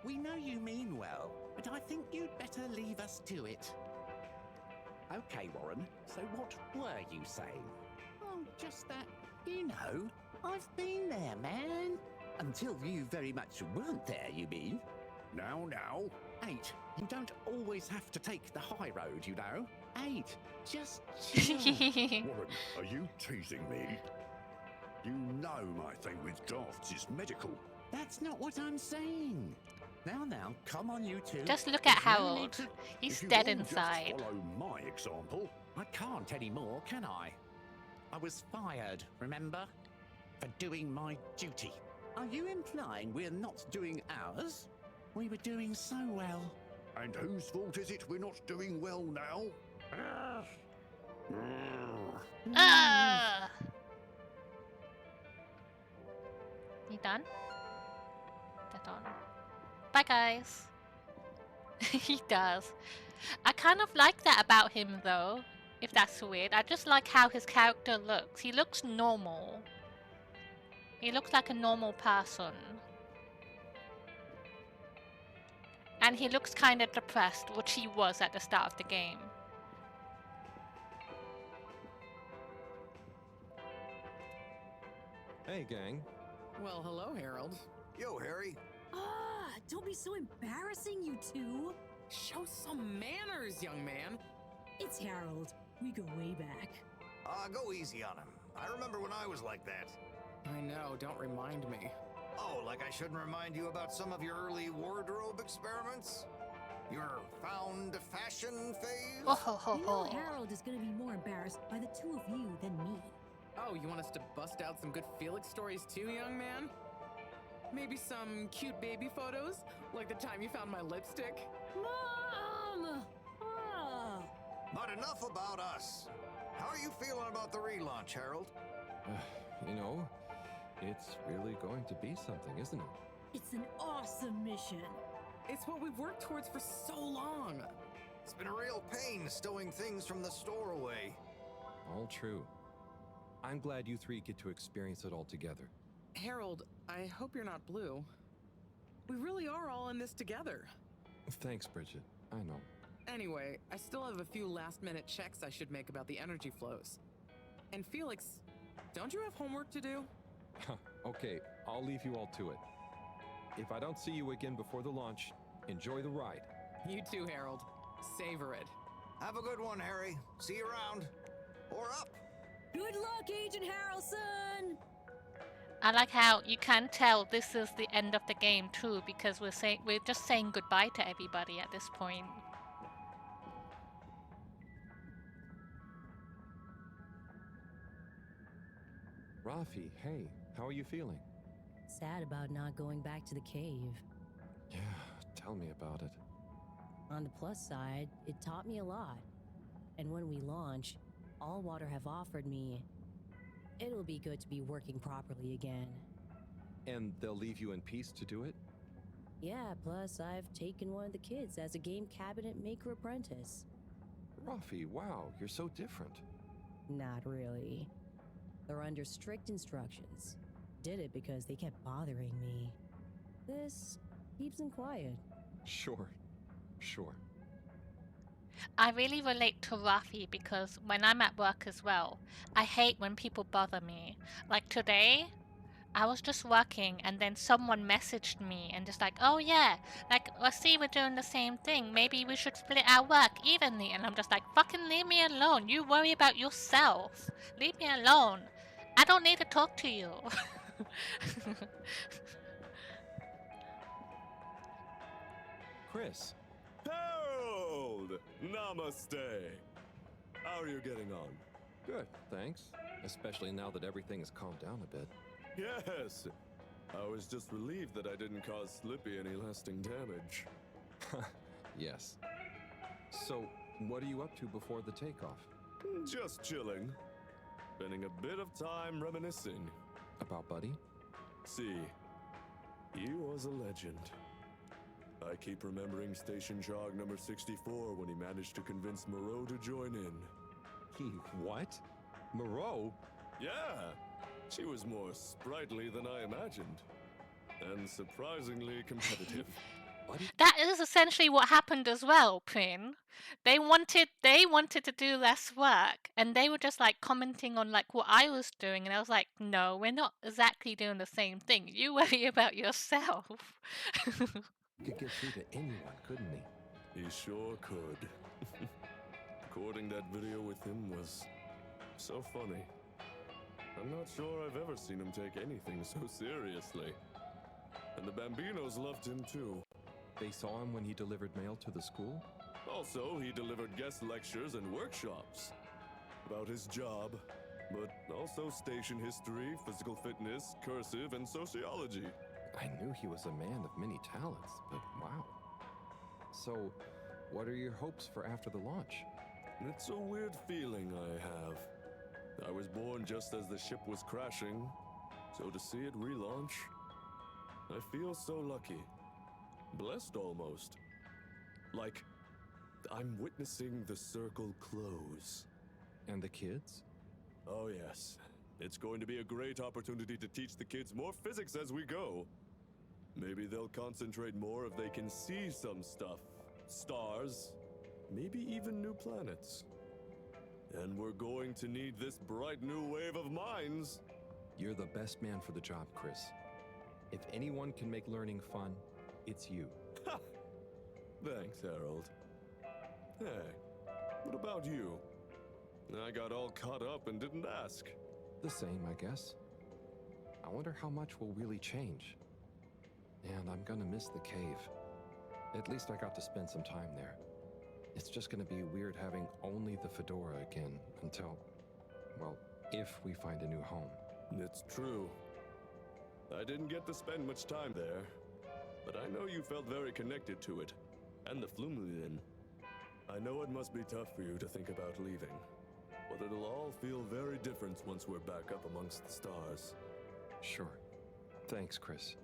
We know you mean well, but I think you'd better leave us to it. Okay, Warren, so what were you saying? Oh, just that, you know, I've been there, man. Until you very much weren't there, you mean? Now. 8, you don't always have to take the high road, you know. 8, just chill. Warren, are you teasing me? You know my thing with drafts is medical. That's not what I'm saying. Now, come on, you two. Just look at There's no need Harold. to- He's If you dead all inside. Just follow my example. I can't anymore, can I? I was fired, remember? For doing my duty. Are you implying we're not doing ours? We were doing so well. And whose fault is it we're not doing well now? You done? They're done. Bye, guys. He does. I kind of like that about him, though. If that's weird. I just like how his character looks. He looks normal. He looks like a normal person. And he looks kind of depressed, which he was at the start of the game. Hey, gang. Well, hello, Harold. Yo, Harry. Ah, don't be so embarrassing, you two. Show some manners, young man. It's Harold. We go way back. Go easy on him. I remember when I was like that. I know, don't remind me. Oh, like I shouldn't remind you about some of your early wardrobe experiments? Your found fashion phase? You know Harold is going to be more embarrassed by the two of you than me. Oh, you want us to bust out some good Felix stories too, young man? Maybe some cute baby photos? Like the time you found my lipstick? Mom! Ah. But enough about us. How are you feeling about the relaunch, Harold? You know, it's really going to be something, isn't it? It's an awesome mission. It's what we've worked towards for so long. It's been a real pain stowing things from the store away. All true. I'm glad you three get to experience it all together. Harold, I hope you're not blue. We really are all in this together. Thanks, Bridget. I know. Anyway, I still have a few last-minute checks I should make about the energy flows. And Felix, don't you have homework to do? Okay, I'll leave you all to it. If I don't see you again before the launch, enjoy the ride. You too, Harold. Savor it. Have a good one, Harry. See you around. Or up. Good luck, Agent Harrelson! I like how you can tell this is the end of the game too, because we're just saying goodbye to everybody at this point. Rafi, hey, how are you feeling? Sad about not going back to the cave. Yeah, tell me about it. On the plus side, it taught me a lot. And when we launch, All Water have offered me. It'll be good to be working properly again. And they'll leave you in peace to do it? Yeah, plus I've taken one of the kids as a game cabinet maker apprentice. Rafi, wow, you're so different. Not really. They're under strict instructions. Did it because they kept bothering me. This keeps them quiet. Sure. I really relate to Rafi because when I'm at work as well, I hate when people bother me. Like today, I was just working and then someone messaged me and just like, oh yeah, like, I see we're doing the same thing. Maybe we should split our work evenly. And I'm just like, fucking leave me alone. You worry about yourself. Leave me alone. I don't need to talk to you. Chris. Harold! Namaste! How are you getting on? Good, thanks. Especially now that everything has calmed down a bit. Yes! I was just relieved that I didn't cause Slippy any lasting damage. Yes. So, what are you up to before the takeoff? Just chilling. Spending a bit of time reminiscing. About Buddy? See, he was a legend. I keep remembering Station Jog number 64 when he managed to convince Moreau to join in. He what? Moreau? Yeah! She was more sprightly than I imagined. And surprisingly competitive. That is essentially what happened as well, Prin. They wanted to do less work, and they were just like commenting on like what I was doing, and I was like, no, we're not exactly doing the same thing. You worry about yourself. Could get through to anyone, couldn't he? He sure could. Recording that video with him was so funny. I'm not sure I've ever seen him take anything so seriously. And the Bambinos loved him too. They saw him when he delivered mail to the school? Also, he delivered guest lectures and workshops about his job, but also station history, physical fitness, cursive, and sociology. I knew he was a man of many talents, but wow. So, what are your hopes for after the launch? It's a weird feeling I have. I was born just as the ship was crashing, so to see it relaunch, I feel so lucky. Blessed almost. Like, I'm witnessing the circle close. And the kids? Oh yes. It's going to be a great opportunity to teach the kids more physics as we go. Maybe they'll concentrate more if they can see some stuff. Stars. Maybe even new planets. And we're going to need this bright new wave of minds. You're the best man for the job, Chris. If anyone can make learning fun, it's you. Thanks, Harold. Hey, what about you? I got all caught up and didn't ask. The same, I guess. I wonder how much will really change. And I'm gonna miss the cave. At least I got to spend some time there. It's just gonna be weird having only the fedora again until, well, if we find a new home. It's true. I didn't get to spend much time there, but I know you felt very connected to it, and the Flumlin. I know it must be tough for you to think about leaving, but it'll all feel very different once we're back up amongst the stars. Sure. Thanks, Chris.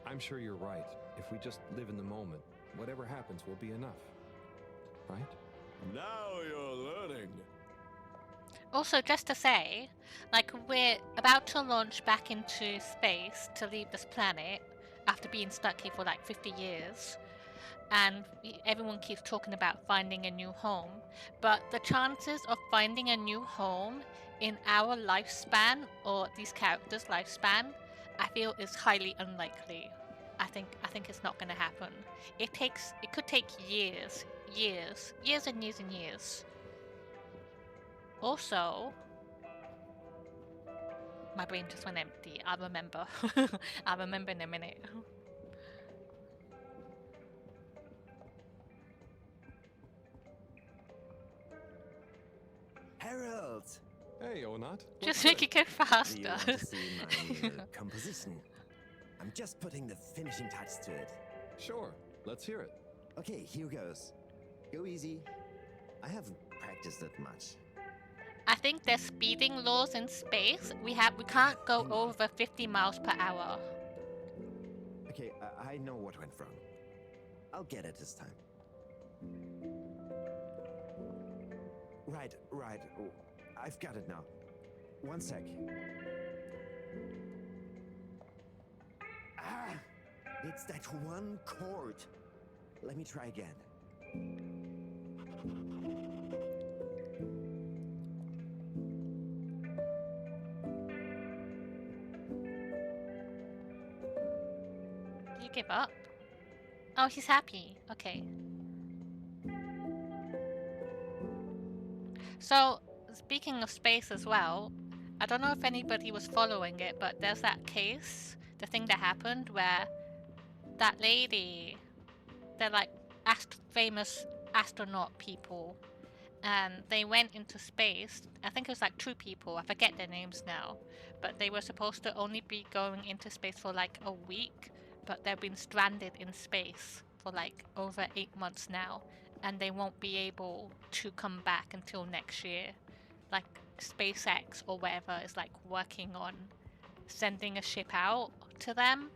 I'm sure you're right. If we just live in the moment, whatever happens will be enough. Right? Now you're learning! Also, just to say, like, we're about to launch back into space to leave this planet after being stuck here for like 50 years. And everyone keeps talking about finding a new home. But the chances of finding a new home in our lifespan, or these characters' lifespan, I feel is highly unlikely. I think it's not going to happen. It could take years and years. Also, my brain just went empty. I'll remember. I'll remember in a minute. Harold! Hey, Onai. not. Just What's make good? it go Do faster. you want to see my new composition? I'm just putting the finishing touch to it. Sure, let's hear it. Okay, here goes. Go easy. I haven't practiced that much. I think there's speeding laws in space. We can't go over 50 miles per hour. Okay, I know what went wrong. I'll get it this time. Right. Oh, I've got it now. One sec. Ah! It's that one chord. Let me try again. You give up? Oh, he's happy. Okay. So, speaking of space as well, I don't know if anybody was following it, but there's that case, the thing that happened where that lady, they're like famous astronaut people, and they went into space. I think it was like 2 people, I forget their names now, but they were supposed to only be going into space for like a week, but they've been stranded in space for like over 8 months now, and they won't be able to come back until next year. Like SpaceX or whatever is like working on sending a ship out to them.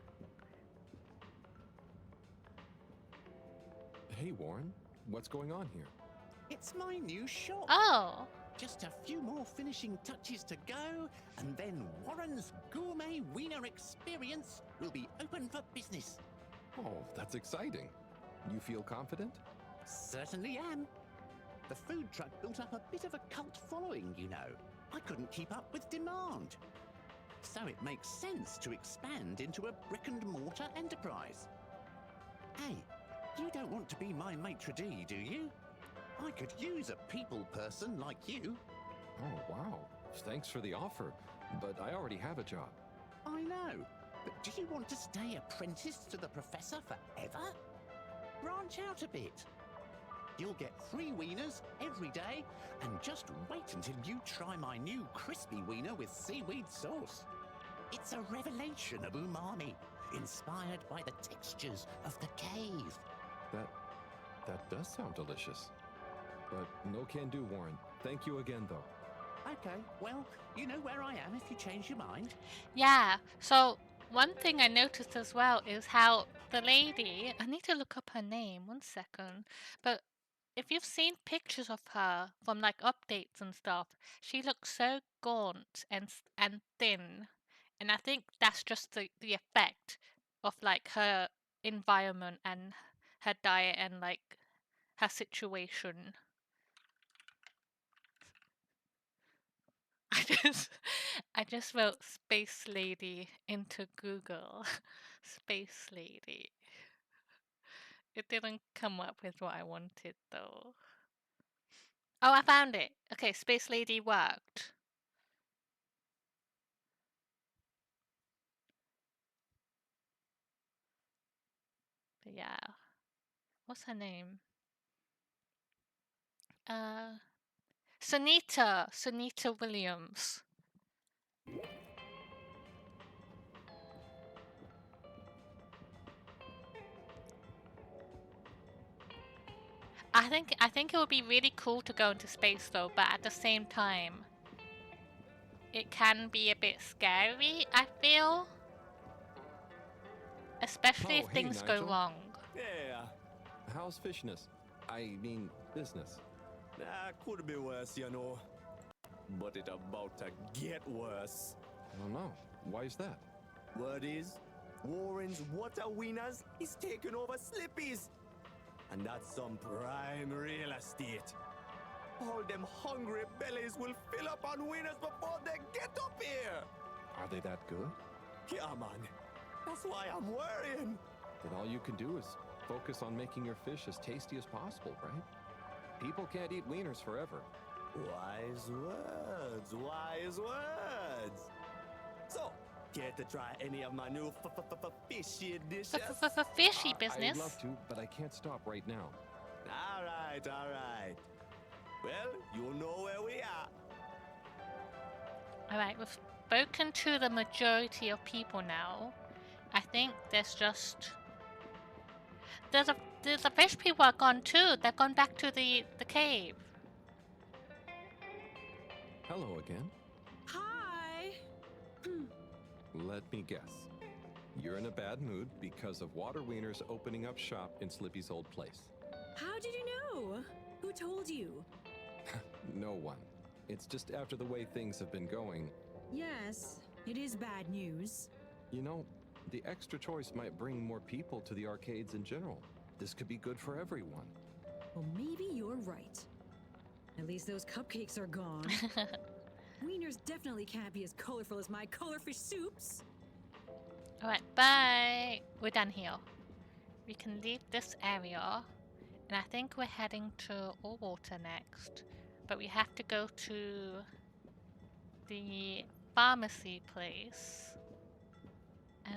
Hey, Warren, what's going on here? It's my new shop. Oh. Just a few more finishing touches to go, and then Warren's Gourmet Wiener Experience will be open for business. Oh, that's exciting. You feel confident? Certainly am. The food truck built up a bit of a cult following, you know. I couldn't keep up with demand. So it makes sense to expand into a brick-and-mortar enterprise. Hey, you don't want to be my maitre d', do you? I could use a people person like you. Oh, wow. Thanks for the offer, but I already have a job. I know, but do you want to stay apprenticed to the professor forever? Branch out a bit. You'll get free wieners every day, and just wait until you try my new crispy wiener with seaweed sauce. It's a revelation of umami, inspired by the textures of the cave. That does sound delicious. But no can do, Warren. Thank you again, though. Okay, well, you know where I am if you change your mind. Yeah, so one thing I noticed as well is how the lady, I need to look up her name, 1 second, but if you've seen pictures of her from like updates and stuff, she looks so gaunt and thin, and I think that's just the effect of like her environment and her diet and like her situation. I just wrote space lady into Google. Space lady. It didn't come up with what I wanted though. Oh, I found it. Okay, space lady worked. But yeah. What's her name? Sunita Williams. I think it would be really cool to go into space though, but at the same time, it can be a bit scary, I feel. Especially if hey, things go Nigel. wrong. Yeah. How's fishness? I mean, business. Could be worse, you know. But it about to get worse. I don't know. Why is that? Word is, Warren's Water Wieners is taking over Slippy's. And that's some prime real estate. All them hungry bellies will fill up on wieners before they get up here. Are they that good? Yeah, man. That's why I'm worrying. Then all you can do is focus on making your fish as tasty as possible, right? People can't eat wieners forever. Wise words, wise words. So, care to try any of my new fishy dishes? Fishy business? I'd love to, but I can't stop right now. All right. Well, you know where we are. Alright, we've spoken to the majority of people now. I think there's just... The fish people are gone too. They've gone back to the cave. Hello again. Hi! Let me guess. You're in a bad mood because of Water Wieners opening up shop in Slippy's old place. How did you know? Who told you? No one. It's just after the way things have been going. Yes, it is bad news. You know, the extra choice might bring more people to the arcades in general. This could be good for everyone. Well, maybe you're right. At least those cupcakes are gone. Wieners definitely can't be as colorful as my colorfish soups. Alright, bye! We're done here. We can leave this area. And I think we're heading to Allwater next. But we have to go to the pharmacy place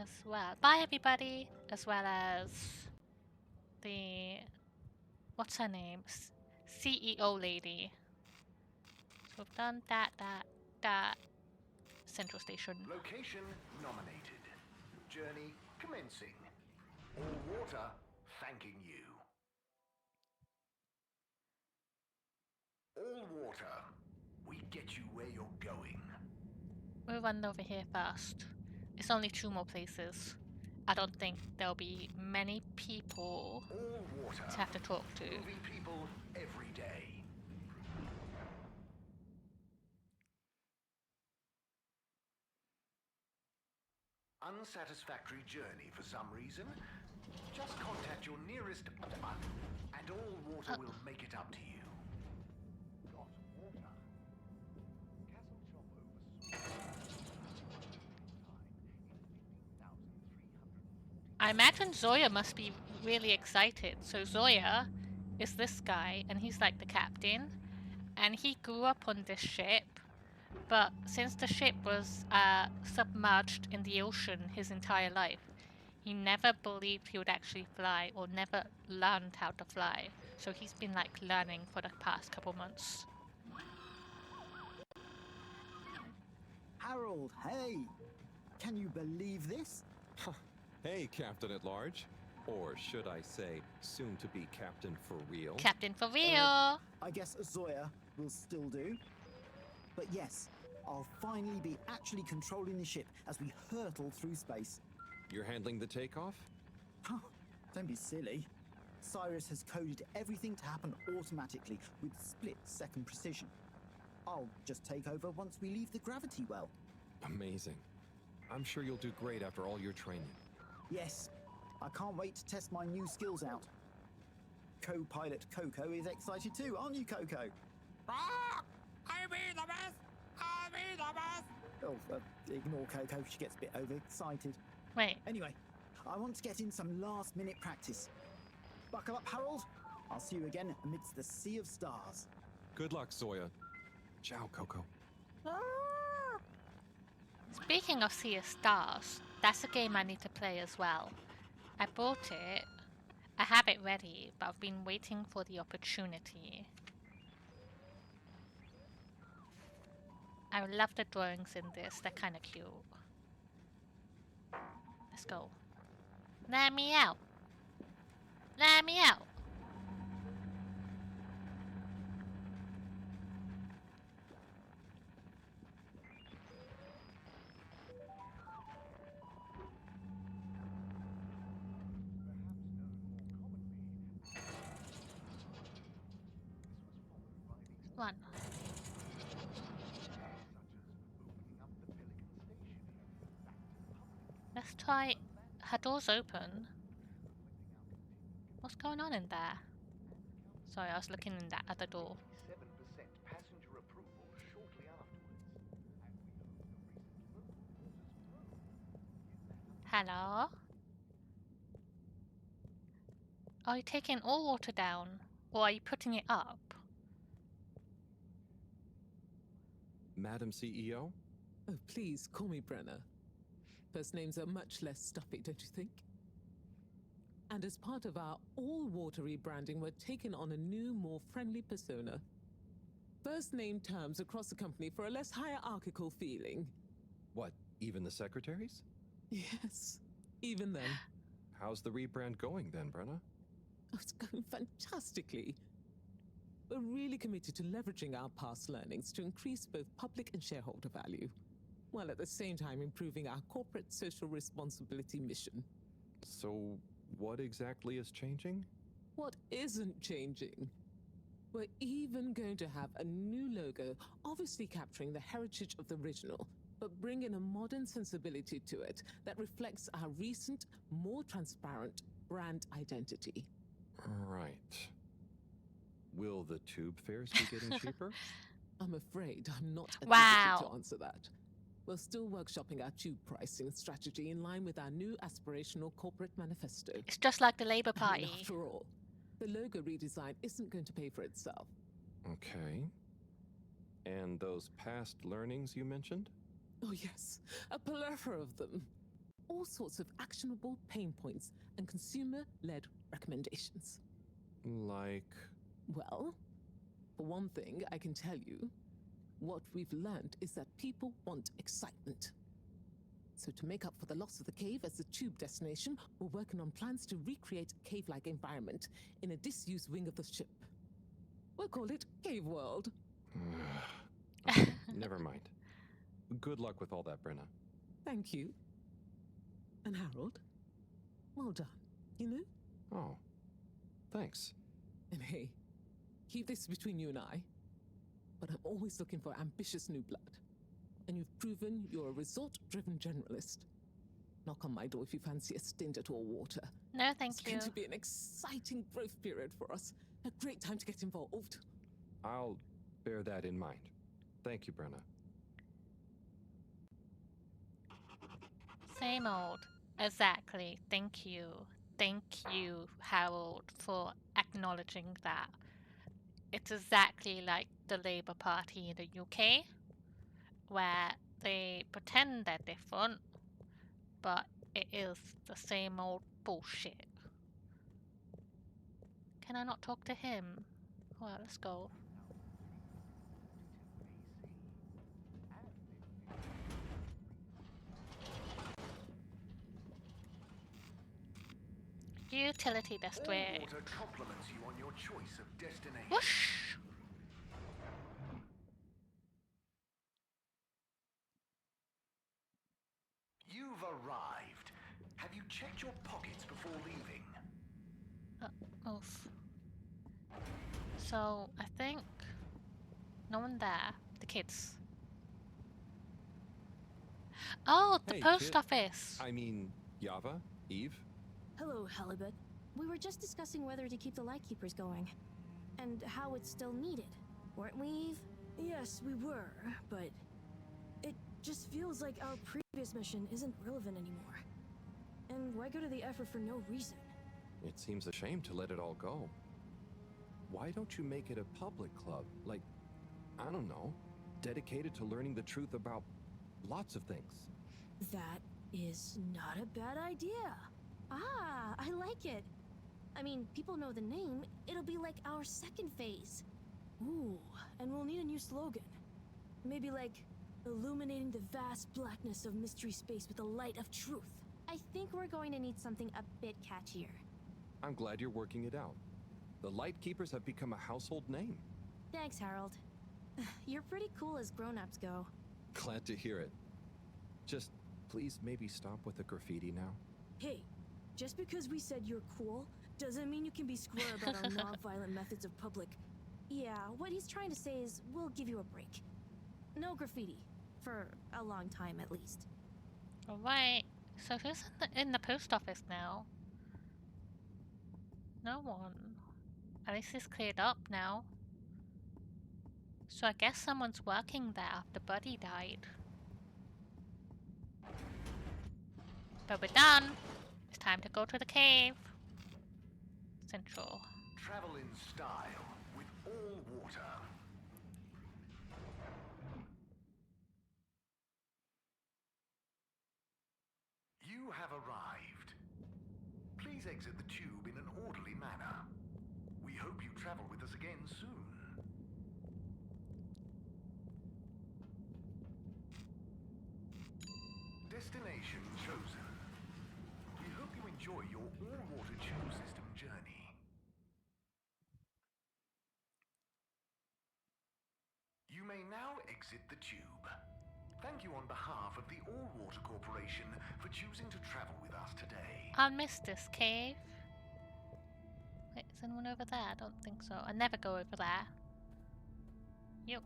as well. Bye everybody! As well as the... what's her name? CEO lady. So we've done that. Central Station. Location nominated. Journey commencing. All water thanking you. All water, we get you where you're going. We'll run over here first. It's only 2 more places. I don't think there'll be many people All water, to have to talk to. moving people every day. Unsatisfactory journey for some reason? Just contact your nearest and all water will make it up to you. Got water. I imagine Zoya must be really excited. So Zoya is this guy, and he's like the captain. And he grew up on this ship. But since the ship was submerged in the ocean his entire life, he never believed he would actually fly or never learned how to fly. So he's been like learning for the past couple months. Harold, hey! Can you believe this? Hey, Captain at Large. Or should I say, soon to be Captain for real? Captain for real! I guess Zoya will still do. But yes, I'll finally be actually controlling the ship as we hurtle through space. You're handling the takeoff? Huh, don't be silly. Cyrus has coded everything to happen automatically with split-second precision. I'll just take over once we leave the gravity well. Amazing. I'm sure you'll do great after all your training. Yes, I can't wait to test my new skills out. Co-pilot Coco is excited too, aren't you, Coco? I'll be the best! I'll be the best! Oh, ignore Coco, she gets a bit overexcited. Wait. Anyway, I want to get in some last-minute practice. Buckle up, Harold. I'll see you again amidst the sea of stars. Good luck, Zoya. Ciao, Coco. Speaking of Sea of Stars, that's a game I need to play as well. I bought it. I have it ready, but I've been waiting for the opportunity. I love the drawings in this, they're kind of cute. Let's go. Let me out. Let me out. One. Let's try. Her door's open. What's going on in there? Sorry, I was looking in that other door. 7% passenger approval shortly afterwards. Hello? Are you taking all water down? Or are you putting it up? Madam CEO? Oh, please call me Brenna. First names are much less stuffy, don't you think? And as part of our all-water rebranding, we're taking on a new, more friendly persona. first-name terms across the company for a less hierarchical feeling. What, even the secretaries? Yes, even then. How's the rebrand going then, Brenna? Oh, it's going fantastically. We're really committed to leveraging our past learnings to increase both public and shareholder value, while at the same time improving our corporate social responsibility mission. So, what exactly is changing? What isn't changing? We're even going to have a new logo, obviously capturing the heritage of the original, but bringing a modern sensibility to it that reflects our recent, more transparent brand identity. Right. Will the tube fares be getting cheaper? I'm afraid I'm not at Wow. liberty to answer that. We're still workshopping our tube pricing strategy in line with our new aspirational corporate manifesto. It's just like the Labour And Party. after all, the logo redesign isn't going to pay for itself. Okay. And those past learnings you mentioned? Oh yes, a plethora of them. All sorts of actionable pain points and consumer-led recommendations. Like? Well, for one thing, I can tell you, what we've learned is that people want excitement. So to make up for the loss of the cave as the tube destination, we're working on plans to recreate a cave-like environment in a disused wing of the ship. We'll call it Cave World. Okay, never mind. Good luck with all that, Brenna. Thank you. And Harold, well done, you know? Oh, thanks. And hey, keep this between you and I, but I'm always looking for ambitious new blood. And you've proven you're a resort-driven generalist. Knock on my door if you fancy a stint at all water. No, thank It's you. going to be an exciting growth period for us. A great time to get involved. I'll bear that in mind. Thank you, Brenna. Same old. Exactly. Thank you. Thank you, Harold, for acknowledging that. It's exactly like the Labour Party in the UK, where they pretend they're different, but it is the same old bullshit. Can I not talk to him? Well, let's go. Utility best way. Water compliments you on your choice of destination. Whoosh! You've arrived. Have you checked your pockets before leaving? Oof. So, I think no one there. The kids. Oh, the Hey, post kid. office. I mean, Yava? Eve? Hello, Halibut. We were just discussing whether to keep the Lightkeepers going. And how it's still needed. Weren't we, Eve? Yes, we were, but it just feels like our previous mission isn't relevant anymore. And why go to the effort for no reason? It seems a shame to let it all go. Why don't you make it a public club? Like, I don't know, dedicated to learning the truth about lots of things. That is not a bad idea. Ah, I like it. I mean, people know the name. It'll be like our second phase. Ooh, and we'll need a new slogan. Maybe like, illuminating the vast blackness of mystery space with the light of truth. I think we're going to need something a bit catchier. I'm glad you're working it out. The Lightkeepers have become a household name. Thanks, Harold. You're pretty cool as grown-ups go. Glad to hear it. Just please maybe stop with the graffiti now. Hey, just because we said you're cool, doesn't mean you can be square about our non-violent methods of public. Yeah, what he's trying to say is we'll give you a break. No graffiti. For a long time, at least. Alright. So who's in the post office now? No one. At least it's cleared up now. So I guess someone's working there after Buddy died. But we're done. It's time to go to the cave. Central. Travel in style with all water. You have arrived. Please exit the tube in an orderly manner. We hope you travel with us again soon. Destination chosen. We hope you enjoy your all-water tube system journey. You may now exit the tube. Thank you on behalf of the All-Water Corporation for choosing to travel with us today. I missed this cave. Wait, is anyone over there? I don't think so. I never go over there. Yup.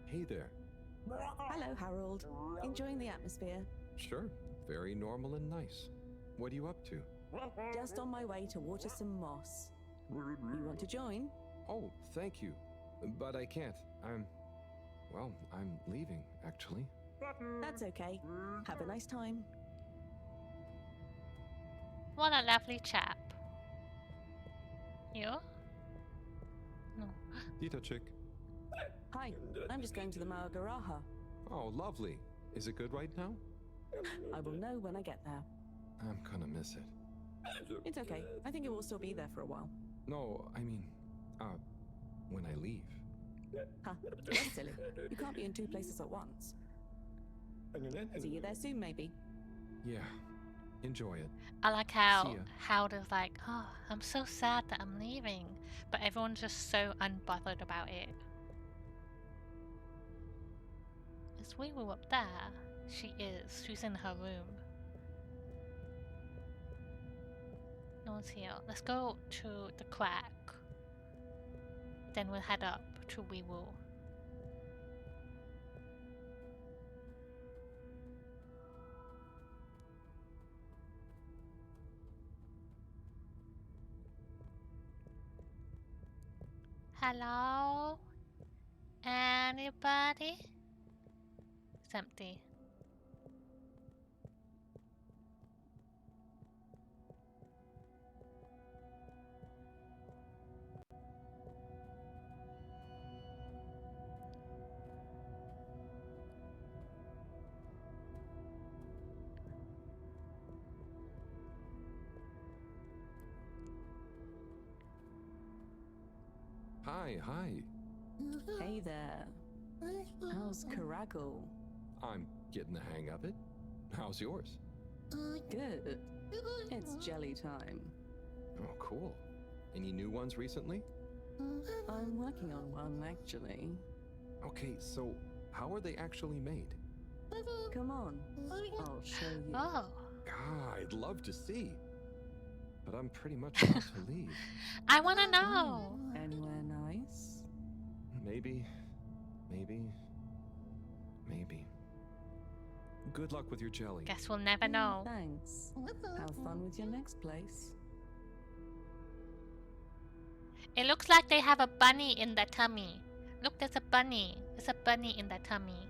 Hey there. Hello, Harold. Enjoying the atmosphere? Sure. Very normal and nice. What are you up to? Just on my way to water some moss. You want to join? Oh, thank you. But I can't. Well, I'm leaving, actually. That's okay. Have a nice time. What a lovely chap. You? No. Dita chick. Hi, I'm just going to the Maugaraha. Oh, lovely. Is it good right now? I will know when I get there. I'm gonna miss it. It's okay. I think it will still be there for a while. No, I mean, when I leave. Huh, that's silly. You can't be in two places at once. See you there soon, maybe. Yeah, enjoy it. I like See how ya. Howder's like, oh, I'm so sad that I'm leaving, but everyone's just so unbothered about it. Is Weewoo up there? She is. She's in her room. No one's here. Let's go to the crack. Then we'll head up to Weewoo. Hello? Anybody? It's empty. Hi. Hey there. How's Karagal? I'm getting the hang of it. How's yours? Good. It's jelly time. Oh, cool. Any new ones recently? I'm working on one, actually. Okay, so how are they actually made? Come on. I'll show you. Oh. God, I'd love to see. But I'm pretty much about to leave. I want to know. Anywhere nice? Maybe. Good luck with your jelly. Guess we'll never know. Thanks. Have fun with your next place. It looks like they have a bunny in their tummy. Look, there's a bunny. There's a bunny in their tummy.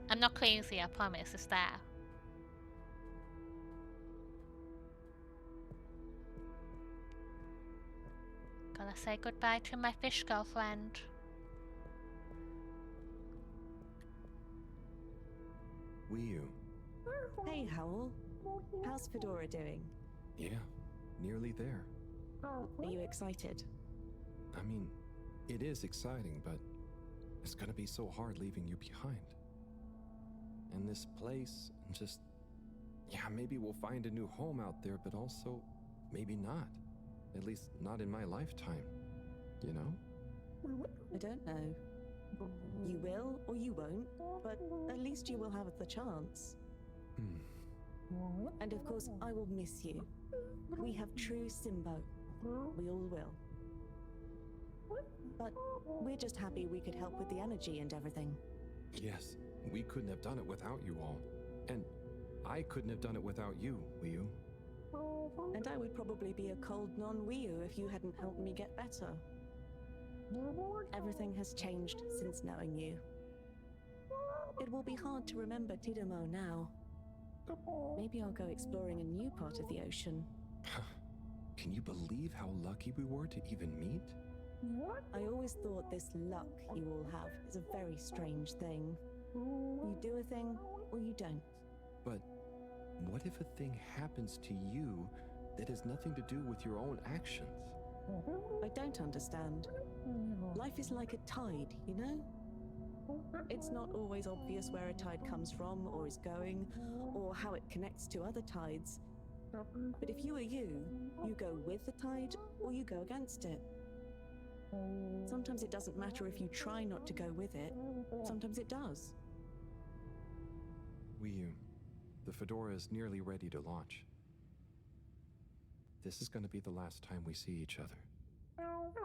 I'm not crazy, I promise. It's there. Gonna say goodbye to my fish girlfriend. Wii Hey, Howl. How's Fedora doing? Yeah, nearly there. Are you excited? I mean, it is exciting, but it's gonna be so hard leaving you behind. And this place, and just, yeah, maybe we'll find a new home out there, but also, maybe not. At least not in my lifetime. You know? I don't know. You will or you won't, but at least you will have the chance. And of course, I will miss you. We have true Simbo. We all will. But we're just happy we could help with the energy and everything. Yes, we couldn't have done it without you all. And I couldn't have done it without you, Wii. And I would probably be a cold non-Wii if you hadn't helped me get better. Everything has changed since knowing you. It will be hard to remember Tidomo now. Maybe I'll go exploring a new part of the ocean. Can you believe how lucky we were to even meet? I always thought this luck you all have is a very strange thing. You do a thing, or you don't. But what if a thing happens to you that has nothing to do with your own actions? I don't understand. Life is like a tide, you know? It's not always obvious where a tide comes from or is going, or how it connects to other tides. But if you are you, you go with the tide or you go against it. Sometimes it doesn't matter if you try not to go with it, sometimes it does. The Fedora is nearly ready to launch. This is going to be the last time we see each other.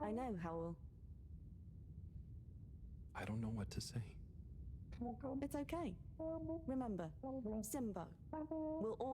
I know, Howell. I don't know what to say. It's okay. Remember, Simbo. We'll all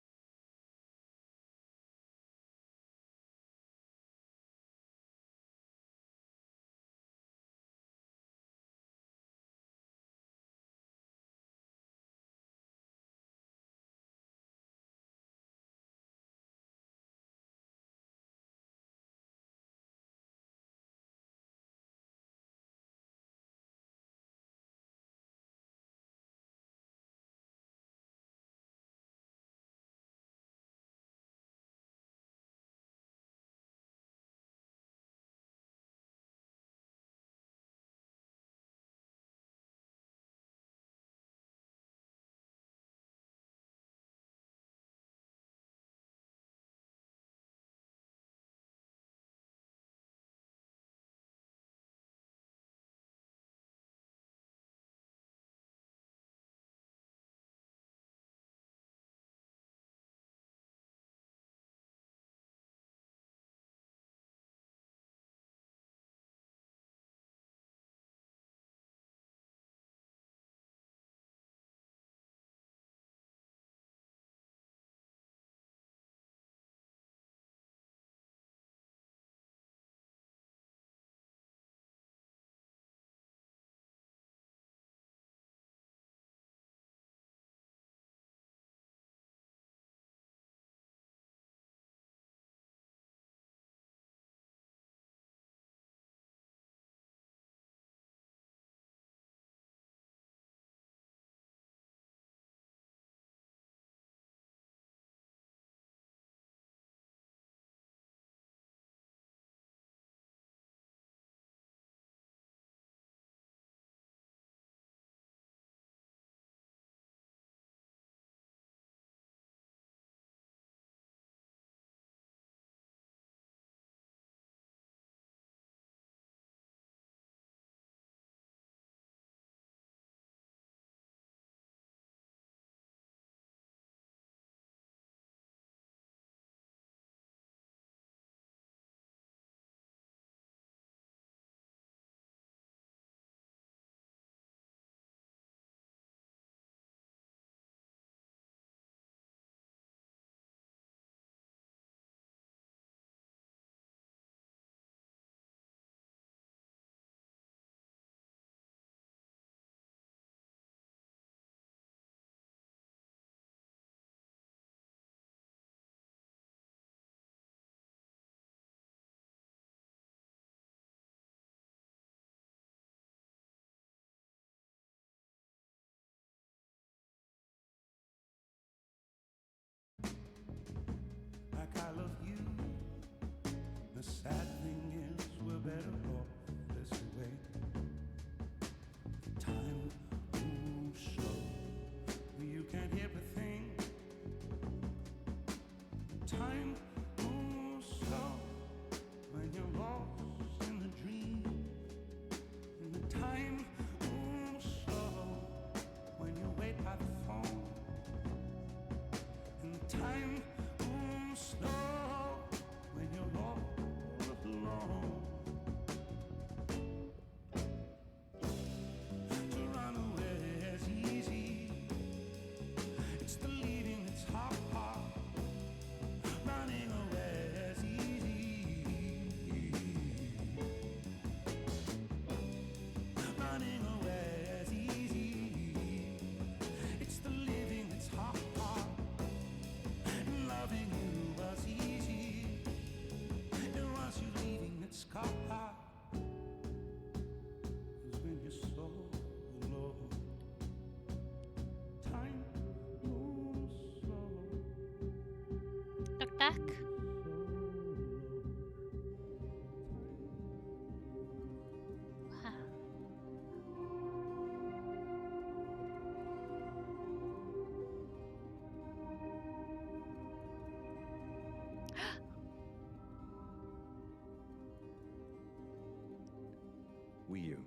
Wii U.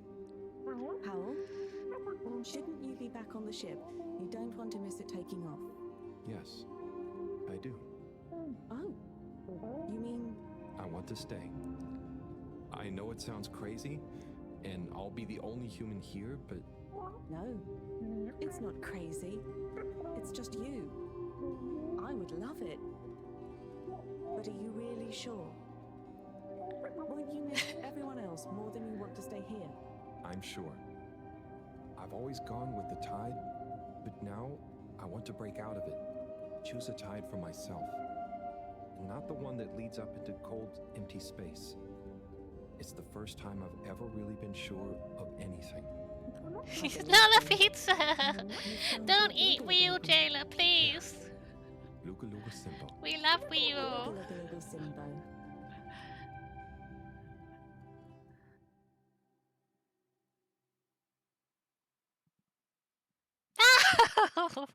Howell, shouldn't you be back on the ship? You don't want to miss it taking off. Yes, I do. Oh, you mean... I want to stay. I know it sounds crazy, and I'll be the only human here, but... No, it's not crazy. It's just you. I would love it. But are you really sure? Won't you miss everyone else more than you want to stay here? I'm sure. I've always gone with the tide, but now I want to break out of it. Choose a tide for myself. And not the one that leads up into cold, empty space. It's the first time I've ever really been sure of anything. It's not a pizza! Don't eat Wii U, Jayla, please! Luka Luka Simba. We love Wii U! Ah!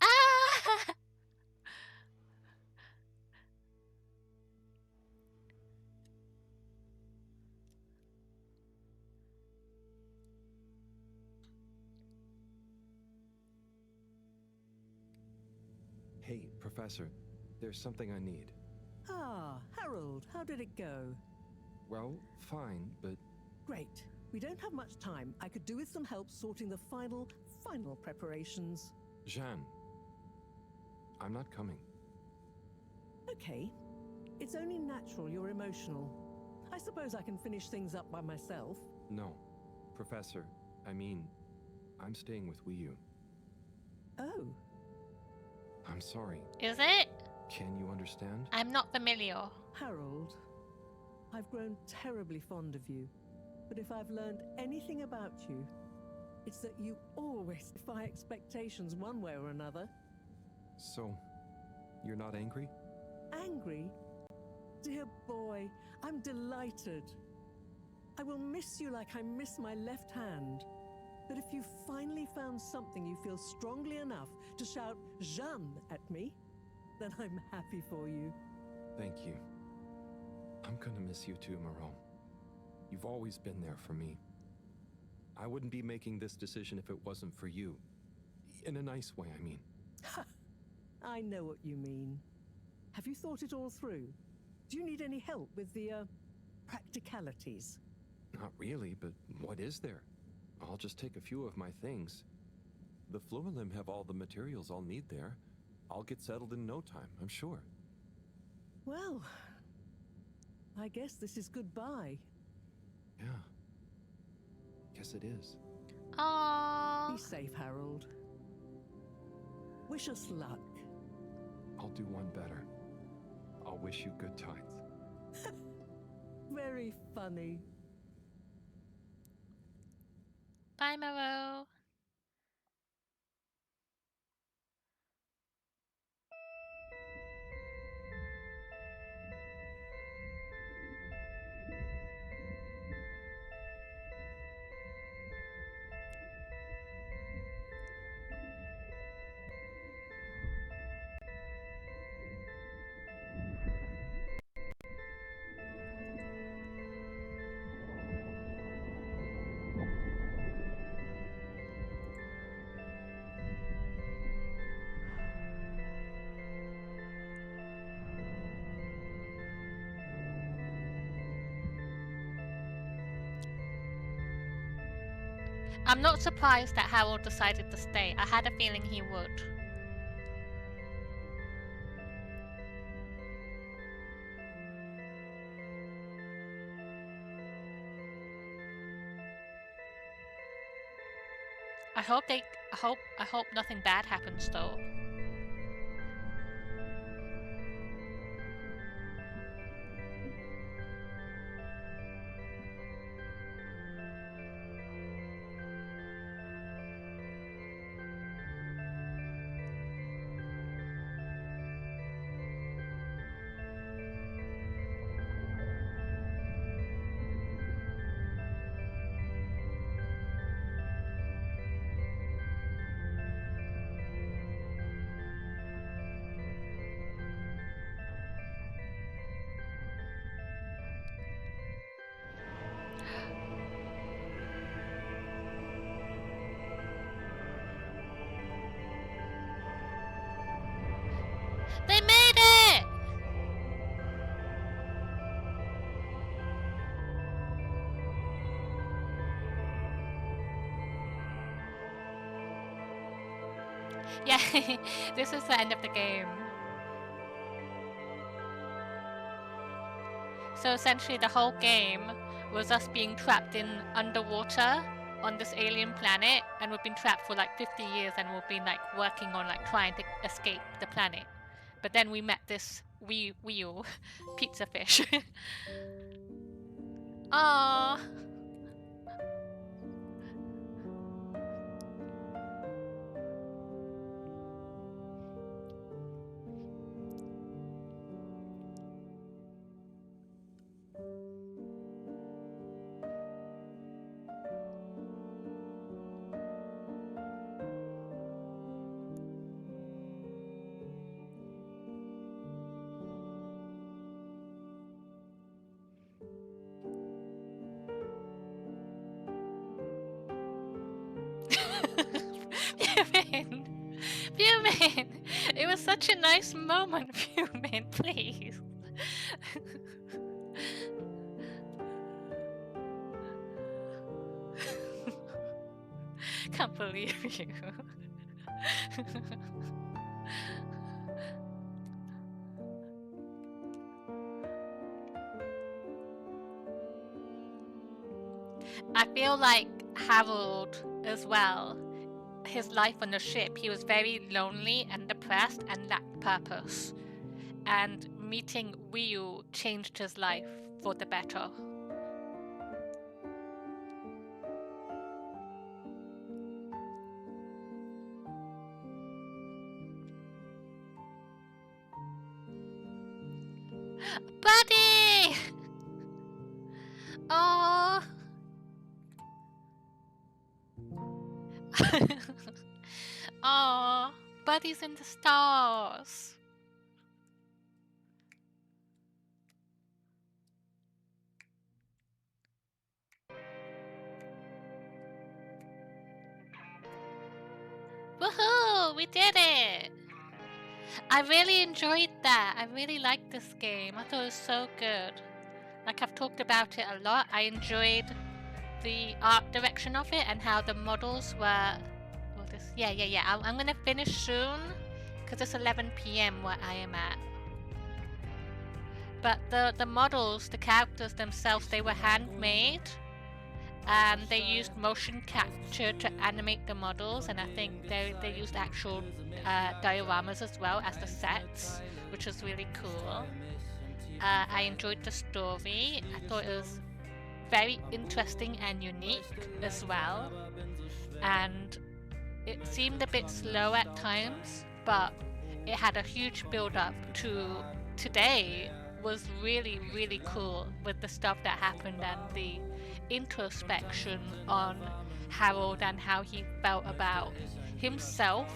Ah! Hey, Professor, there's something I need. Ah, Harold, how did it go? Well, fine, but Great. We don't have much time. I could do with some help sorting the final preparations. Jeanne, I'm not coming. Okay. It's only natural you're emotional. I suppose I can finish things up by myself. No, Professor, I mean, I'm staying with Wii U. Oh. I'm sorry. Is it? Can you understand? I'm not familiar. Harold, I've grown terribly fond of you. But if I've learned anything about you, it's that you always defy expectations one way or another. So, you're not angry? Angry? Dear boy, I'm delighted. I will miss you like I miss my left hand. But if you finally found something you feel strongly enough to shout Jeanne at me, then I'm happy for you. Thank you. I'm gonna miss you too, Marone. You've always been there for me. I wouldn't be making this decision if it wasn't for you. In a nice way, I mean. I know what you mean. Have you thought it all through? Do you need any help with the, practicalities? Not really, but what is there? I'll just take a few of my things. The Fluilim have all the materials I'll need there. I'll get settled in no time, I'm sure. Well, I guess this is goodbye. Yeah. Guess it is. Aww. Be safe, Harold. Wish us luck. I'll do one better. I'll wish you good tides. Very funny. Bye, Maro. I'm not surprised that Harold decided to stay. I had a feeling he would. I hope nothing bad happens though. Yeah, this is the end of the game. So essentially the whole game was us being trapped in underwater on this alien planet, and we've been trapped for like 50 years, and we've been like working on like trying to escape the planet. But then we met this wheel pizza fish. Aww. Fuming! It was such a nice moment, Fuming, please. Can't believe you. I feel like Harold as well. His life on the ship, he was very lonely and depressed and lacked purpose. And meeting Ryu changed his life for the better. Buddy! Oh. Aww, Buddy's in the stars. Woohoo! We did it! I really enjoyed that. I really liked this game. I thought it was so good. Like I've talked about it a lot. I enjoyed the art direction of it and how the models were. Well, this, yeah. I'm gonna finish soon because it's 11 p.m. where I am at. But the models, the characters themselves, they were handmade, and they used motion capture to animate the models, and I think they used actual dioramas as well as the sets, which was really cool. I enjoyed the story. I thought it was very interesting and unique as well, and it seemed a bit slow at times, but it had a huge build up to today. Was really, really cool with the stuff that happened and the introspection on Harold and how he felt about himself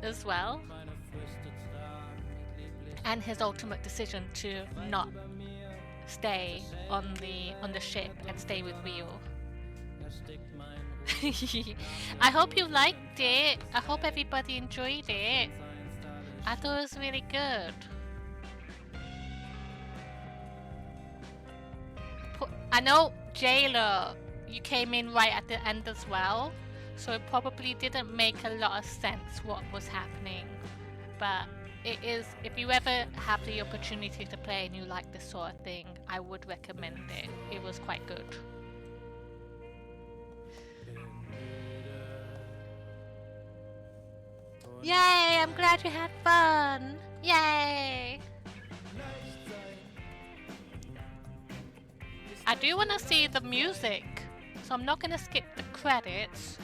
as well, and his ultimate decision to not stay on the ship and stay with Ryu. I hope you liked it. I hope everybody enjoyed it. I thought it was really good. I know, Jailer, you came in right at the end as well, so it probably didn't make a lot of sense what was happening. But it is, if you ever have the opportunity to play and you like this sort of thing, I would recommend it. It was quite good. Yay! I'm glad you had fun! Yay! I do want to see the music, so I'm not going to skip the credits,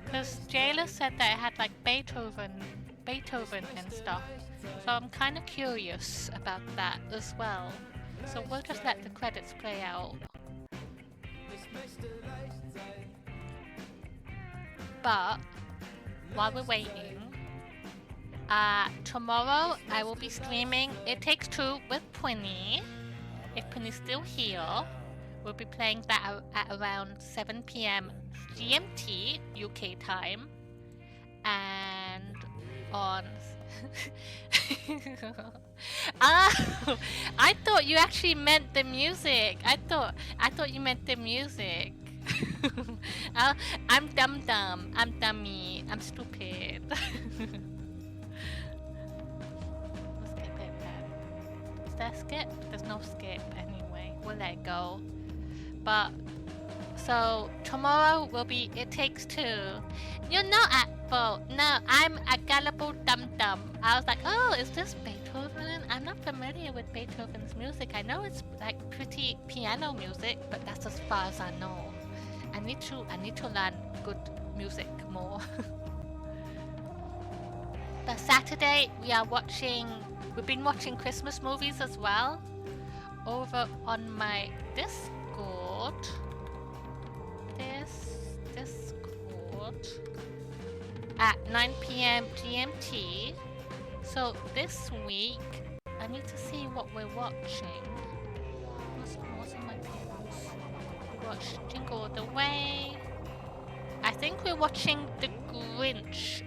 because Jayla said that it had like Beethoven and stuff, so I'm kind of curious about that as well. So we'll just let the credits play out. But while we're waiting, tomorrow I will be streaming It Takes Two with Prinny. If Prinny's still here, we'll be playing that at around 7 p.m. GMT UK time, and on. Oh, I thought you actually meant the music. I thought you meant the music. I'm dumb. I'm dummy. I'm stupid. Let's skip it then. Is there a skip? There's no skip anyway. We'll let it go. But so tomorrow will be It Takes Two. You're not at fault. No, I'm a gullible dum-dum. I was like, oh, is this Beethoven? I'm not familiar with Beethoven's music. I know it's like pretty piano music, but that's as far as I know. I need to learn good music more. But Saturday we've been watching Christmas movies as well over on my Discord. Discord at 9 p.m. GMT. So this week I need to see what we're watching. What's on my pins? We watched Jingle All the Way. I think we're watching The Grinch,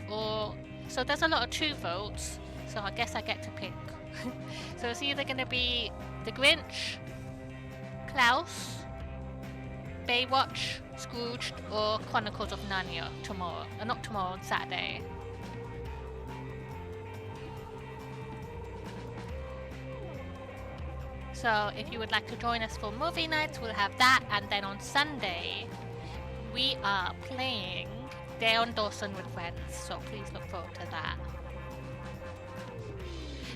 so there's a lot of 2 votes, so I guess I get to pick. So it's either gonna be The Grinch, Klaus, Baywatch, Scrooged, or Chronicles of Narnia tomorrow. Not tomorrow, on Saturday. So if you would like to join us for movie nights, we'll have that. And then on Sunday, we are playing Down Dawson with Friends. So please look forward to that.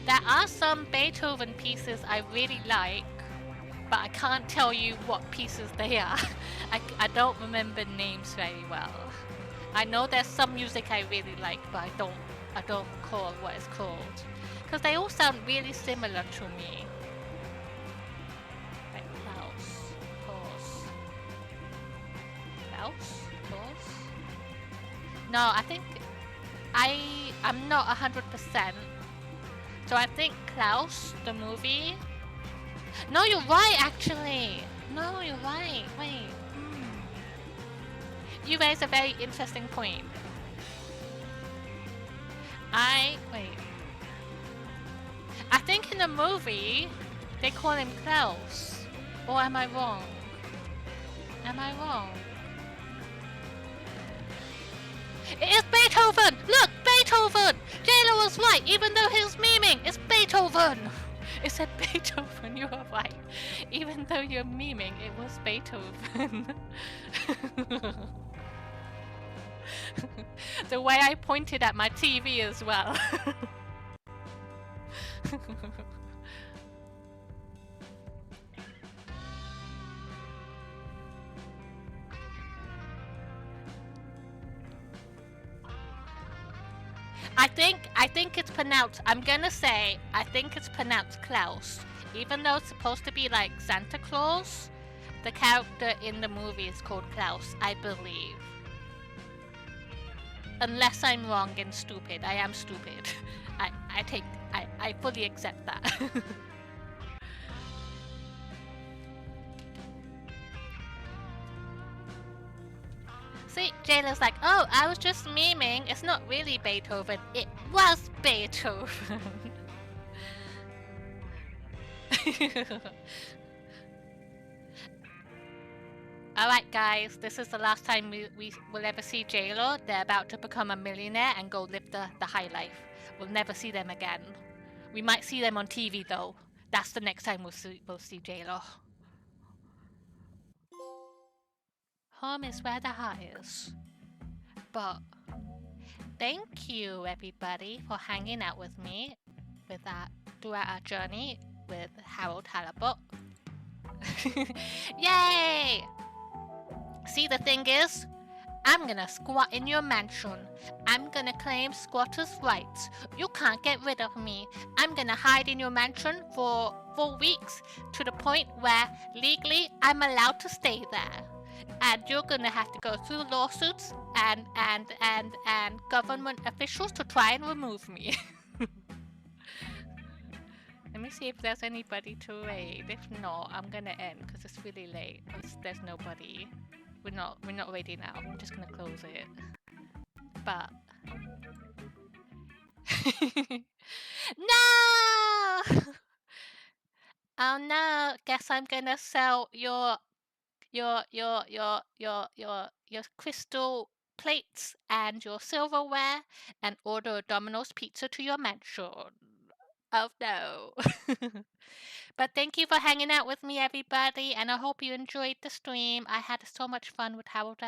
There are some Beethoven pieces I really like, but I can't tell you what pieces they are. I don't remember names very well. I know there's some music I really like, but I don't recall what it's called. Because they all sound really similar to me. Like Klaus. No, I think I'm not 100%. So I think Klaus, the movie. No, you're right, actually. No, you're right. Wait. You raise a very interesting point. Wait. I think in the movie, they call him Klaus. Or am I wrong? It is Beethoven! Look, Beethoven! Jayla was right, even though he was memeing. It's Beethoven! It said Beethoven, you were right. Even though you're memeing, it was Beethoven. The way I pointed at my TV as well. I think it's pronounced, I'm gonna say, I think it's pronounced Klaus. Even though it's supposed to be like Santa Claus, the character in the movie is called Klaus, I believe. Unless I'm wrong and stupid. I am stupid. I fully accept that. See, Jayla's like, oh, I was just memeing. It's not really Beethoven. It was Beethoven. Alright guys, this is the last time we will ever see J-Lo. They're about to become a millionaire and go live the high life. We'll never see them again. We might see them on TV though. That's the next time we'll see J-Lo. Home is where the heart is. But thank you everybody for hanging out with me throughout our journey with Harold Halibut. Yay! See, the thing is, I'm gonna squat in your mansion. I'm gonna claim squatters' rights. You can't get rid of me. I'm gonna hide in your mansion for 4 weeks to the point where legally I'm allowed to stay there. And you're gonna have to go through lawsuits and government officials to try and remove me. Let me see if there's anybody to raid. If not, I'm gonna end because it's really late. There's nobody. We're not ready now. I'm just gonna close it. But no! Oh no! Guess I'm gonna sell your your crystal plates and your silverware and order a Domino's pizza to your mansion. Oh no. But thank you for hanging out with me, everybody, and I hope you enjoyed the stream. I had so much fun with Harold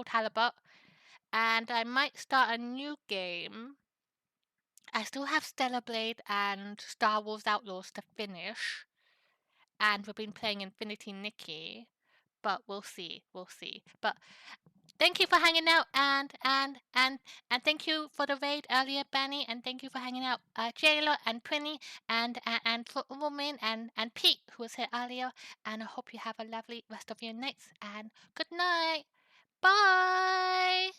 Halibut, and I might start a new game. I still have Stellar Blade and Star Wars Outlaws to finish, and we've been playing Infinity Nikki, but we'll see, But thank you for hanging out, and thank you for the raid earlier, Benny, and thank you for hanging out, Jayla and Prinny and Woman and Pete, who was here earlier. And I hope you have a lovely rest of your nights, and good night. Bye.